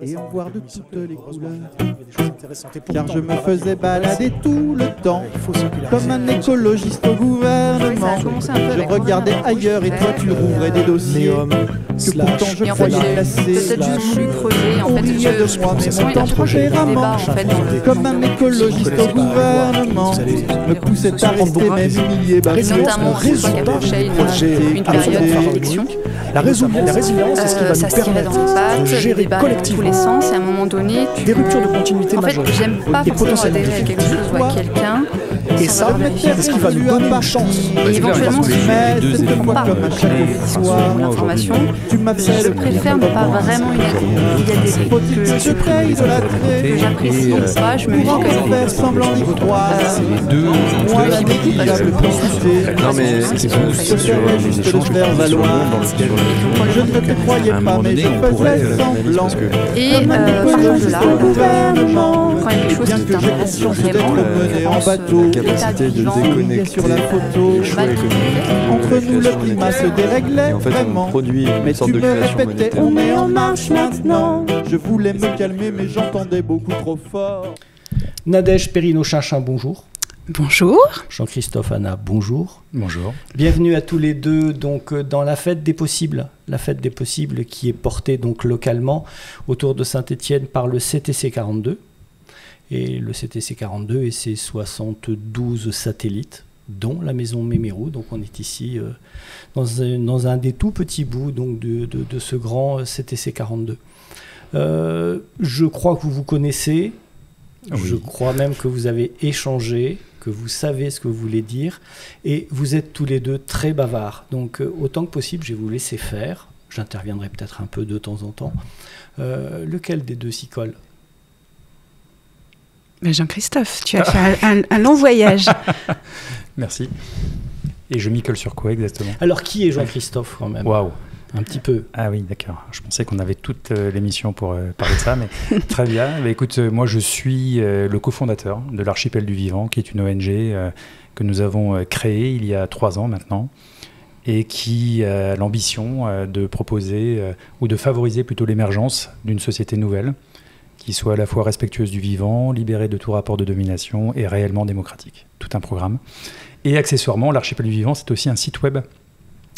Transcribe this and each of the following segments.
Et en voir de toutes les couleurs, car je me faisais balader tout le temps, comme un écologiste au gouvernement. Je regardais ailleurs et toi tu rouvrais des dossiers que pourtant je croyais classés. Peut-être juste voulu creuser, en On fait, riait de moi, mais mon temps différemment, comme un écologiste au gouvernement, me poussait à rester même humilié, notamment pour ceux qui approchaient une période d'élection. La résilience, c'est ce qui va ça nous se tirait permettre dans les pattes, de gérer débat dans tous les collectivement sens, et à un moment donné, des ruptures de continuité en fait, majeures. j'aime pas et forcément potentiellement adhérer à quelque chose ou à quelqu'un. Et ça, c'est ce qui va nous donner une chance. Et éventuellement, si Mais je c'est ne quoi pas comme à chaque le discours fois ou l'information, tu m'appelles je préfère ne pas vraiment y adhérer. Il y a des faut-il que je paye de la que j'apprécie pas, je me dis pour que faire semblant d'y croire. Deux Moi, la négligeable quantité, Non mais c'est je ferais juste le faire valoir. Je ne te croyais pas, mais je faisais semblant. et Comme un partant de là, écologiste au gouvernement. quand il y a quelque chose Bien qui que j'ai t'intéresse conscience d'être vraiment, mené en pense, bateau, l'état capacité de vivant, il y a sur la photo. Entre nous, le climat se déréglait vraiment. produit Mais tu me répétais, on est en marche maintenant. Je voulais me calmer, mais j'entendais beaucoup trop fort. Nadège Perrino-Chinchin, bonjour. Bonjour. Jean-Christophe Anna, bonjour. Bonjour. Bienvenue à tous les deux donc, dans la fête des possibles. La fête des possibles qui est portée donc, localement autour de Saint-Étienne par le CTC 42. Et le CTC 42 et ses 72 satellites, dont la maison Mémérou. Donc on est ici dans un des tout petits bouts donc, de ce grand CTC 42. Je crois que vous vous connaissez. Oui. Je crois même que vous avez échangé, que vous savez ce que vous voulez dire, et vous êtes tous les deux très bavards. Donc autant que possible, je vais vous laisser faire. J'interviendrai peut-être un peu de temps en temps. Lequel des deux s'y colle ? Ben Jean-Christophe, tu as fait un long voyage. Merci. Et je m'y colle sur quoi exactement? Alors qui est Jean-Christophe quand même ? Waouh. Un petit peu. Ah oui, d'accord. Je pensais qu'on avait toute l'émission pour parler de ça, mais très bien. Bah, écoute, moi je suis le cofondateur de l'Archipel du Vivant, qui est une ONG que nous avons créée il y a 3 ans maintenant, et qui a l'ambition de proposer, ou de favoriser plutôt l'émergence d'une société nouvelle, qui soit à la fois respectueuse du vivant, libérée de tout rapport de domination et réellement démocratique. Tout un programme. Et accessoirement, l'Archipel du Vivant, c'est aussi un site web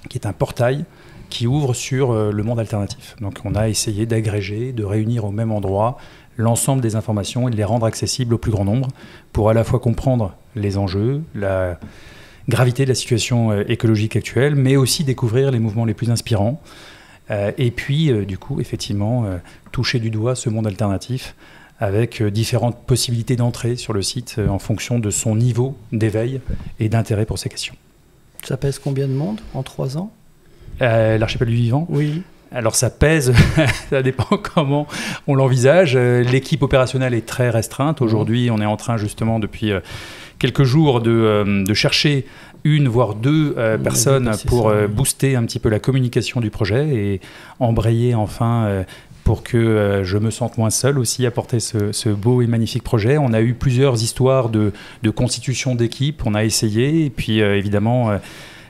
qui est un portail qui ouvre sur le monde alternatif. Donc on a essayé d'agréger, de réunir au même endroit l'ensemble des informations et de les rendre accessibles au plus grand nombre pour à la fois comprendre les enjeux, la gravité de la situation écologique actuelle, mais aussi découvrir les mouvements les plus inspirants. Et puis, du coup, effectivement, toucher du doigt ce monde alternatif avec différentes possibilités d'entrée sur le site en fonction de son niveau d'éveil et d'intérêt pour ces questions. Ça pèse combien de monde en 3 ans ? L'Archipel du Vivant ? Oui. Alors ça pèse, ça dépend comment on l'envisage. L'équipe opérationnelle est très restreinte. Aujourd'hui, on est en train justement depuis quelques jours de chercher une voire deux personnes pour booster un petit peu la communication du projet et embrayer enfin pour que je me sente moins seul aussi à porter ce beau et magnifique projet. On a eu plusieurs histoires de constitution d'équipe, on a essayé, et puis évidemment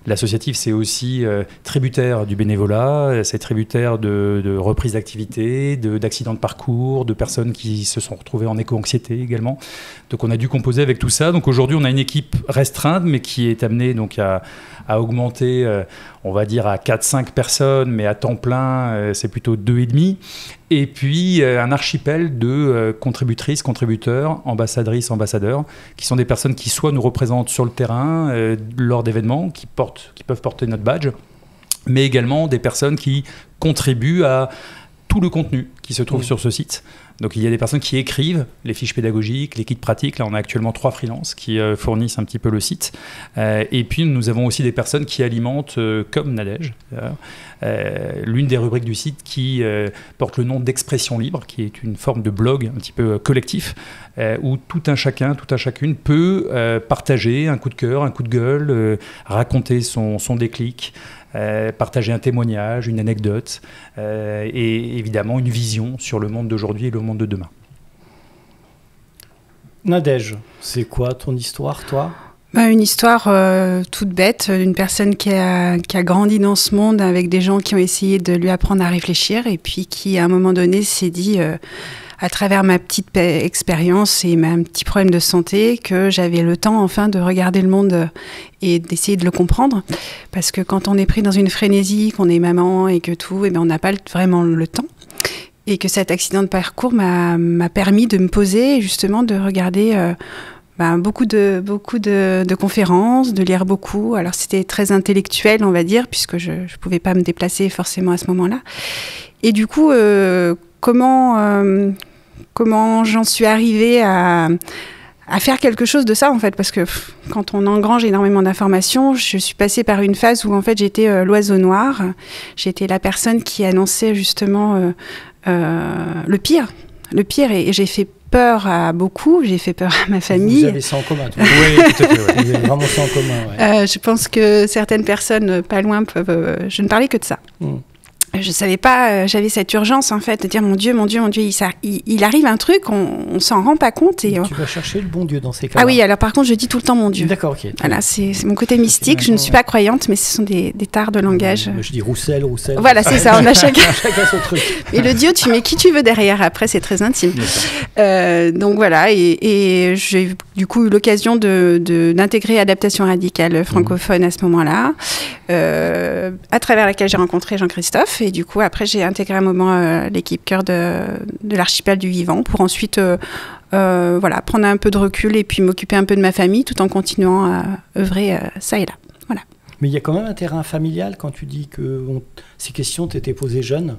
l'associatif c'est aussi tributaire du bénévolat, c'est tributaire de reprises d'activité, d'accidents de parcours, de personnes qui se sont retrouvées en éco-anxiété également. Donc on a dû composer avec tout ça. Donc aujourd'hui on a une équipe restreinte mais qui est amenée donc à augmenter, on va dire à 4-5 personnes, mais à temps plein, c'est plutôt 2,5. Et puis un archipel de contributrices, contributeurs, ambassadrices, ambassadeurs, qui sont des personnes qui soit nous représentent sur le terrain lors d'événements, qui peuvent porter notre badge, mais également des personnes qui contribuent à tout le contenu qui se trouve sur ce site. Donc il y a des personnes qui écrivent les fiches pédagogiques, les kits pratiques. Là, on a actuellement 3 freelances qui fournissent un petit peu le site. Et puis nous avons aussi des personnes qui alimentent, comme Nadège, l'une des rubriques du site qui porte le nom d'Expression Libre, qui est une forme de blog un petit peu collectif, où tout un chacun, toute un chacune peut partager un coup de cœur, un coup de gueule, raconter son déclic, partager un témoignage, une anecdote et évidemment une vision sur le monde d'aujourd'hui et le monde de demain. Nadège, c'est quoi ton histoire, toi ? Une histoire toute bête d'une personne qui a grandi dans ce monde avec des gens qui ont essayé de lui apprendre à réfléchir et puis qui, à un moment donné, s'est dit, à travers ma petite expérience et un petit problème de santé, que j'avais le temps, enfin, de regarder le monde et d'essayer de le comprendre. Parce que quand on est pris dans une frénésie, qu'on est maman et que tout, on n'a pas vraiment le temps. Et que cet accident de parcours m'a permis de me poser et justement de regarder... beaucoup de conférences, de lire beaucoup. Alors c'était très intellectuel, on va dire, puisque je ne pouvais pas me déplacer forcément à ce moment-là. Et du coup, comment j'en suis arrivée à faire quelque chose de ça, en fait, parce que quand on engrange énormément d'informations, je suis passée par une phase où en fait j'étais l'oiseau noir. J'étais la personne qui annonçait justement le pire, et j'ai fait peur à beaucoup, j'ai fait peur à ma famille. Vous avez ça en commun, toi. Oui, tout à fait. Ouais. Vous avez vraiment ça en commun, ouais. Je pense que certaines personnes pas loin peuvent... je ne parlais que de ça. Je savais pas, j'avais cette urgence en fait de dire mon Dieu, il arrive un truc, on s'en rend pas compte. Et tu vas chercher le bon Dieu dans ces cas-là. Ah oui, alors par contre je dis tout le temps mon Dieu. D'accord, ok. Voilà, c'est mon côté mystique, je ne suis pas croyante, mais ce sont des tares de langage. Je dis Roussel. Voilà, c'est ça, on a chacun son truc. Et le Dieu, tu mets qui tu veux derrière, après c'est très intime. Donc voilà, et j'ai du coup eu l'occasion d'intégrer Adaptation Radicale francophone à ce moment-là, à travers laquelle j'ai rencontré Jean-Christophe. Et du coup, après, j'ai intégré un moment l'équipe Cœur de l'archipel du vivant pour ensuite prendre un peu de recul et puis m'occuper un peu de ma famille tout en continuant à œuvrer ça et là. Voilà. Mais il y a quand même un terrain familial quand tu dis que ces questions t'étaient posées jeune.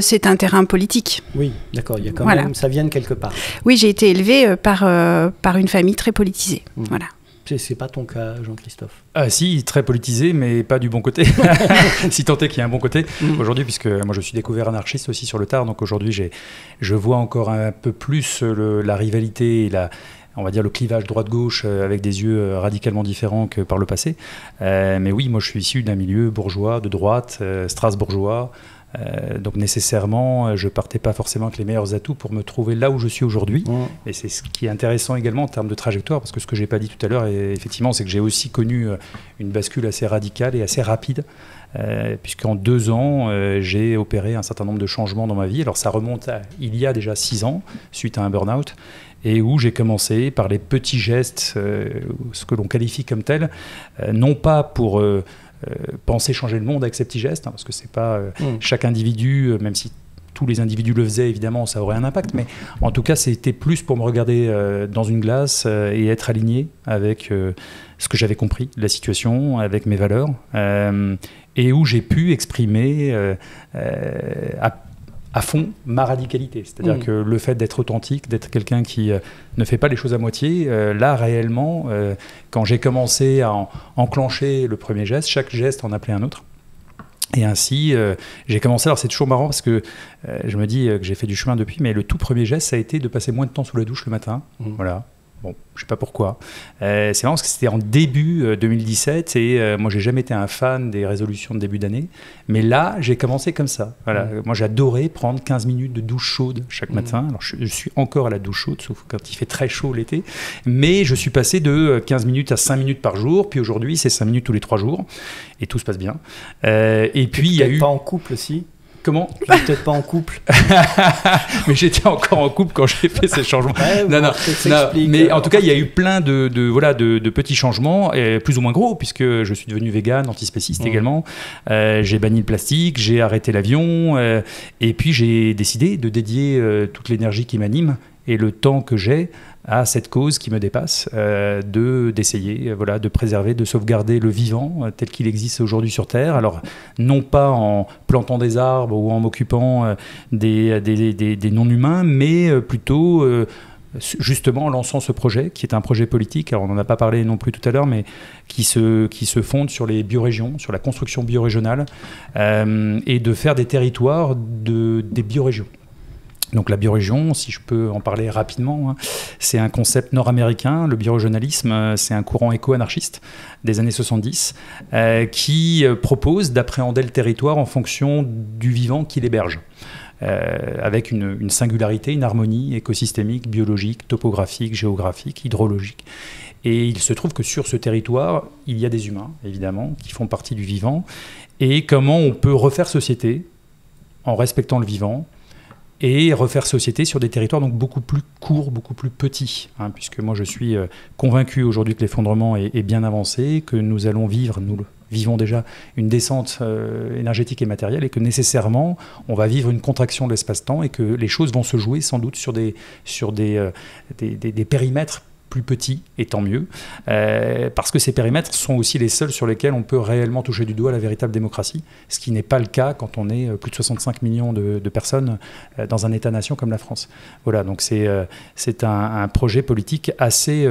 C'est un terrain politique. Oui, d'accord. Il y a quand même, ça vient de quelque part. Oui, j'ai été élevée par une famille très politisée. Voilà. C'est pas ton cas, Jean-Christophe? Ah si, très politisé, mais pas du bon côté. Si tant est qu'il y a un bon côté. Aujourd'hui, puisque moi je suis découvert anarchiste aussi sur le tard, donc aujourd'hui je vois encore un peu plus la rivalité et on va dire le clivage droite-gauche avec des yeux radicalement différents que par le passé. Mais oui, moi je suis issu d'un milieu bourgeois, de droite, strasbourgeois. Donc nécessairement, je partais pas forcément avec les meilleurs atouts pour me trouver là où je suis aujourd'hui. Et c'est ce qui est intéressant également en termes de trajectoire, parce que ce que j'ai pas dit tout à l'heure, effectivement, c'est que j'ai aussi connu une bascule assez radicale et assez rapide, puisqu'en 2 ans, j'ai opéré un certain nombre de changements dans ma vie. Alors ça remonte à il y a déjà 6 ans, suite à un burn-out, et où j'ai commencé par les petits gestes, ce que l'on qualifie comme tel, non pas pour... penser changer le monde avec ces petits gestes, parce que c'est pas chaque individu, même si tous les individus le faisaient, évidemment, ça aurait un impact, mais en tout cas, c'était plus pour me regarder dans une glace et être aligné avec ce que j'avais compris de la situation, avec mes valeurs, et où j'ai pu exprimer à fond ma radicalité. C'est-à-dire que le fait d'être authentique, d'être quelqu'un qui ne fait pas les choses à moitié, là réellement, quand j'ai commencé à enclencher le premier geste, chaque geste en appelait un autre. Et ainsi, j'ai commencé, alors c'est toujours marrant parce que je me dis que j'ai fait du chemin depuis, mais le tout premier geste, ça a été de passer moins de temps sous la douche le matin. Voilà. Bon, je sais pas pourquoi. C'est marrant parce que c'était en début 2017 et moi j'ai jamais été un fan des résolutions de début d'année, mais là j'ai commencé comme ça. Voilà. Moi j'adorais prendre 15 minutes de douche chaude chaque matin. Alors je suis encore à la douche chaude, sauf quand il fait très chaud l'été, mais je suis passé de 15 minutes à 5 minutes par jour, puis aujourd'hui c'est 5 minutes tous les 3 jours et tout se passe bien. Et puis il y a eu... pas en couple aussi? Comment? Peut-être pas en couple. Mais j'étais encore en couple quand j'ai fait ces changements. Ouais, non, mais en tout cas, il y a eu plein de petits changements, plus ou moins gros, puisque je suis devenu vegan, antispéciste également. J'ai banni le plastique, j'ai arrêté l'avion, et puis j'ai décidé de dédier toute l'énergie qui m'anime et le temps que j'ai à cette cause qui me dépasse, d'essayer de préserver, de sauvegarder le vivant tel qu'il existe aujourd'hui sur Terre. Alors, non pas en plantant des arbres ou en m'occupant des non-humains, mais plutôt justement en lançant ce projet, qui est un projet politique. Alors, on n'en a pas parlé non plus tout à l'heure, mais qui se fonde sur les biorégions, sur la construction biorégionale, et de faire des territoires des biorégions. Donc la biorégion, si je peux en parler rapidement, hein, c'est un concept nord-américain. Le biorégionalisme, c'est un courant éco-anarchiste des années 70 qui propose d'appréhender le territoire en fonction du vivant qu'il héberge. Avec une singularité, une harmonie écosystémique, biologique, topographique, géographique, hydrologique. Et il se trouve que sur ce territoire, il y a des humains, évidemment, qui font partie du vivant. Et comment on peut refaire société en respectant le vivant et refaire société sur des territoires donc beaucoup plus courts, beaucoup plus petits. Hein, puisque moi, je suis convaincu aujourd'hui que l'effondrement est bien avancé, que nous allons vivre, nous le vivons déjà, une descente énergétique et matérielle, et que nécessairement, on va vivre une contraction de l'espace-temps et que les choses vont se jouer sans doute sur des périmètres plus petits, et tant mieux, parce que ces périmètres sont aussi les seuls sur lesquels on peut réellement toucher du doigt la véritable démocratie, ce qui n'est pas le cas quand on est plus de 65 millions de personnes dans un État-nation comme la France. Voilà, donc c'est un projet politique assez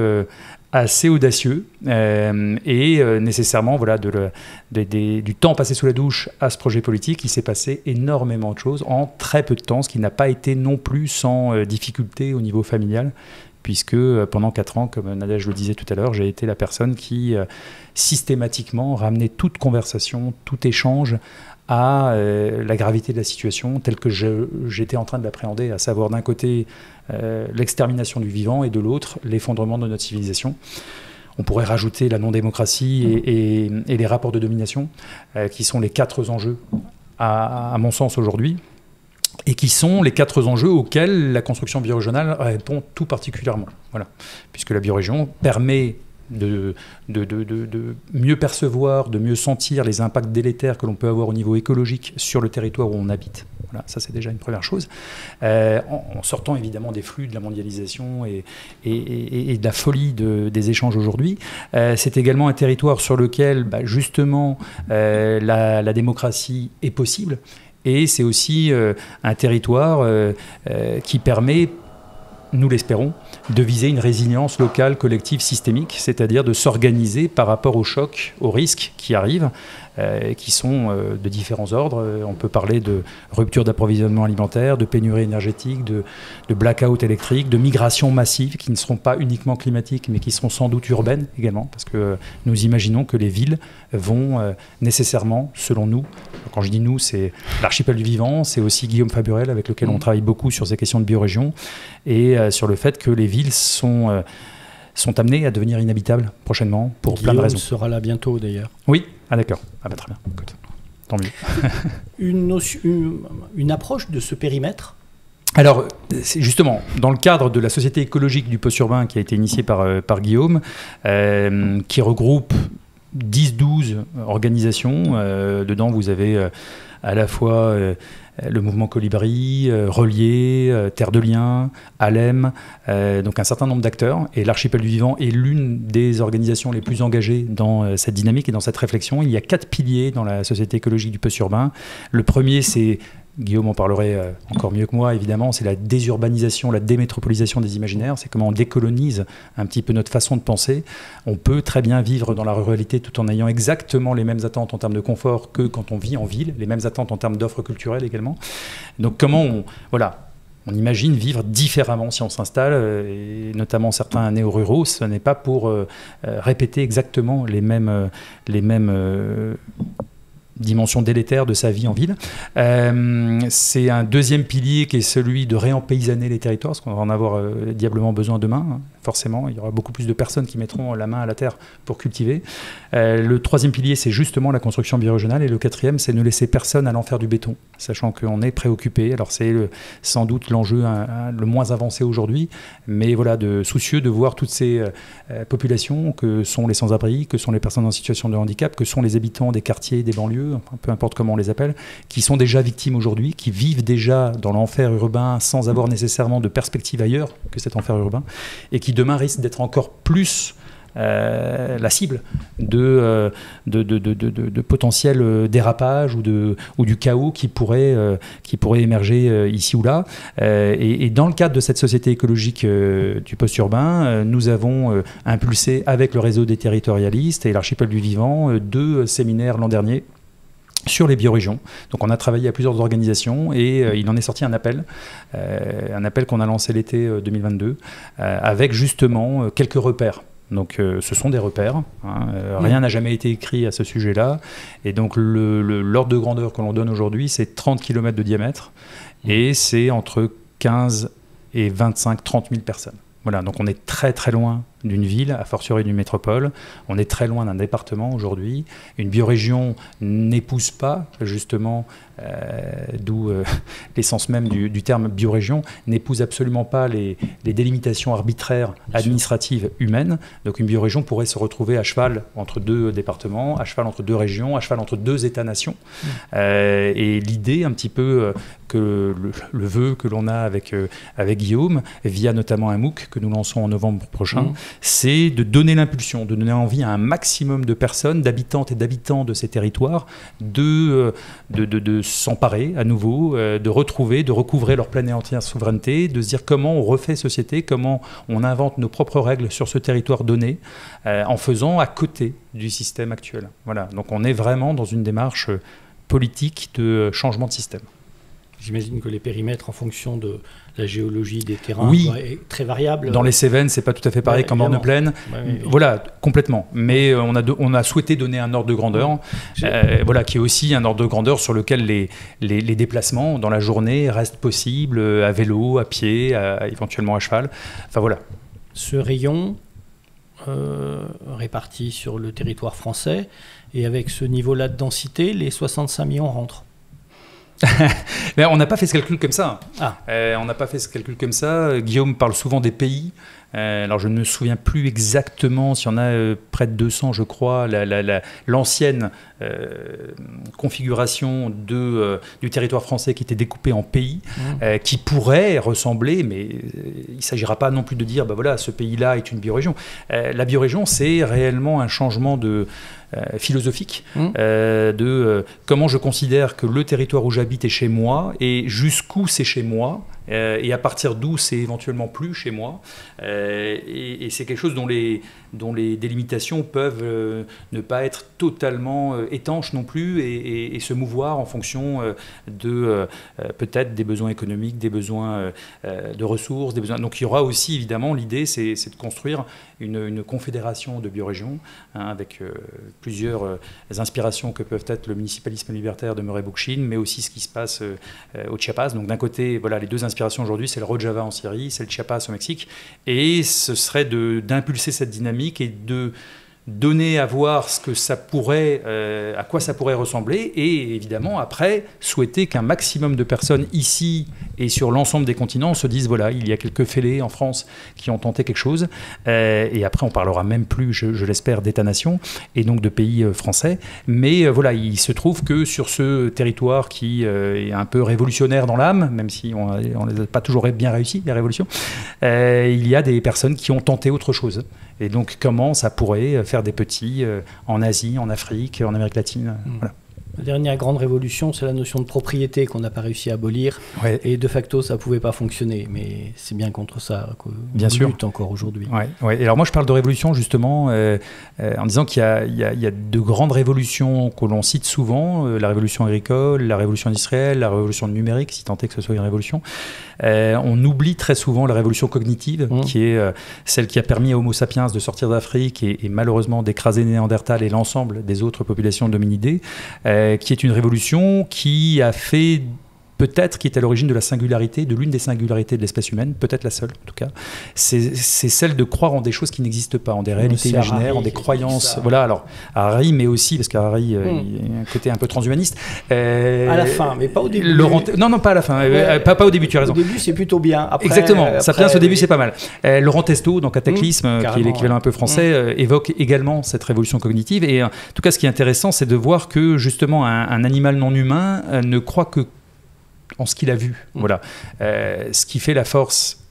audacieux et nécessairement voilà, du temps passé sous la douche à ce projet politique, il s'est passé énormément de choses en très peu de temps, ce qui n'a pas été non plus sans difficulté au niveau familial, puisque pendant 4 ans, comme Nadège le disait tout à l'heure, j'ai été la personne qui systématiquement ramenait toute conversation, tout échange à la gravité de la situation telle que j'étais en train de l'appréhender, à savoir d'un côté l'extermination du vivant et de l'autre l'effondrement de notre civilisation. On pourrait rajouter la non-démocratie et les rapports de domination, qui sont les 4 enjeux, à mon sens, aujourd'hui, et qui sont les 4 enjeux auxquels la construction biorégionale répond tout particulièrement. Voilà. Puisque la biorégion permet de mieux percevoir, de mieux sentir les impacts délétères que l'on peut avoir au niveau écologique sur le territoire où on habite. Voilà, ça c'est déjà une première chose. En sortant évidemment des flux de la mondialisation et de la folie des échanges aujourd'hui, c'est également un territoire sur lequel justement la démocratie est possible. Et c'est aussi un territoire qui permet, nous l'espérons, de viser une résilience locale, collective, systémique, c'est-à-dire de s'organiser par rapport aux chocs, aux risques qui arrivent, qui sont de différents ordres. On peut parler de rupture d'approvisionnement alimentaire, de pénurie énergétique, de blackout électrique, de migrations massives qui ne seront pas uniquement climatiques, mais qui seront sans doute urbaines également, parce que nous imaginons que les villes vont nécessairement, selon nous, quand je dis nous, c'est l'archipel du vivant, c'est aussi Guillaume Faburel avec lequel on travaille beaucoup sur ces questions de biorégion, et sur le fait que les villes sont amenées à devenir inhabitables prochainement pour plein de raisons. Guillaume sera là bientôt d'ailleurs. Oui, d'accord. Ah bah très bien, écoute, tant mieux. Une approche de ce périmètre. Alors, c'est justement, dans le cadre de la Société écologique du post-urbain qui a été initiée par Guillaume, qui regroupe 10-12 organisations. Dedans, vous avez à la fois le mouvement Colibri, Relier, Terre de Liens, Alem, donc un certain nombre d'acteurs. Et l'Archipel du Vivant est l'une des organisations les plus engagées dans cette dynamique et dans cette réflexion. Il y a 4 piliers dans la Société écologique du post-urbain. Le premier, c'est, Guillaume en parlerait encore mieux que moi, évidemment, c'est la désurbanisation, la démétropolisation des imaginaires. C'est comment on décolonise un petit peu notre façon de penser. On peut très bien vivre dans la ruralité tout en ayant exactement les mêmes attentes en termes de confort que quand on vit en ville, les mêmes attentes en termes d'offres culturelles également. Donc comment on imagine vivre différemment si on s'installe, et notamment certains néo-ruraux, ce n'est pas pour répéter exactement les mêmes dimension délétère de sa vie en ville. C'est un deuxième pilier qui est celui de réempaysanner les territoires, parce qu'on va en avoir diablement besoin demain, hein. Forcément, il y aura beaucoup plus de personnes qui mettront la main à la terre pour cultiver. Le troisième pilier, c'est justement la construction biorégionale, et le quatrième, c'est ne laisser personne à l'enfer du béton, sachant qu'on est préoccupé. Alors c'est sans doute l'enjeu le moins avancé aujourd'hui, mais voilà, soucieux de voir toutes ces populations que sont les sans-abri, que sont les personnes en situation de handicap, que sont les habitants des quartiers, des banlieues, peu importe comment on les appelle, qui sont déjà victimes aujourd'hui, qui vivent déjà dans l'enfer urbain sans avoir nécessairement de perspective ailleurs que cet enfer urbain, et qui demain risquent d'être encore plus la cible de potentiels dérapages ou du chaos qui pourrait émerger ici ou là. Et dans le cadre de cette société écologique du post-urbain, nous avons impulsé avec le réseau des territorialistes et l'Archipel du Vivant 2 séminaires l'an dernier sur les biorégions. Donc on a travaillé à plusieurs organisations et il en est sorti un appel qu'on a lancé l'été 2022 avec justement quelques repères. Donc ce sont des repères, rien n'a jamais été écrit à ce sujet-là, et donc l'ordre de grandeur que l'on donne aujourd'hui, c'est 30 km de diamètre, et c'est entre 15 et 25-30 000 personnes. Voilà, donc on est très très loin d'une ville, a fortiori d'une métropole. On est très loin d'un département aujourd'hui. Une biorégion n'épouse pas, justement, d'où l'essence même du terme biorégion, n'épouse absolument pas les délimitations arbitraires administratives humaines. Donc une biorégion pourrait se retrouver à cheval entre deux départements, à cheval entre deux régions, à cheval entre deux États-nations. Et l'idée un petit peu que le vœu que l'on a avec Guillaume, via notamment un MOOC que nous lançons en novembre prochain, c'est de donner l'impulsion, de donner envie à un maximum de personnes, d'habitantes et d'habitants de ces territoires, de s'emparer à nouveau, de retrouver, de recouvrer leur pleine et entière souveraineté, de se dire comment on refait société, comment on invente nos propres règles sur ce territoire donné, en faisant à côté du système actuel. Voilà. Donc on est vraiment dans une démarche politique de changement de système. J'imagine que les périmètres, en fonction de la géologie des terrains, est très variable. Dans les Cévennes, c'est pas tout à fait pareil qu'en Orne-Plaine. Voilà, complètement. Mais on a souhaité donner un ordre de grandeur, voilà, qui est aussi un ordre de grandeur sur lequel les déplacements dans la journée restent possibles, à vélo, à pied, éventuellement à cheval. Enfin voilà. Ce rayon réparti sur le territoire français, et avec ce niveau-là de densité, les 65 millions rentrent. Mais on n'a pas fait ce calcul comme ça. On n'a pas fait ce calcul comme ça. Guillaume parle souvent des pays. Alors je ne me souviens plus exactement s'il y en a près de 200, je crois, l'ancienne configuration du territoire français qui était découpé en pays, qui pourrait ressembler, mais il ne s'agira pas non plus de dire, bah voilà, ce pays-là est une biorégion. La biorégion, c'est réellement un changement philosophique de comment je considère que le territoire où j'habite est chez moi et jusqu'où c'est chez moi. Et à partir d'où c'est éventuellement plus chez moi. Et c'est quelque chose dont les délimitations peuvent ne pas être totalement étanches non plus et se mouvoir en fonction de peut-être des besoins économiques, des besoins de ressources, des besoins. Donc il y aura aussi évidemment l'idée, c'est de construire une confédération de biorégions avec plusieurs inspirations que peuvent être le municipalisme libertaire de Murray Bookchin, mais aussi ce qui se passe au Chiapas. Donc d'un côté, voilà, les deux inspirations aujourd'hui, c'est le Rojava en Syrie, c'est le Chiapas au Mexique, et ce serait d'impulser cette dynamique et de donner à voir ce que ça pourrait, à quoi ça pourrait ressembler, et évidemment après souhaiter qu'un maximum de personnes ici et sur l'ensemble des continents se disent voilà, il y a quelques fêlés en France qui ont tenté quelque chose, et après on parlera même plus, je l'espère, d'État-nation et donc de pays français, mais voilà, il se trouve que sur ce territoire qui est un peu révolutionnaire dans l'âme, même si on les a pas toujours bien réussi, les révolutions, il y a des personnes qui ont tenté autre chose. Et donc, comment ça pourrait faire des petits en Asie, en Afrique, en Amérique latine. Voilà. La dernière grande révolution, c'est la notion de propriété qu'on n'a pas réussi à abolir. Ouais. Et de facto, ça ne pouvait pas fonctionner. Mais c'est bien contre ça qu'on lutte encore aujourd'hui. Ouais. Et alors moi, je parle de révolution justement en disant qu'il y a de grandes révolutions que l'on cite souvent. La révolution agricole, la révolution industrielle, la révolution numérique, si tant est que ce soit une révolution. On oublie très souvent la révolution cognitive, qui est celle qui a permis à Homo sapiens de sortir d'Afrique et malheureusement d'écraser Néandertal et l'ensemble des autres populations d'hominidés, qui est une révolution qui a fait peut-être qui est à l'origine de la singularité, de l'une des singularités de l'espèce humaine, peut-être la seule en tout cas, c'est celle de croire en des choses qui n'existent pas, en des réalités imaginaires, en des croyances. Voilà, alors Harari, mais aussi, parce qu'Harari, il y a un côté un peu transhumaniste. À la fin, mais pas au début. Non, pas à la fin, pas au début, tu as raison. Au début, c'est plutôt bien. Après, exactement, Sapiens au début, c'est pas mal. Laurent Testo, dans Cataclysme, qui est l'équivalent un peu français, évoque également cette révolution cognitive. Et en tout cas, ce qui est intéressant, c'est de voir que justement, un animal non humain ne croit que en ce qu'il a vu. Voilà. Ce qui fait la force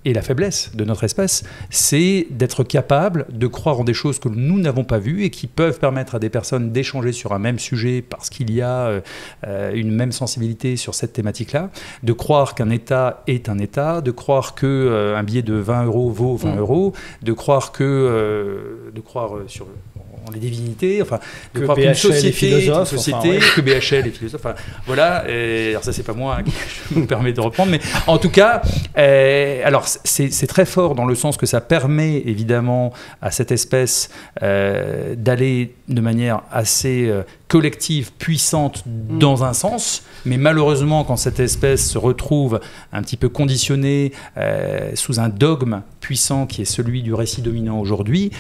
et la faiblesse de notre espèce, c'est d'être capable de croire en des choses que nous n'avons pas vues et qui peuvent permettre à des personnes d'échanger sur un même sujet parce qu'il y a une même sensibilité sur cette thématique-là, de croire qu'un État est un État, de croire qu'un billet de 20 € vaut 20 €, de croire sur... les divinités, enfin, de que croire BHL qu'une société, et philosophes, que BHL et philosophes, enfin, voilà, alors ça c'est pas moi qui je me permets de reprendre, mais en tout cas, alors c'est très fort dans le sens que ça permet évidemment à cette espèce d'aller de manière assez collective, puissante dans un sens, mais malheureusement quand cette espèce se retrouve un petit peu conditionnée sous un dogme puissant qui est celui du récit dominant aujourd'hui,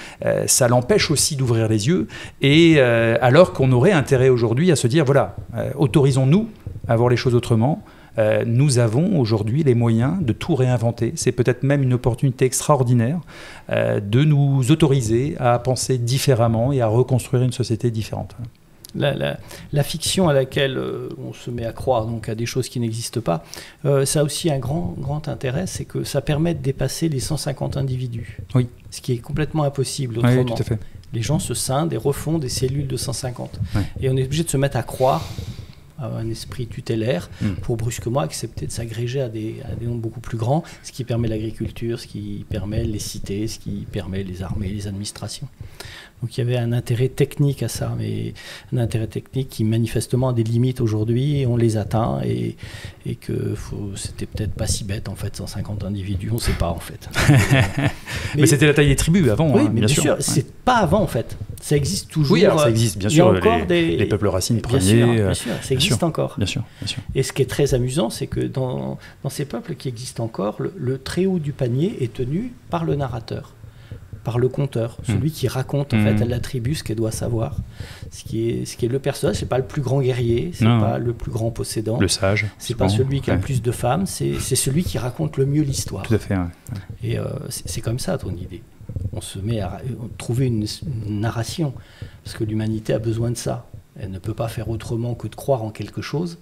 ça l'empêche aussi d'ouvrir les yeux, et alors qu'on aurait intérêt aujourd'hui à se dire, voilà, autorisons-nous à voir les choses autrement. Nous avons aujourd'hui les moyens de tout réinventer. C'est peut-être même une opportunité extraordinaire de nous autoriser à penser différemment et à reconstruire une société différente. La fiction à laquelle on se met à croire, donc à des choses qui n'existent pas, ça a aussi un grand intérêt, c'est que ça permet de dépasser les 150 individus. Oui. Ce qui est complètement impossible autrement. Oui, tout à fait. Les gens se scindent et refont des cellules de 150. Oui. Et on est obligé de se mettre à croire à un esprit tutélaire pour brusquement accepter de s'agréger à des nombres beaucoup plus grands, ce qui permet l'agriculture, ce qui permet les cités, ce qui permet les armées, les administrations. Donc il y avait un intérêt technique à ça, mais un intérêt technique qui manifestement a des limites aujourd'hui, et on les atteint, et que c'était peut-être pas si bête en fait, 150 individus, on ne sait pas en fait. mais c'était la taille des tribus avant, oui, hein, mais bien sûr. C'est pas avant en fait. Ça existe toujours. Oui, alors ça existe bien sûr. Les peuples racines premiers. Bien sûr, ça existe encore. Bien sûr. Et ce qui est très amusant, c'est que dans ces peuples qui existent encore, le très haut du panier est tenu par le narrateur, par le conteur, celui qui raconte en fait à la tribu ce qu'elle doit savoir, ce qui est le personnage. C'est pas le plus grand guerrier, c'est pas le plus grand possédant, le sage, c'est pas celui qui a le plus de femmes, c'est celui qui raconte le mieux l'histoire. Tout à fait. Ouais. Et c'est comme ça ton idée. On se met à trouver une narration, parce que l'humanité a besoin de ça. Elle ne peut pas faire autrement que de croire en quelque chose.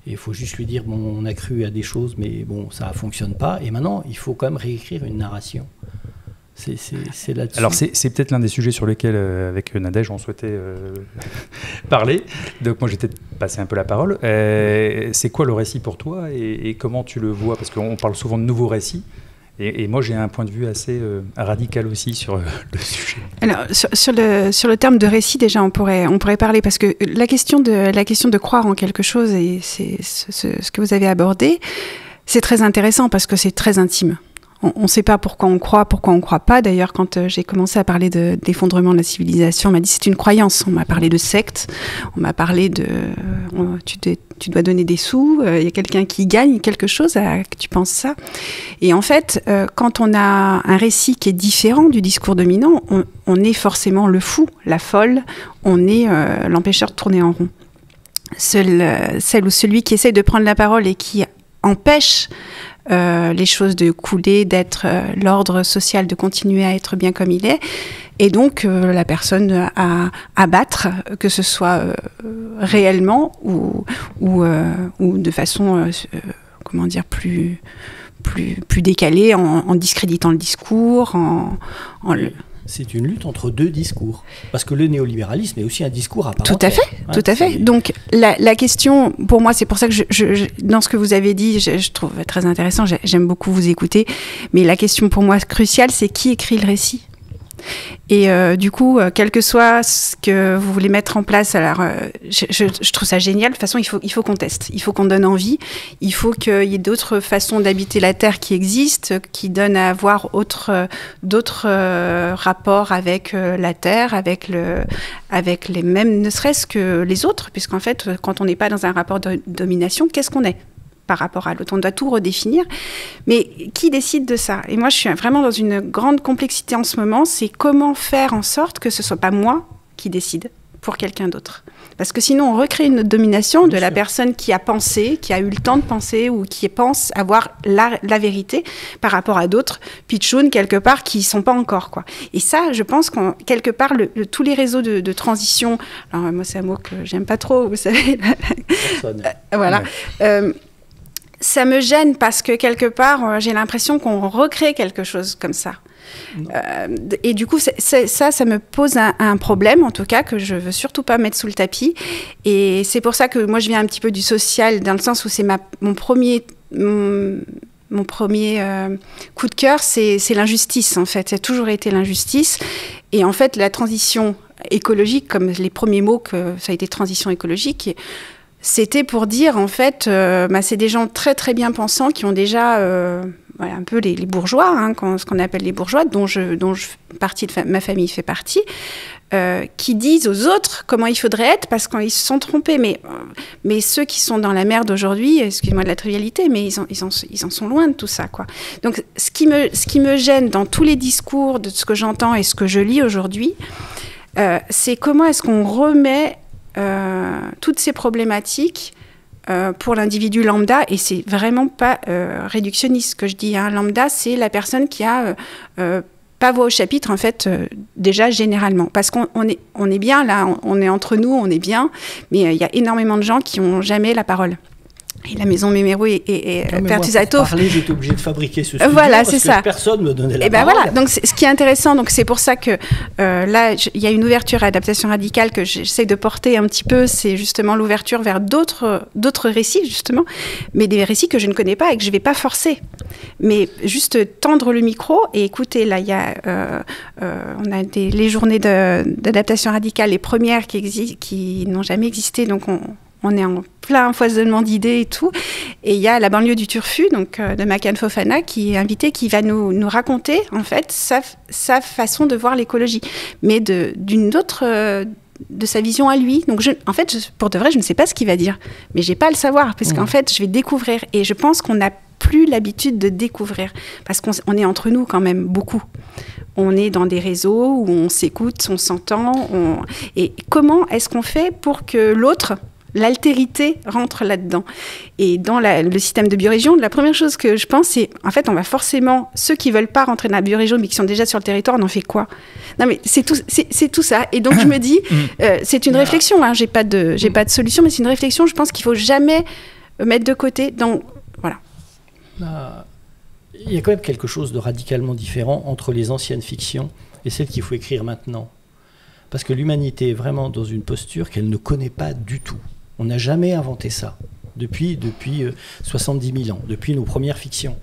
Et il faut juste lui dire, bon, on a cru à des choses, mais bon, ça ne fonctionne pas. Et maintenant, il faut quand même réécrire une narration. C'est là-dessus. Alors c'est peut-être l'un des sujets sur lesquels, avec Nadège, on souhaitait parler. Donc moi, j'ai peut-être passé un peu la parole. C'est quoi le récit pour toi, et comment tu le vois? Parce qu'on parle souvent de nouveaux récits. Et moi, j'ai un point de vue assez radical aussi sur le sujet. Alors, sur le terme de récit, déjà, on pourrait parler, parce que la question de croire en quelque chose, et c'est ce que vous avez abordé, c'est très intéressant parce que c'est très intime. On ne sait pas pourquoi on croit pas. D'ailleurs, quand j'ai commencé à parler d'effondrement de la civilisation, on m'a dit c'est une croyance. On m'a parlé de secte, on m'a parlé de tu dois donner des sous, il y a quelqu'un qui gagne quelque chose, que tu penses ça. Et en fait, quand on a un récit qui est différent du discours dominant, on est forcément le fou, la folle, on est l'empêcheur de tourner en rond. Celle ou celui qui essaye de prendre la parole et qui empêche les choses de couler, d'être l'ordre social, de continuer à être bien comme il est, et donc la personne à abattre, que ce soit réellement ou de façon comment dire, plus décalée, en discréditant le discours, C'est une lutte entre deux discours. Parce que le néolibéralisme est aussi un discours à part entière. Tout à fait. Donc, la question, pour moi, c'est pour ça que dans ce que vous avez dit, je trouve très intéressant, j'aime beaucoup vous écouter, mais la question pour moi cruciale, c'est qui écrit le récit ? Et du coup, quel que soit ce que vous voulez mettre en place, alors je trouve ça génial. De toute façon, il faut qu'on teste, il faut qu'on donne envie, il faut qu'il y ait d'autres façons d'habiter la Terre qui existent, qui donnent à avoir d'autres rapports avec la Terre, avec les mêmes, ne serait-ce que les autres, puisqu'en fait, quand on n'est pas dans un rapport de domination, qu'est-ce qu'on est ? Par rapport à l'autre, on doit tout redéfinir. Mais qui décide de ça ? Et moi, je suis vraiment dans une grande complexité en ce moment, c'est comment faire en sorte que ce ne soit pas moi qui décide pour quelqu'un d'autre. Parce que sinon, on recrée une domination de la personne qui a pensé, qui a eu le temps de penser, ou qui pense avoir la vérité par rapport à d'autres pitchouns, quelque part, qui ne sont pas encore, quoi. Et ça, je pense qu'en quelque part, tous les réseaux de transition, alors moi, c'est un mot que j'aime pas trop, vous savez. Voilà. Ouais. Ça me gêne parce que quelque part, j'ai l'impression qu'on recrée quelque chose comme ça. Et du coup, ça me pose un problème, en tout cas, que je veux surtout pas mettre sous le tapis. Et c'est pour ça que moi, je viens un petit peu du social, dans le sens où c'est mon premier coup de cœur, c'est l'injustice, en fait. Ça a toujours été l'injustice. Et en fait, la transition écologique, comme les premiers mots que ça a été transition écologique, c'était pour dire en fait, c'est des gens très très bien pensants qui ont déjà un peu les bourgeois, ce qu'on appelle les bourgeois, dont partie de ma famille fait partie, qui disent aux autres comment il faudrait être parce qu'ils se sont trompés. Mais ceux qui sont dans la merde aujourd'hui, excusez-moi de la trivialité, mais ils en sont loin de tout ça, quoi. Donc ce qui me gêne dans tous les discours de ce que j'entends et ce que je lis aujourd'hui, c'est comment est-ce qu'on remet toutes ces problématiques pour l'individu lambda, et c'est vraiment pas réductionniste ce que je dis, lambda, c'est la personne qui a pas voix au chapitre, en fait, déjà généralement. Parce qu'on est bien là, on est entre nous, on est bien, mais il y a énormément de gens qui n'ont jamais la parole. Et la maison Mémérou et Pertusato. Pour parler, j'étais obligée de fabriquer ce studio voilà, parce que personne ne me donnait la parole. Ben voilà, donc ce qui est intéressant, donc c'est pour ça que là, il y a une ouverture à Adaptation Radicale que j'essaie de porter un petit peu, c'est justement l'ouverture vers d'autres récits, justement, mais des récits que je ne connais pas et que je ne vais pas forcer. Mais juste tendre le micro et écouter, là, il y a, on a les journées d'Adaptation Radicale, les premières qui n'ont jamais existé, donc on est en plein foisonnement d'idées et tout. Et il y a la banlieue du Turfu, donc de Makan Fofana, qui est invité, qui va nous raconter, en fait, sa façon de voir l'écologie, mais d'une autre... de sa vision à lui. Donc, en fait, pour de vrai, je ne sais pas ce qu'il va dire, mais j'ai pas à le savoir, parce qu'en fait, je vais découvrir. Et je pense qu'on n'a plus l'habitude de découvrir, parce qu'on est entre nous quand même beaucoup. On est dans des réseaux où on s'écoute, on s'entend. Et comment est-ce qu'on fait pour que l'autre... l'altérité rentre là-dedans. Et dans le système de biorégion, la première chose que je pense, c'est, en fait, on va forcément, ceux qui ne veulent pas rentrer dans la biorégion, mais qui sont déjà sur le territoire, on en fait quoi? Non, mais c'est tout ça. Et donc, je me dis, c'est une réflexion, j'ai pas de solution, mais c'est une réflexion, je pense qu'il ne faut jamais mettre de côté. Donc, voilà. Il y a quand même quelque chose de radicalement différent entre les anciennes fictions et celles qu'il faut écrire maintenant. Parce que l'humanité est vraiment dans une posture qu'elle ne connaît pas du tout. On n'a jamais inventé ça, depuis 70 000 ans, depuis nos premières fictions.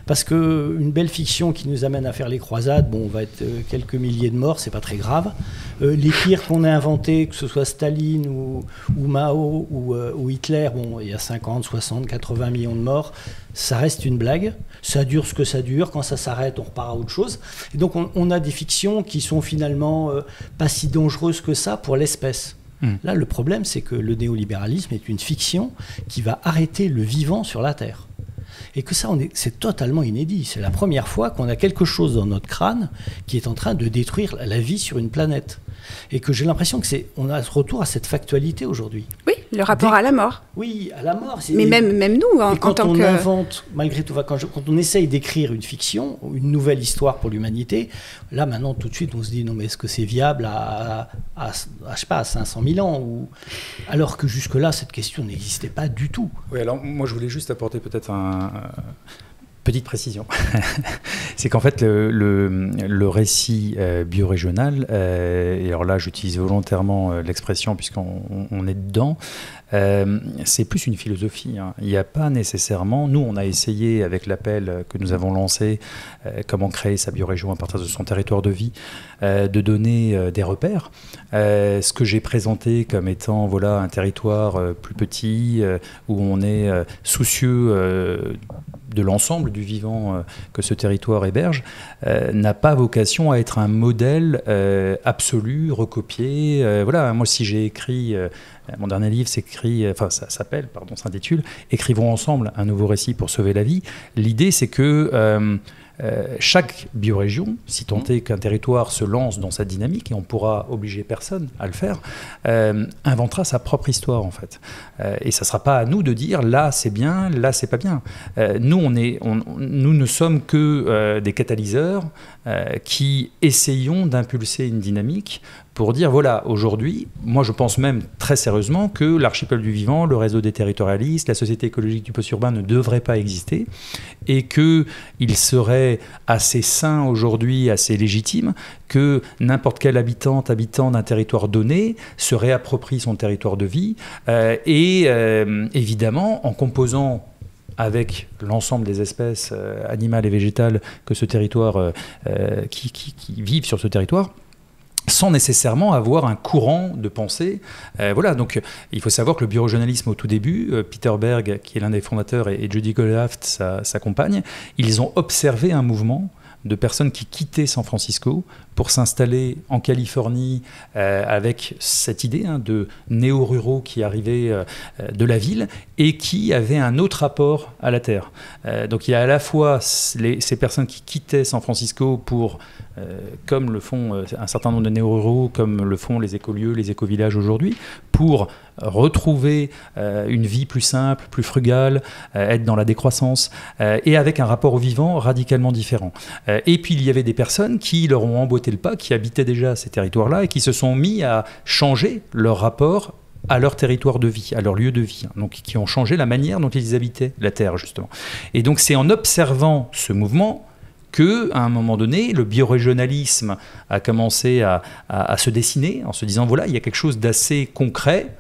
Parce qu'une belle fiction qui nous amène à faire les croisades, on va être quelques milliers de morts, c'est pas très grave. Les pires qu'on a inventés, que ce soit Staline ou Mao ou Hitler, il y a 50, 60, 80 millions de morts, ça reste une blague. Ça dure ce que ça dure, quand ça s'arrête, on repart à autre chose. Et donc on a des fictions qui sont finalement pas si dangereuses que ça pour l'espèce. Là, le problème, c'est que le néolibéralisme est une fiction qui va arrêter le vivant sur la Terre. Et que ça, c'est totalement inédit. C'est la première fois qu'on a quelque chose dans notre crâne qui est en train de détruire la vie sur une planète. Et que j'ai l'impression qu'on a ce retour à cette factualité aujourd'hui. Oui, le rapport à la mort. Oui, à la mort. Mais même nous, en tant que... Quand on invente, malgré tout, quand on essaye d'écrire une fiction, une nouvelle histoire pour l'humanité, là, maintenant, tout de suite, on se dit, non, mais est-ce que c'est viable je sais pas, à 500 000 ans alors que jusque-là, cette question n'existait pas du tout. Oui, alors, moi, je voulais juste apporter peut-être petite précision, c'est qu'en fait le récit biorégional, et alors là j'utilise volontairement l'expression puisqu'on est dedans, c'est plus une philosophie. Il n'y a pas nécessairement, nous on a essayé avec l'appel que nous avons lancé, comment créer sa biorégion à partir de son territoire de vie, de donner des repères. Ce que j'ai présenté comme étant un territoire plus petit, où on est soucieux de l'ensemble du vivant que ce territoire héberge, n'a pas vocation à être un modèle absolu, recopié. Moi si j'ai écrit, mon dernier livre s'intitule « Écrivons ensemble un nouveau récit pour sauver la vie ». L'idée c'est que chaque biorégion, si tant est qu'un territoire se lance dans cette dynamique, et on pourra obliger personne à le faire, inventera sa propre histoire en fait. Et ça ne sera pas à nous de dire là c'est bien, là c'est pas bien. Nous ne sommes que des catalyseurs qui essayons d'impulser une dynamique pour dire aujourd'hui, moi je pense même très sérieusement que l'archipel du vivant, le réseau des territorialistes, la société écologique du post-urbain ne devrait pas exister et qu'il serait assez sain aujourd'hui, assez légitime que n'importe quel habitant d'un territoire donné se réapproprie son territoire de vie et évidemment en composant avec l'ensemble des espèces animales et végétales que ce territoire qui vivent sur ce territoire, sans nécessairement avoir un courant de pensée. Voilà, donc il faut savoir que le biojournalisme au tout début, Peter Berg, qui est l'un des fondateurs, et Judy Goldhaft, sa compagne, ils ont observé un mouvement de personnes qui quittaient San Francisco pour s'installer en Californie avec cette idée de néo-ruraux qui arrivaient de la ville et qui avaient un autre rapport à la terre. Donc il y a à la fois ces personnes qui quittaient San Francisco pour, comme le font un certain nombre de néo-ruraux, comme le font les écolieux, les écovillages aujourd'hui, pour retrouver une vie plus simple, plus frugale, être dans la décroissance et avec un rapport au vivant radicalement différent. Et puis il y avait des personnes qui leur ont emboîté le pas, qui habitaient déjà ces territoires-là et qui se sont mis à changer leur rapport à leur territoire de vie, à leur lieu de vie, donc qui ont changé la manière dont ils habitaient la Terre, justement. Et donc c'est en observant ce mouvement qu'à un moment donné, le biorégionalisme a commencé à se dessiner, en se disant, voilà, il y a quelque chose d'assez concret,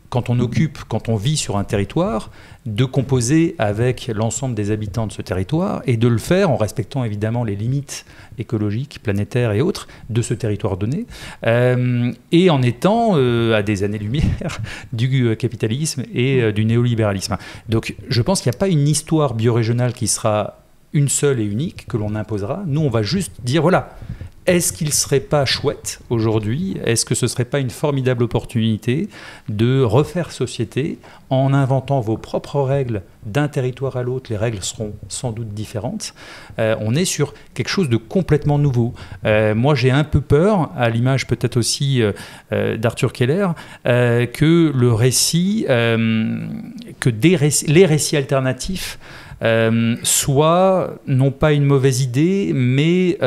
quand on vit sur un territoire, de composer avec l'ensemble des habitants de ce territoire et de le faire en respectant évidemment les limites écologiques, planétaires et autres de ce territoire donné, et en étant à des années-lumière du capitalisme et du néolibéralisme. Donc je pense qu'il n'y a pas une histoire biorégionale qui sera une seule et unique, que l'on imposera. Nous, on va juste dire, voilà, est-ce qu'il ne serait pas chouette aujourd'hui, est-ce que ce ne serait pas une formidable opportunité de refaire société en inventant vos propres règles d'un territoire à l'autre? Les règles seront sans doute différentes. On est sur quelque chose de complètement nouveau. Moi, j'ai un peu peur, à l'image peut-être aussi d'Arthur Keller, que le récit, les récits alternatifs soit non pas une mauvaise idée, mais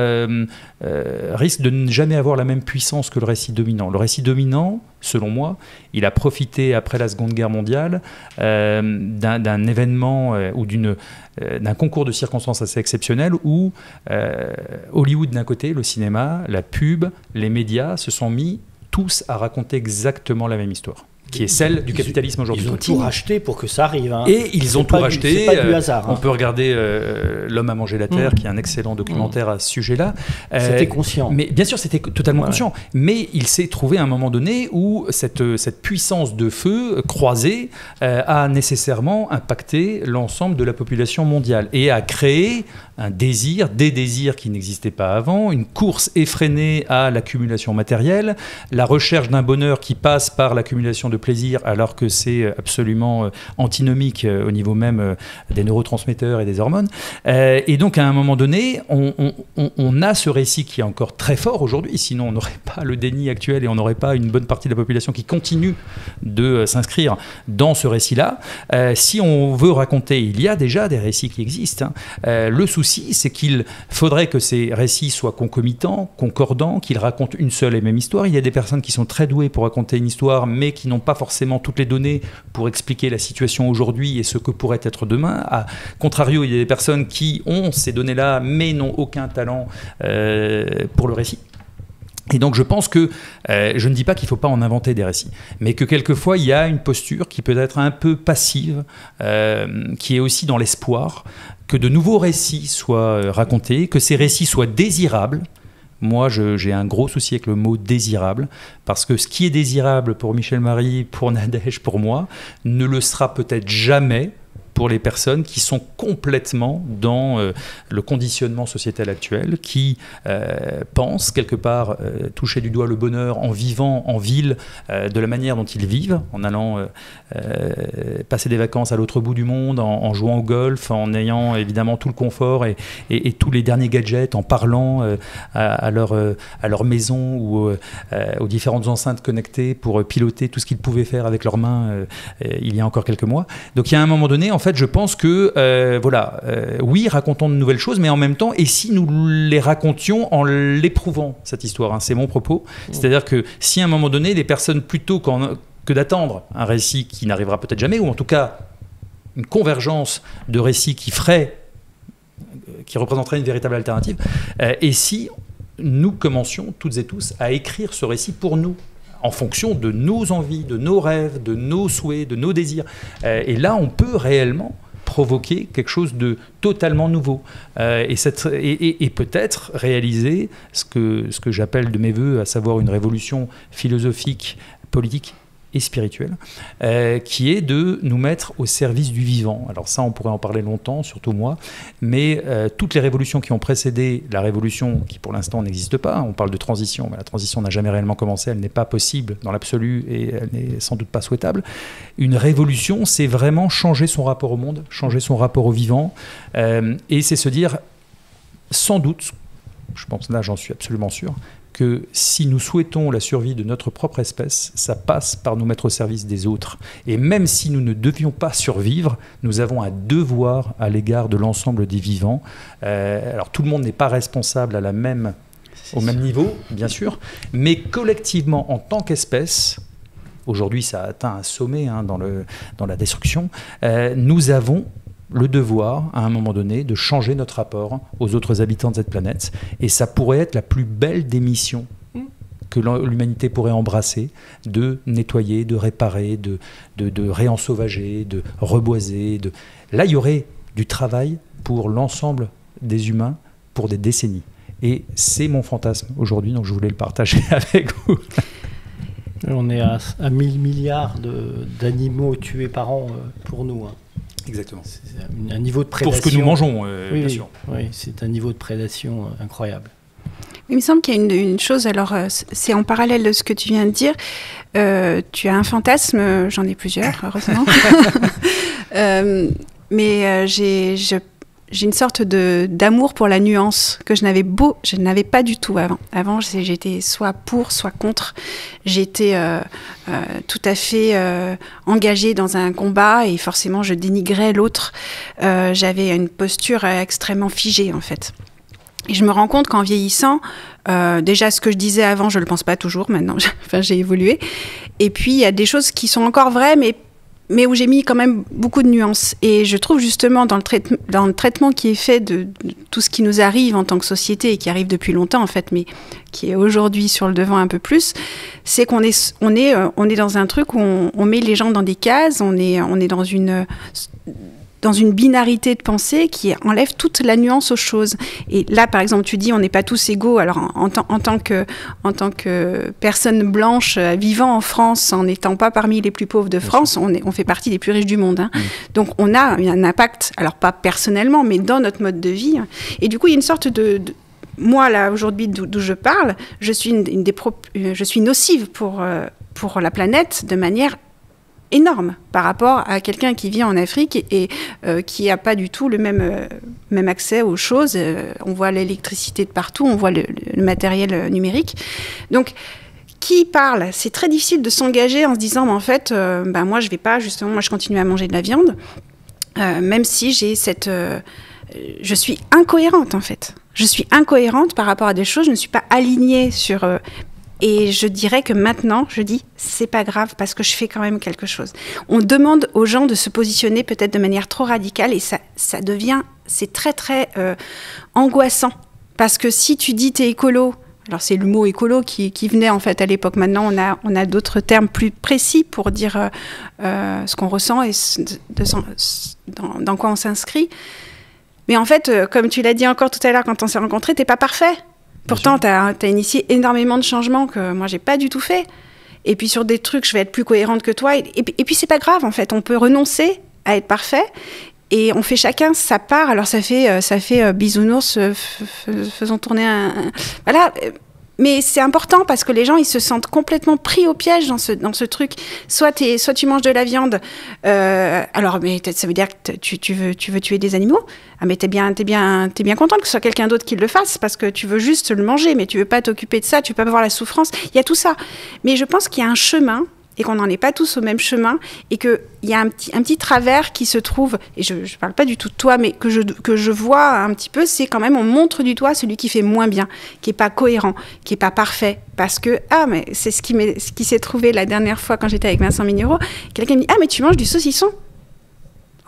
risque de ne jamais avoir la même puissance que le récit dominant. Le récit dominant, selon moi, il a profité après la Seconde Guerre mondiale d'un événement ou d'un concours de circonstances assez exceptionnel où Hollywood d'un côté, le cinéma, la pub, les médias se sont mis tous à raconter exactement la même histoire, qui est celle du capitalisme aujourd'hui. Ils ont tout racheté pour que ça arrive. Et ils ont tout racheté. C'est pas du hasard. On peut regarder L'homme a mangé la terre, qui est un excellent documentaire à ce sujet-là. C'était conscient. Mais bien sûr, c'était totalement conscient. Mais il s'est trouvé à un moment donné où cette puissance de feu croisée a nécessairement impacté l'ensemble de la population mondiale et a créé un désir, des désirs qui n'existaient pas avant, une course effrénée à l'accumulation matérielle, la recherche d'un bonheur qui passe par l'accumulation de plaisir, alors que c'est absolument antinomique au niveau même des neurotransmetteurs et des hormones. Et donc, à un moment donné, on a ce récit qui est encore très fort aujourd'hui, sinon on n'aurait pas le déni actuel et on n'aurait pas une bonne partie de la population qui continue de s'inscrire dans ce récit-là. Si on veut raconter, il y a déjà des récits qui existent. Le souci, c'est qu'il faudrait que ces récits soient concomitants, concordants, qu'ils racontent une seule et même histoire. Il y a des personnes qui sont très douées pour raconter une histoire, mais qui n'ont pas forcément toutes les données pour expliquer la situation aujourd'hui et ce que pourrait être demain. A contrario, il y a des personnes qui ont ces données-là, mais n'ont aucun talent pour le récit. Et donc je pense que, je ne dis pas qu'il ne faut pas en inventer des récits, mais que quelquefois il y a une posture qui peut être un peu passive, qui est aussi dans l'espoir que de nouveaux récits soient racontés, que ces récits soient désirables. Moi, j'ai un gros souci avec le mot « désirable », parce que ce qui est désirable pour Michel Marie, pour Nadège, pour moi, ne le sera peut-être jamais pour les personnes qui sont complètement dans le conditionnement sociétal actuel, qui pensent quelque part toucher du doigt le bonheur en vivant en ville de la manière dont ils vivent, en allant passer des vacances à l'autre bout du monde, en jouant au golf, en ayant évidemment tout le confort et tous les derniers gadgets, en parlant à leur maison ou aux différentes enceintes connectées pour piloter tout ce qu'ils pouvaient faire avec leurs mains il y a encore quelques mois. Donc il y a un moment donné, en fait, je pense que, oui, racontons de nouvelles choses, mais en même temps, et si nous les racontions en l'éprouvant, cette histoire, hein, c'est mon propos. C'est-à-dire que si à un moment donné, les personnes, plutôt que d'attendre un récit qui n'arrivera peut-être jamais, ou en tout cas une convergence de récits qui représenterait une véritable alternative, et si nous commencions toutes et tous à écrire ce récit pour nous, en fonction de nos envies, de nos rêves, de nos souhaits, de nos désirs. Et là, on peut réellement provoquer quelque chose de totalement nouveau et peut-être réaliser ce que j'appelle de mes voeux, à savoir une révolution philosophique, politique et spirituelle, qui est de nous mettre au service du vivant. Alors ça, on pourrait en parler longtemps, surtout moi, mais toutes les révolutions qui ont précédé la révolution, qui pour l'instant n'existe pas, on parle de transition, mais la transition n'a jamais réellement commencé, elle n'est pas possible dans l'absolu et elle n'est sans doute pas souhaitable. Une révolution, c'est vraiment changer son rapport au monde, changer son rapport au vivant, et c'est se dire, sans doute, je pense là, j'en suis absolument sûr, que si nous souhaitons la survie de notre propre espèce, ça passe par nous mettre au service des autres. Et même si nous ne devions pas survivre, nous avons un devoir à l'égard de l'ensemble des vivants. Alors tout le monde n'est pas responsable au même niveau, bien sûr, mais collectivement, en tant qu'espèce, aujourd'hui ça a atteint un sommet dans la destruction, nous avons le devoir, à un moment donné, de changer notre rapport aux autres habitants de cette planète. Et ça pourrait être la plus belle des missions que l'humanité pourrait embrasser, de nettoyer, de réparer, de réensauvager, de reboiser. Là, il y aurait du travail pour l'ensemble des humains pour des décennies. Et c'est mon fantasme aujourd'hui, donc je voulais le partager avec vous. On est à 1000 milliards d'animaux tués par an pour nous. Exactement. C'est un niveau de prédation. Pour ce que nous mangeons, bien sûr. Oui, c'est un niveau de prédation incroyable. Il me semble qu'il y a une chose, alors c'est en parallèle de ce que tu viens de dire. Tu as un fantasme, j'en ai plusieurs, heureusement. Mais j'ai une sorte d'amour pour la nuance que je n'avais pas du tout avant. Avant, j'étais soit pour, soit contre. J'étais tout à fait engagée dans un combat et forcément, je dénigrais l'autre. J'avais une posture extrêmement figée, en fait. Et je me rends compte qu'en vieillissant, déjà ce que je disais avant, je ne le pense pas toujours maintenant. Enfin, j'ai évolué. Et puis, il y a des choses qui sont encore vraies, mais où j'ai mis quand même beaucoup de nuances. Et je trouve justement dans le traitement qui est fait de tout ce qui nous arrive en tant que société et qui arrive depuis longtemps en fait, mais qui est aujourd'hui sur le devant un peu plus, c'est qu'on est dans un truc où on met les gens dans des cases, on est dans une binarité de pensée qui enlève toute la nuance aux choses. Et là, par exemple, tu dis on n'est pas tous égaux. Alors, en tant que personne blanche vivant en France, en n'étant pas parmi les plus pauvres de France, on fait partie des plus riches du monde. Hein. Donc, on a un impact, alors pas personnellement, mais dans notre mode de vie. Et du coup, il y a une sorte moi, là, aujourd'hui, d'où je parle, je suis nocive pour la planète de manière énorme par rapport à quelqu'un qui vit en Afrique et qui n'a pas du tout le même accès aux choses. On voit l'électricité de partout, on voit le matériel numérique. Donc, qui parle? C'est très difficile de s'engager en se disant, mais en fait, moi, je vais pas, justement, moi, je continue à manger de la viande, même si j'ai je suis incohérente, en fait. Je suis incohérente par rapport à des choses, je ne suis pas alignée sur... Et je dirais que maintenant, je dis, c'est pas grave parce que je fais quand même quelque chose. On demande aux gens de se positionner peut-être de manière trop radicale et ça devient, c'est très très angoissant. Parce que si tu dis t'es écolo, alors c'est le mot écolo qui venait en fait à l'époque. Maintenant, on a d'autres termes plus précis pour dire ce qu'on ressent et dans quoi on s'inscrit. Mais en fait, comme tu l'as dit encore tout à l'heure quand on s'est rencontrés, t'es pas parfait. Pourtant, tu as initié énormément de changements que moi, j'ai pas du tout fait. Et puis, sur des trucs, je vais être plus cohérente que toi. Et puis, c'est pas grave, en fait. On peut renoncer à être parfait. Et on fait chacun sa part. Alors, ça fait bisounours, faisons tourner voilà. Mais c'est important parce que les gens, ils se sentent complètement pris au piège dans ce truc. Soit tu manges de la viande. Alors, mais ça veut dire que tu veux tuer des animaux. Ah, mais t'es bien content que ce soit quelqu'un d'autre qui le fasse parce que tu veux juste le manger, mais tu veux pas t'occuper de ça, tu veux pas voir la souffrance. Il y a tout ça. Mais je pense qu'il y a un chemin et qu'on n'en est pas tous au même chemin et qu'il y a un petit travers qui se trouve, et je ne parle pas du tout de toi, mais que je vois un petit peu, c'est quand même on montre du doigt celui qui fait moins bien, qui n'est pas cohérent, qui n'est pas parfait. Parce que, mais c'est ce qui s'est trouvé la dernière fois quand j'étais avec Vincent Mignereau, quelqu'un me dit « Ah, mais tu manges du saucisson ?»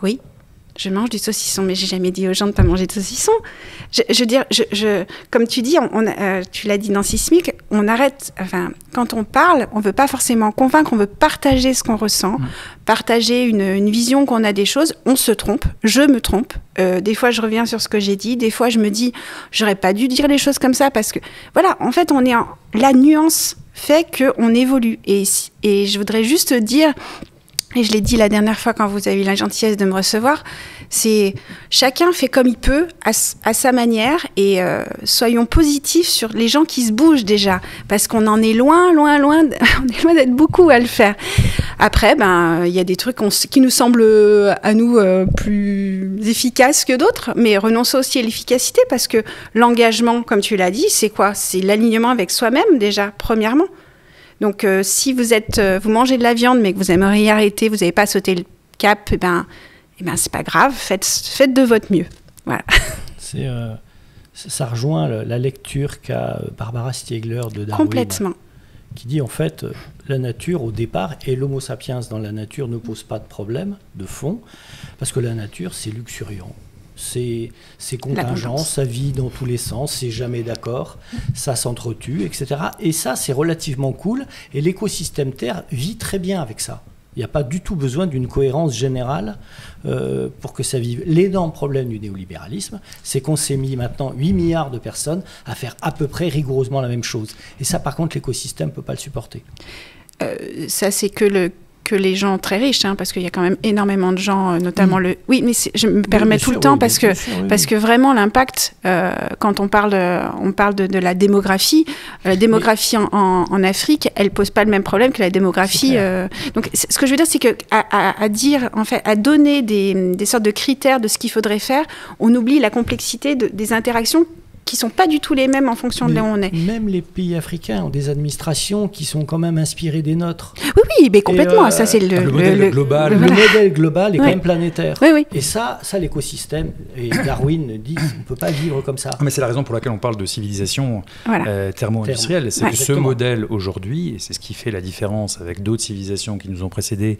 Oui. Je mange du saucisson, mais j'ai jamais dit aux gens de pas manger de saucisson. Je veux dire, comme tu dis, tu l'as dit dans Sismique, on arrête. Enfin, quand on parle, on veut pas forcément convaincre, on veut partager ce qu'on ressent, partager une vision qu'on a des choses. On se trompe, je me trompe. Des fois, je reviens sur ce que j'ai dit. Des fois, je me dis, j'aurais pas dû dire les choses comme ça parce que, voilà, en fait, la nuance fait qu'on évolue. Et je voudrais juste dire. Et je l'ai dit la dernière fois quand vous avez eu la gentillesse de me recevoir, c'est chacun fait comme il peut à sa manière et soyons positifs sur les gens qui se bougent déjà parce qu'on en est loin, on est loin d'être beaucoup à le faire. Après, il y a des trucs qui nous semblent à nous plus efficaces que d'autres, mais renoncer aussi à l'efficacité parce que l'engagement, comme tu l'as dit, c'est quoi? C'est l'alignement avec soi-même déjà, premièrement. Donc, si vous mangez de la viande, mais que vous aimeriez arrêter, vous n'avez pas sauté le cap, c'est pas grave, faites de votre mieux. Voilà. Ça rejoint la lecture qu'a Barbara Stiegler de Darwin. Complètement. Qui dit en fait, la nature au départ, et l'homo sapiens dans la nature ne pose pas de problème de fond, parce que la nature, c'est luxuriant. C'est contingent, ça vit dans tous les sens, c'est jamais d'accord, ça s'entretue, etc. Et ça, c'est relativement cool. Et l'écosystème Terre vit très bien avec ça. Il n'y a pas du tout besoin d'une cohérence générale pour que ça vive. L'énorme problème du néolibéralisme, c'est qu'on s'est mis maintenant 8 milliards de personnes à faire à peu près rigoureusement la même chose. Et ça, par contre, l'écosystème ne peut pas le supporter. Ça, c'est que les gens très riches, parce qu'il y a quand même énormément de gens, notamment le... Oui, mais je me permets tout le temps parce que vraiment l'impact, quand on parle de la démographie, en Afrique, elle pose pas le même problème que la démographie. Donc, ce que je veux dire, c'est que à donner des sortes de critères de ce qu'il faudrait faire, on oublie la complexité des interactions qui ne sont pas du tout les mêmes en fonction de là où on est. Même les pays africains ont des administrations qui sont quand même inspirées des nôtres. Oui, mais complètement. Ça, c'est le modèle global. Le modèle global est quand même planétaire. Oui. Et ça l'écosystème, et Darwin dit on ne peut pas vivre comme ça. Mais c'est la raison pour laquelle on parle de civilisation thermo-industrielle. C'est que ce modèle aujourd'hui, et c'est ce qui fait la différence avec d'autres civilisations qui nous ont précédés,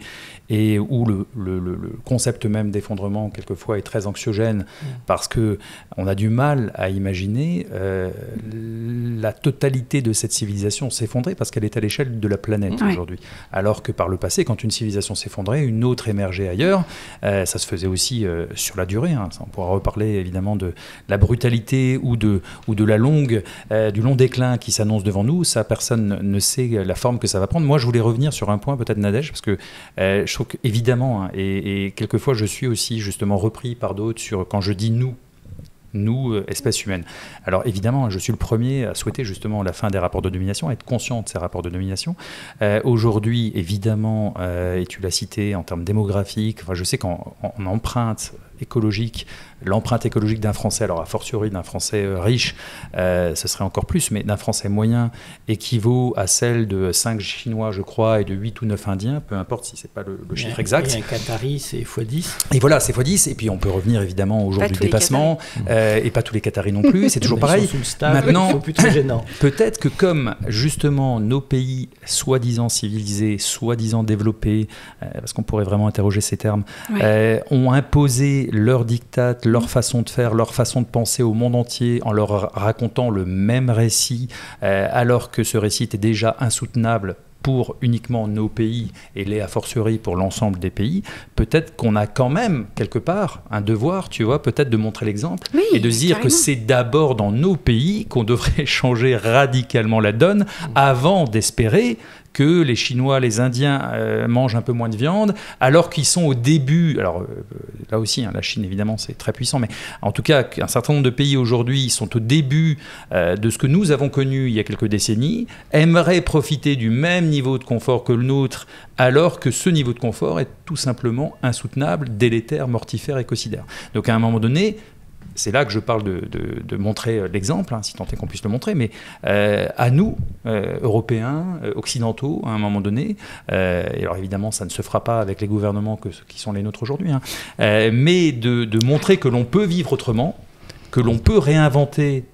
et où le concept même d'effondrement, quelquefois, est très anxiogène, parce qu'on a du mal à imaginer la totalité de cette civilisation s'effondrer parce qu'elle est à l'échelle de la planète aujourd'hui. Alors que par le passé, quand une civilisation s'effondrait, une autre émergeait ailleurs. Ça se faisait aussi sur la durée. Ça, on pourra reparler évidemment de la brutalité ou de du long déclin qui s'annonce devant nous. Ça, personne ne sait la forme que ça va prendre. Moi, je voulais revenir sur un point, peut-être Nadège, parce que je trouve qu'évidemment, et quelquefois je suis aussi justement repris par d'autres sur quand je dis nous, espèces humaines. Alors évidemment, je suis le premier à souhaiter justement la fin des rapports de domination, à être conscient de ces rapports de domination. Aujourd'hui, évidemment, et tu l'as cité en termes démographiques, je sais qu'en empreinte écologique, l'empreinte écologique d'un Français, alors a fortiori d'un Français riche, ce serait encore plus, mais d'un Français moyen équivaut à celle de 5 Chinois, je crois, et de 8 ou 9 Indiens, peu importe si ce n'est pas le chiffre exact. Et un Qatari, c'est x10. Et voilà, c'est x10, et puis on peut revenir évidemment au jour du dépassement, et pas tous les Qataris non plus, c'est toujours pareil. Maintenant, ils sont plutôt gênants. Peut-être que comme justement nos pays soi-disant civilisés, soi-disant développés, parce qu'on pourrait vraiment interroger ces termes, ont imposé leur diktat, leur façon de faire, leur façon de penser au monde entier en leur racontant le même récit, alors que ce récit était déjà insoutenable pour uniquement nos pays et l'est a fortiori pour l'ensemble des pays, peut-être qu'on a quand même quelque part un devoir, tu vois, peut-être de montrer l'exemple et de se dire que c'est d'abord dans nos pays qu'on devrait changer radicalement la donne avant d'espérer que les Chinois, les Indiens mangent un peu moins de viande, alors qu'ils sont au début, alors là aussi, la Chine évidemment c'est très puissant, mais en tout cas un certain nombre de pays aujourd'hui sont au début de ce que nous avons connu il y a quelques décennies, aimeraient profiter du même niveau de confort que le nôtre, alors que ce niveau de confort est tout simplement insoutenable, délétère, mortifère, écocidaire. Donc à un moment donné, c'est là que je parle de montrer l'exemple, si tant est qu'on puisse le montrer, mais à nous, Européens, Occidentaux, à un moment donné, et alors évidemment ça ne se fera pas avec les gouvernements qui sont les nôtres aujourd'hui, mais de montrer que l'on peut vivre autrement, que l'on peut réinventer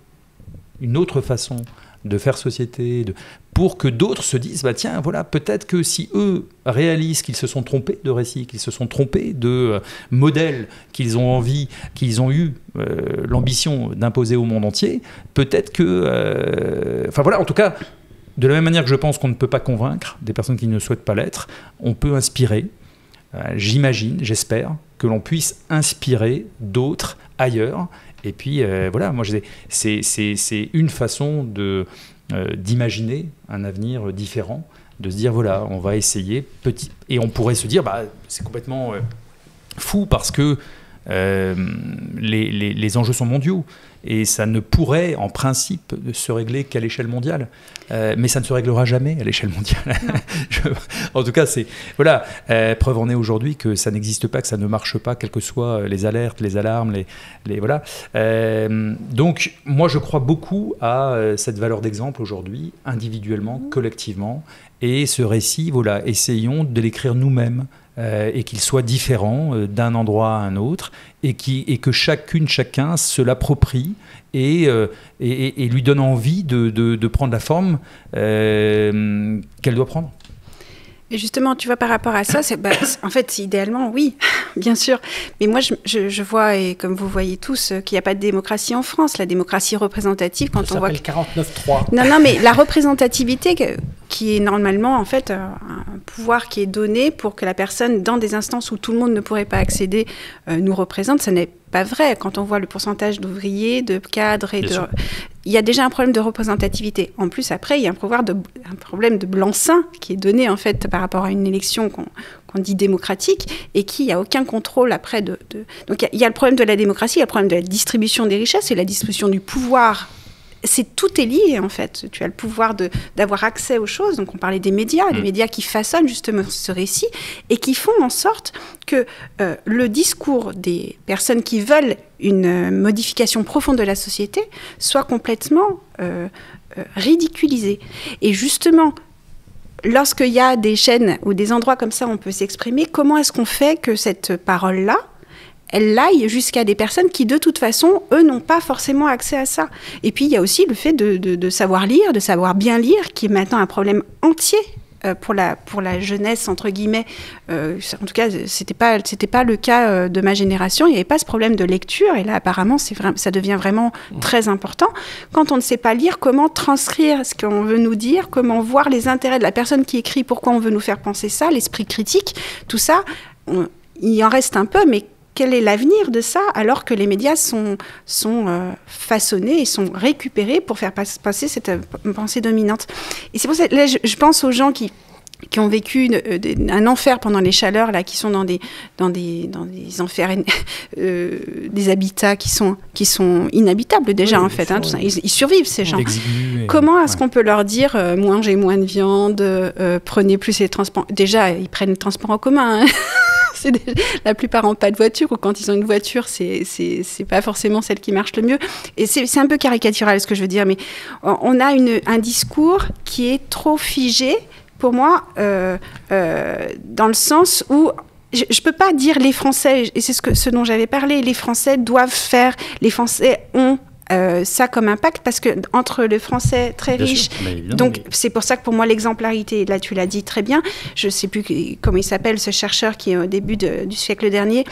une autre façon de faire société, pour que d'autres se disent, bah tiens, voilà, peut-être que si eux réalisent qu'ils se sont trompés de récits, qu'ils se sont trompés de modèles qu'ils ont eu l'ambition d'imposer au monde entier, peut-être que... Enfin voilà, en tout cas, de la même manière que je pense qu'on ne peut pas convaincre des personnes qui ne souhaitent pas l'être, on peut inspirer. J'imagine, j'espère, que l'on puisse inspirer d'autres ailleurs. Et puis, voilà, moi, c'est une façon d'imaginer un avenir différent, de se dire, voilà, on va essayer petit. Et on pourrait se dire, bah, c'est complètement fou parce que les enjeux sont mondiaux. Et ça ne pourrait, en principe, se régler qu'à l'échelle mondiale. Mais ça ne se réglera jamais à l'échelle mondiale. En tout cas, c'est... Voilà, preuve en est aujourd'hui que ça n'existe pas, que ça ne marche pas, quelles que soient les alertes, les alarmes, voilà. Donc, moi, je crois beaucoup à cette valeur d'exemple aujourd'hui, individuellement, collectivement. Et ce récit, voilà, essayons de l'écrire nous-mêmes. Et qu'il soit différent d'un endroit à un autre, et que chacun se l'approprie et lui donne envie de prendre la forme qu'elle doit prendre. Et justement, tu vois, par rapport à ça, en fait, idéalement, oui, bien sûr. Mais moi, je vois, et comme vous voyez tous, qu'il n'y a pas de démocratie en France. La démocratie représentative, quand on voit... Ça s'appelle 49.3. Non, mais la représentativité, qui est normalement, en fait, un pouvoir qui est donné pour que la personne, dans des instances où tout le monde ne pourrait pas accéder, nous représente, ça n'est pas vrai. Quand on voit le pourcentage d'ouvriers, de cadres, il y a déjà un problème de représentativité. En plus, après, il y a un problème de blanc-seing qui est donné, en fait, par rapport à une élection qu'on dit démocratique, et qui n'a aucun contrôle après Donc, il y a le problème de la démocratie, il y a le problème de la distribution des richesses et la distribution du pouvoir. Tout est lié, en fait. Tu as le pouvoir d'avoir accès aux choses. Donc, on parlait des médias, les médias qui façonnent justement ce récit et qui font en sorte que le discours des personnes qui veulent une modification profonde de la société soit complètement ridiculisé. Et justement, lorsqu'il y a des chaînes ou des endroits comme ça, on peut s'exprimer, comment est-ce qu'on fait que cette parole-là, elle aille jusqu'à des personnes qui, de toute façon, eux, n'ont pas forcément accès à ça. Et puis, il y a aussi le fait de savoir lire, de savoir bien lire, qui est maintenant un problème entier pour la jeunesse, entre guillemets. En tout cas, c'était pas le cas de ma génération. Il n'y avait pas ce problème de lecture. Et là, apparemment, ça devient vraiment très important. Quand on ne sait pas lire, comment transcrire ce qu'on veut nous dire, comment voir les intérêts de la personne qui écrit, pourquoi on veut nous faire penser ça, l'esprit critique, tout ça, il en reste un peu, mais quel est l'avenir de ça, alors que les médias sont façonnés et sont récupérés pour faire passer cette pensée dominante. Et c'est pour ça que là, je pense aux gens qui ont vécu un enfer pendant les chaleurs, là, qui sont dans des enfers, des habitats qui sont inhabitables déjà, en fait. Hein, tout ça. Ils survivent, ces gens. Comment est-ce qu'on peut leur dire mangez moins de viande, prenez plus les transports... Déjà, ils prennent le transport en commun, hein. La plupart n'ont pas de voiture, ou quand ils ont une voiture, c'est pas forcément celle qui marche le mieux. Et c'est un peu caricatural ce que je veux dire, mais on a un discours qui est trop figé, pour moi, dans le sens où je ne peux pas dire les Français, et c'est ce dont j'avais parlé, les Français doivent faire, les Français ont ça comme impact, parce que entre le français très riche, donc c'est pour ça que pour moi l'exemplarité, là tu l'as dit très bien, je ne sais plus comment il s'appelle, ce chercheur qui au début du siècle dernier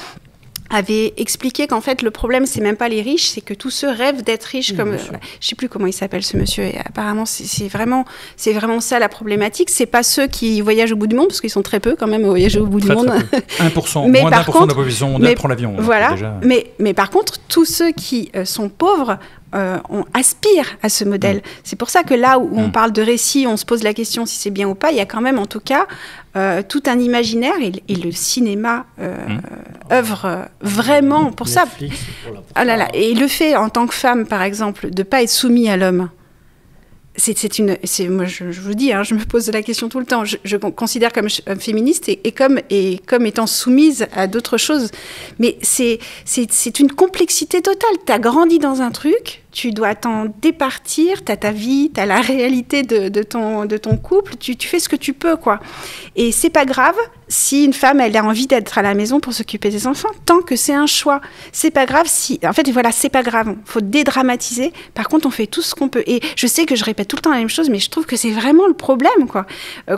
avait expliqué qu'en fait le problème c'est même pas les riches, c'est que tous ceux rêvent d'être riches, comme je sais plus comment il s'appelle ce monsieur, et apparemment c'est vraiment ça la problématique. C'est pas ceux qui voyagent au bout du monde, parce qu'ils sont très peu quand même à voyager au bout du monde. 1%, moins d'1% de la population mondiale prend l'avion. Voilà, déjà. Mais par contre tous ceux qui sont pauvres, on aspire à ce modèle. C'est pour ça que là où on parle de récit, on se pose la question si c'est bien ou pas, il y a quand même en tout cas tout un imaginaire, et le cinéma œuvre vraiment pour ça. Ah là là. Et le fait en tant que femme, par exemple, de ne pas être soumise à l'homme, moi je vous dis, hein, je me pose la question tout le temps, je considère comme féministe et comme étant soumise à d'autres choses, mais c'est une complexité totale. Tu as grandi dans un truc, tu dois t'en départir, tu as ta vie, tu as la réalité de ton couple, tu fais ce que tu peux, quoi. Et c'est pas grave si une femme, elle a envie d'être à la maison pour s'occuper des enfants, tant que c'est un choix. C'est pas grave si... En fait, voilà, c'est pas grave. Faut dédramatiser. Par contre, on fait tout ce qu'on peut. Et je sais que je répète tout le temps la même chose, mais je trouve que c'est vraiment le problème, quoi.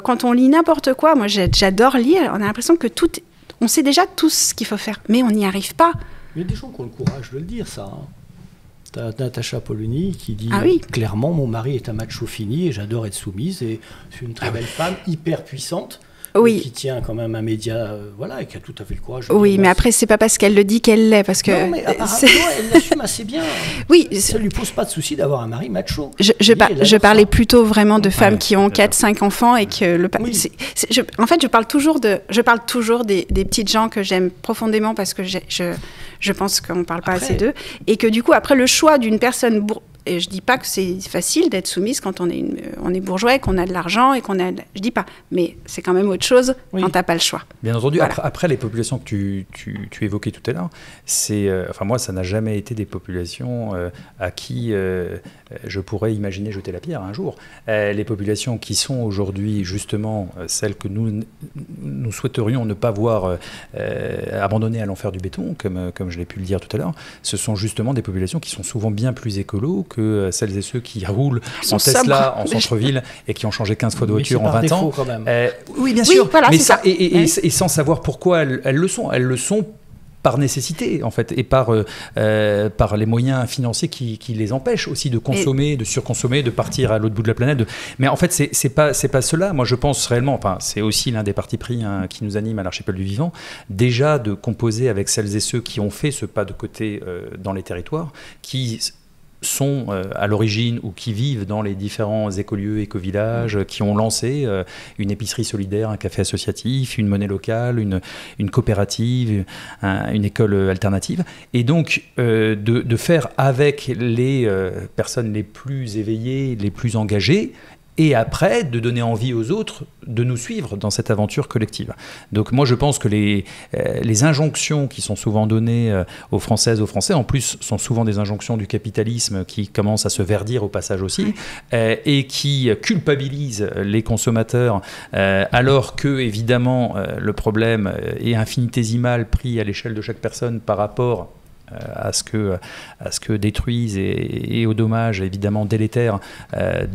Quand on lit n'importe quoi, moi, j'adore lire, on a l'impression que on sait déjà tout ce qu'il faut faire, mais on n'y arrive pas. Il y a des gens qui ont le courage de le dire, ça. T'as Natacha Polony qui dit clairement, mon mari est un macho fini et j'adore être soumise, et c'est une très belle femme, hyper puissante. Qui tient quand même un média, et qui a tout à fait le courage. Oui, mais après, c'est pas parce qu'elle le dit qu'elle l'est, parce que... Non, mais apparemment, elle l'assume assez bien. Oui. Ça lui pose pas de souci d'avoir un mari macho. Je parlais plutôt vraiment de femmes qui ont 4-5 enfants et que... En fait, je parle toujours des petites gens que j'aime profondément parce que je pense qu'on parle pas assez d'eux. Et que du coup, après, le choix d'une personne... Et je dis pas que c'est facile d'être soumise quand on est bourgeois et qu'on a de l'argent et qu'on a... Je dis pas, mais c'est quand même autre chose quand t'as pas le choix. Bien entendu. Voilà. Après les populations que tu évoquais tout à l'heure, c'est, moi, ça n'a jamais été des populations à qui je pourrais imaginer jeter la pierre un jour. Les populations qui sont aujourd'hui justement celles que nous souhaiterions ne pas voir abandonnées à l'enfer du béton, comme je l'ai pu le dire tout à l'heure, ce sont justement des populations qui sont souvent bien plus écolos que celles et ceux qui roulent en Tesla en centre-ville et qui ont changé 15 fois de voiture en 20 ans. Quand même. Oui, bien sûr. Voilà, mais ça. Et sans savoir pourquoi elles le sont. Elles le sont par nécessité, en fait, et par les moyens financiers qui les empêchent aussi de consommer, de surconsommer, de partir à l'autre bout de la planète. Mais en fait, c'est pas cela. Moi, je pense réellement, c'est aussi l'un des partis pris qui nous anime à l'Archipel du Vivant, déjà de composer avec celles et ceux qui ont fait ce pas de côté dans les territoires, qui sont à l'origine ou qui vivent dans les différents écolieux, écovillages, qui ont lancé une épicerie solidaire, un café associatif, une monnaie locale, une coopérative, une école alternative. Et donc, de faire avec les personnes les plus éveillées, les plus engagées, et après, de donner envie aux autres de nous suivre dans cette aventure collective. Donc moi, je pense que les injonctions qui sont souvent données aux Françaises, aux Français, en plus, sont souvent des injonctions du capitalisme qui commencent à se verdir au passage aussi, et qui culpabilisent les consommateurs, alors que, évidemment, le problème est infinitésimal pris à l'échelle de chaque personne par rapport à ce que détruisent et aux dommages évidemment délétères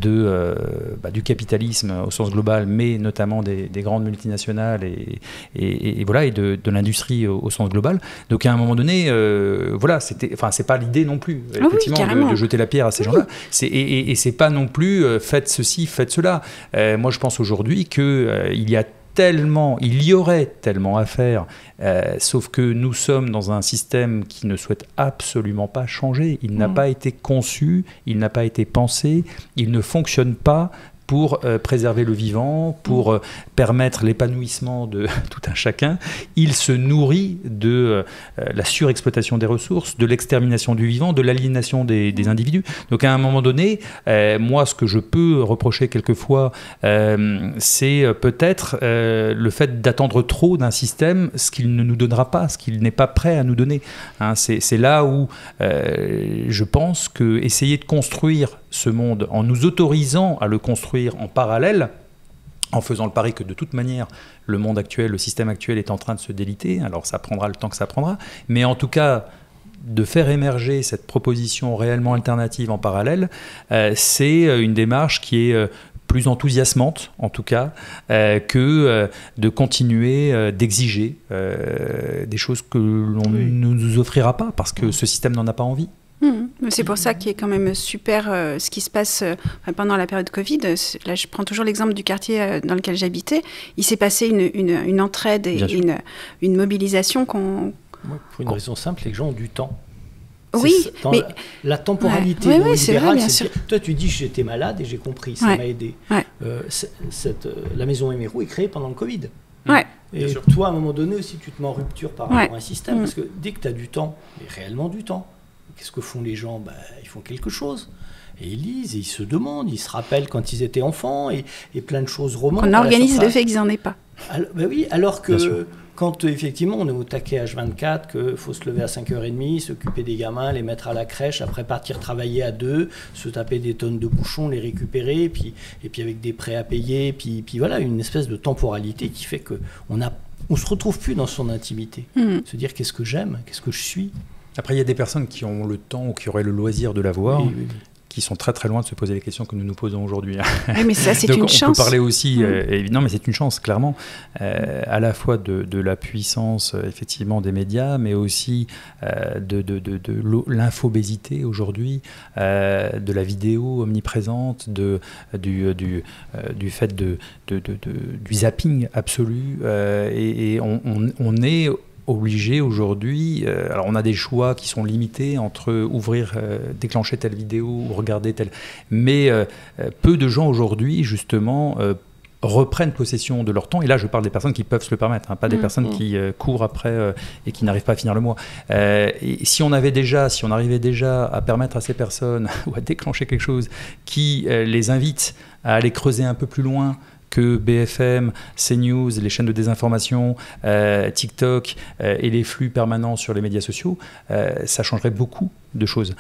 du capitalisme au sens global, mais notamment des grandes multinationales et de l'industrie au sens global. Donc à un moment donné, c'est pas l'idée non plus, effectivement, de jeter la pierre à ces gens-là. Et c'est pas non plus faites ceci, faites cela. Moi je pense aujourd'hui qu'il y aurait tellement à faire, sauf que nous sommes dans un système qui ne souhaite absolument pas changer. Il n'a pas été conçu, il n'a pas été pensé, il ne fonctionne pas pour préserver le vivant, pour permettre l'épanouissement de tout un chacun. Il se nourrit de la surexploitation des ressources, de l'extermination du vivant, de l'aliénation des individus. Donc à un moment donné, moi, ce que je peux reprocher quelquefois, c'est peut-être le fait d'attendre trop d'un système, ce qu'il ne nous donnera pas, ce qu'il n'est pas prêt à nous donner. C'est là où je pense qu'essayer de construire ce monde en nous autorisant à le construire en parallèle, en faisant le pari que de toute manière le monde actuel, le système actuel est en train de se déliter, alors ça prendra le temps que ça prendra, mais en tout cas de faire émerger cette proposition réellement alternative en parallèle, c'est une démarche qui est plus enthousiasmante en tout cas que de continuer d'exiger des choses que l'on ne nous offrira pas parce que ce système n'en a pas envie. C'est pour ça qu'il est quand même super ce qui se passe pendant la période Covid. Là, je prends toujours l'exemple du quartier dans lequel j'habitais. Il s'est passé une entraide et une mobilisation pour une raison simple, les gens ont du temps. Oui, mais la temporalité libérale, toi tu dis j'étais malade et j'ai compris, ça m'a aidé. La maison Émérou est créée pendant le Covid. Et toi, à un moment donné aussi, tu te mets en rupture par rapport à un système, parce que dès que tu as du temps, mais réellement du temps, qu'est-ce que font les gens ? Ils font quelque chose. Et ils lisent, et ils se demandent, ils se rappellent quand ils étaient enfants, et plein de choses remontent. On organise le fait qu'ils n'en aient pas. Alors que quand effectivement on est au taquet H24, qu'il faut se lever à 5h30, s'occuper des gamins, les mettre à la crèche, après partir travailler à 2, se taper des tonnes de bouchons, les récupérer, et puis avec des prêts à payer, puis voilà, une espèce de temporalité qui fait qu'on se retrouve plus dans son intimité. Se dire qu'est-ce que j'aime, qu'est-ce que je suis. Après, il y a des personnes qui ont le temps ou qui auraient le loisir de l'avoir. Oui. Qui sont très très loin de se poser les questions que nous nous posons aujourd'hui. Oui, mais ça, c'est donc, une chance. On peut parler aussi, non, mais c'est une chance, clairement, à la fois de la puissance, effectivement, des médias, mais aussi de l'infobésité aujourd'hui, de la vidéo omniprésente, du fait du zapping absolu. Et on est obligé aujourd'hui, alors on a des choix qui sont limités entre déclencher telle vidéo ou regarder telle, mais peu de gens aujourd'hui justement reprennent possession de leur temps, et là je parle des personnes qui peuvent se le permettre, hein, pas des personnes qui courent après et qui n'arrivent pas à finir le mois. Et si on arrivait déjà à permettre à ces personnes ou à déclencher quelque chose qui les invite à aller creuser un peu plus loin que BFM, CNews, les chaînes de désinformation, TikTok et les flux permanents sur les médias sociaux, ça changerait beaucoup de choses.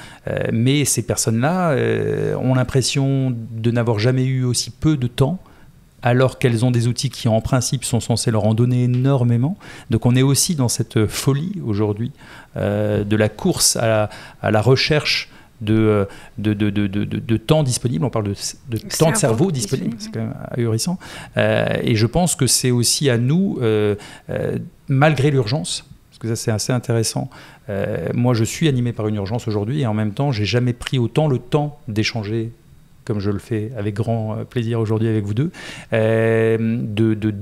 Mais ces personnes-là ont l'impression de n'avoir jamais eu aussi peu de temps, alors qu'elles ont des outils qui, en principe, sont censés leur en donner énormément. Donc on est aussi dans cette folie aujourd'hui de la course à la recherche de temps disponible, on parle de temps de cerveau disponible, c'est quand même ahurissant. Et je pense que c'est aussi à nous, malgré l'urgence, parce que ça c'est assez intéressant, moi je suis animé par une urgence aujourd'hui, et en même temps j'ai jamais pris autant le temps d'échanger comme je le fais avec grand plaisir aujourd'hui avec vous deux, de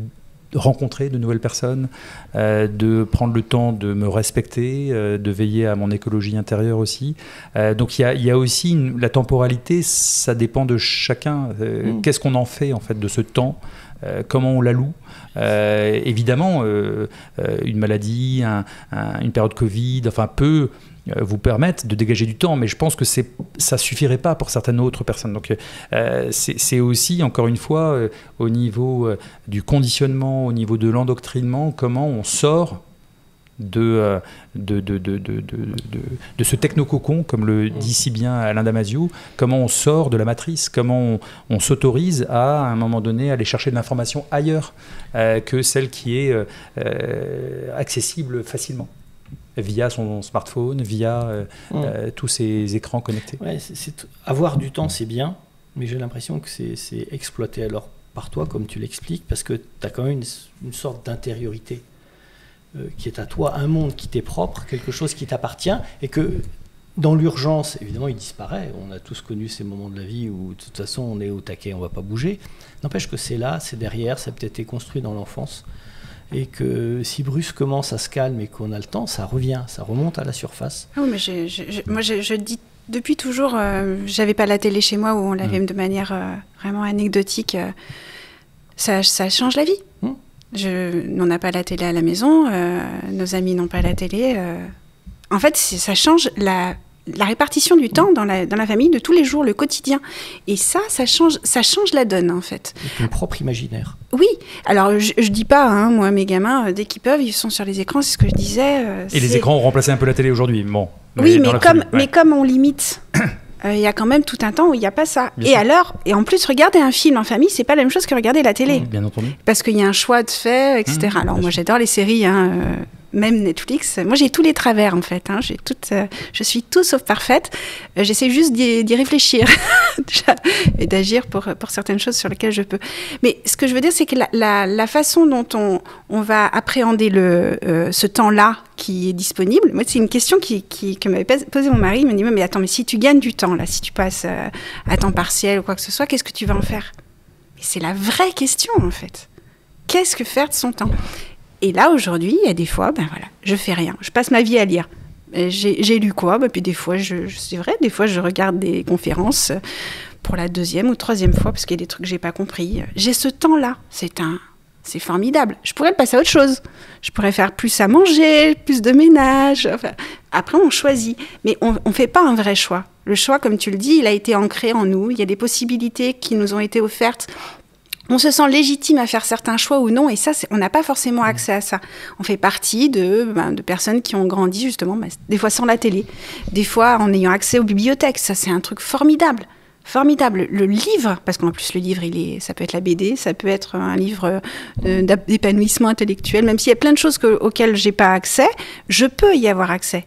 rencontrer de nouvelles personnes, de prendre le temps de me respecter, de veiller à mon écologie intérieure aussi. Donc il y a aussi la temporalité, ça dépend de chacun. Qu'est-ce qu'on en fait de ce temps, comment on l'alloue. Évidemment, une maladie, une période Covid, peut vous permettre de dégager du temps, mais je pense que ça suffirait pas pour certaines autres personnes. Donc c'est aussi, encore une fois, au niveau du conditionnement, au niveau de l'endoctrinement, comment on sort de ce technococon, comme le dit si bien Alain Damasio, comment on sort de la matrice, comment on s'autorise à un moment donné, aller chercher de l'information ailleurs que celle qui est accessible facilement, via son smartphone, via tous ces écrans connectés. Ouais, avoir du temps, c'est bien, mais j'ai l'impression que c'est exploité alors par toi, comme tu l'expliques, parce que tu as quand même une sorte d'intériorité qui est à toi, un monde qui t'est propre, quelque chose qui t'appartient, et que dans l'urgence, évidemment, il disparaît. On a tous connu ces moments de la vie où, de toute façon, on est au taquet, on ne va pas bouger. N'empêche que c'est là, c'est derrière, ça a peut-être été construit dans l'enfance. Et que si brusquement ça se calme et qu'on a le temps, ça revient, ça remonte à la surface. Ah oui, mais moi je dis depuis toujours, j'avais pas la télé chez moi où on l'avait de manière vraiment anecdotique. Ça change la vie. On n'a pas la télé à la maison, nos amis n'ont pas la télé. En fait, ça change la répartition du temps dans la famille de tous les jours, le quotidien. Et ça change la donne, en fait. Ton propre imaginaire. Oui. Alors, je dis pas, moi, mes gamins, dès qu'ils peuvent, ils sont sur les écrans, c'est ce que je disais. Et les écrans ont remplacé un peu la télé aujourd'hui, bon. Oui, mais comme on limite... Il y a quand même tout un temps où il n'y a pas ça. Et en plus, regarder un film en famille, c'est pas la même chose que regarder la télé. Bien entendu. Parce qu'il y a un choix de fait, etc. Alors moi, j'adore les séries, même Netflix. Moi, j'ai tous les travers, en fait. Je suis tout sauf parfaite. J'essaie juste d'y réfléchir et d'agir pour certaines choses sur lesquelles je peux. Mais ce que je veux dire, c'est que la façon dont on va appréhender ce temps-là qui est disponible, moi, c'est une question que m'avait posé mon mari. Il me dit, mais attends, mais si tu gagnes du temps, là, si tu passes à temps partiel ou quoi que ce soit, qu'est-ce que tu vas en faire? Et c'est la vraie question, en fait. Qu'est-ce que faire de son temps? Et là, aujourd'hui, il y a des fois, je fais rien. Je passe ma vie à lire. J'ai lu quoi? Puis des fois, c'est vrai, des fois, je regarde des conférences pour la 2e ou 3e fois parce qu'il y a des trucs que j'ai pas compris. J'ai ce temps-là. C'est formidable. Je pourrais le passer à autre chose. Je pourrais faire plus à manger, plus de ménage. Après, on choisit. Mais on ne fait pas un vrai choix. Le choix, comme tu le dis, il a été ancré en nous. Il y a des possibilités qui nous ont été offertes on se sent légitime à faire certains choix ou non, et ça, on n'a pas forcément accès à ça. On fait partie de personnes qui ont grandi justement, des fois sans la télé, des fois en ayant accès aux bibliothèques. Ça, c'est un truc formidable. Formidable. Le livre, parce qu'en plus le livre, ça peut être la BD, ça peut être un livre d'épanouissement intellectuel, même s'il y a plein de choses auxquelles j'ai pas accès, je peux y avoir accès.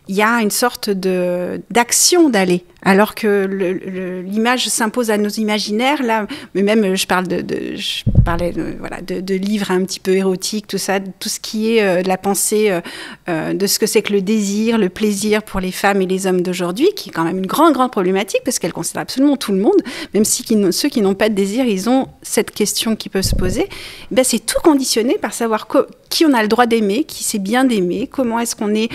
Il y a une sorte d'action d'aller, alors que l'image s'impose à nos imaginaires. Là, mais même, je parlais de livres un petit peu érotiques, tout ça, tout ce qui est de la pensée de ce que c'est que le désir, le plaisir pour les femmes et les hommes d'aujourd'hui, qui est quand même une grande problématique, parce qu'elle concerne absolument tout le monde, même si ceux qui n'ont pas de désir, ils ont cette question qui peut se poser. Ben, c'est tout conditionné par savoir qui on a le droit d'aimer, qui c'est bien d'aimer, comment est-ce qu'on est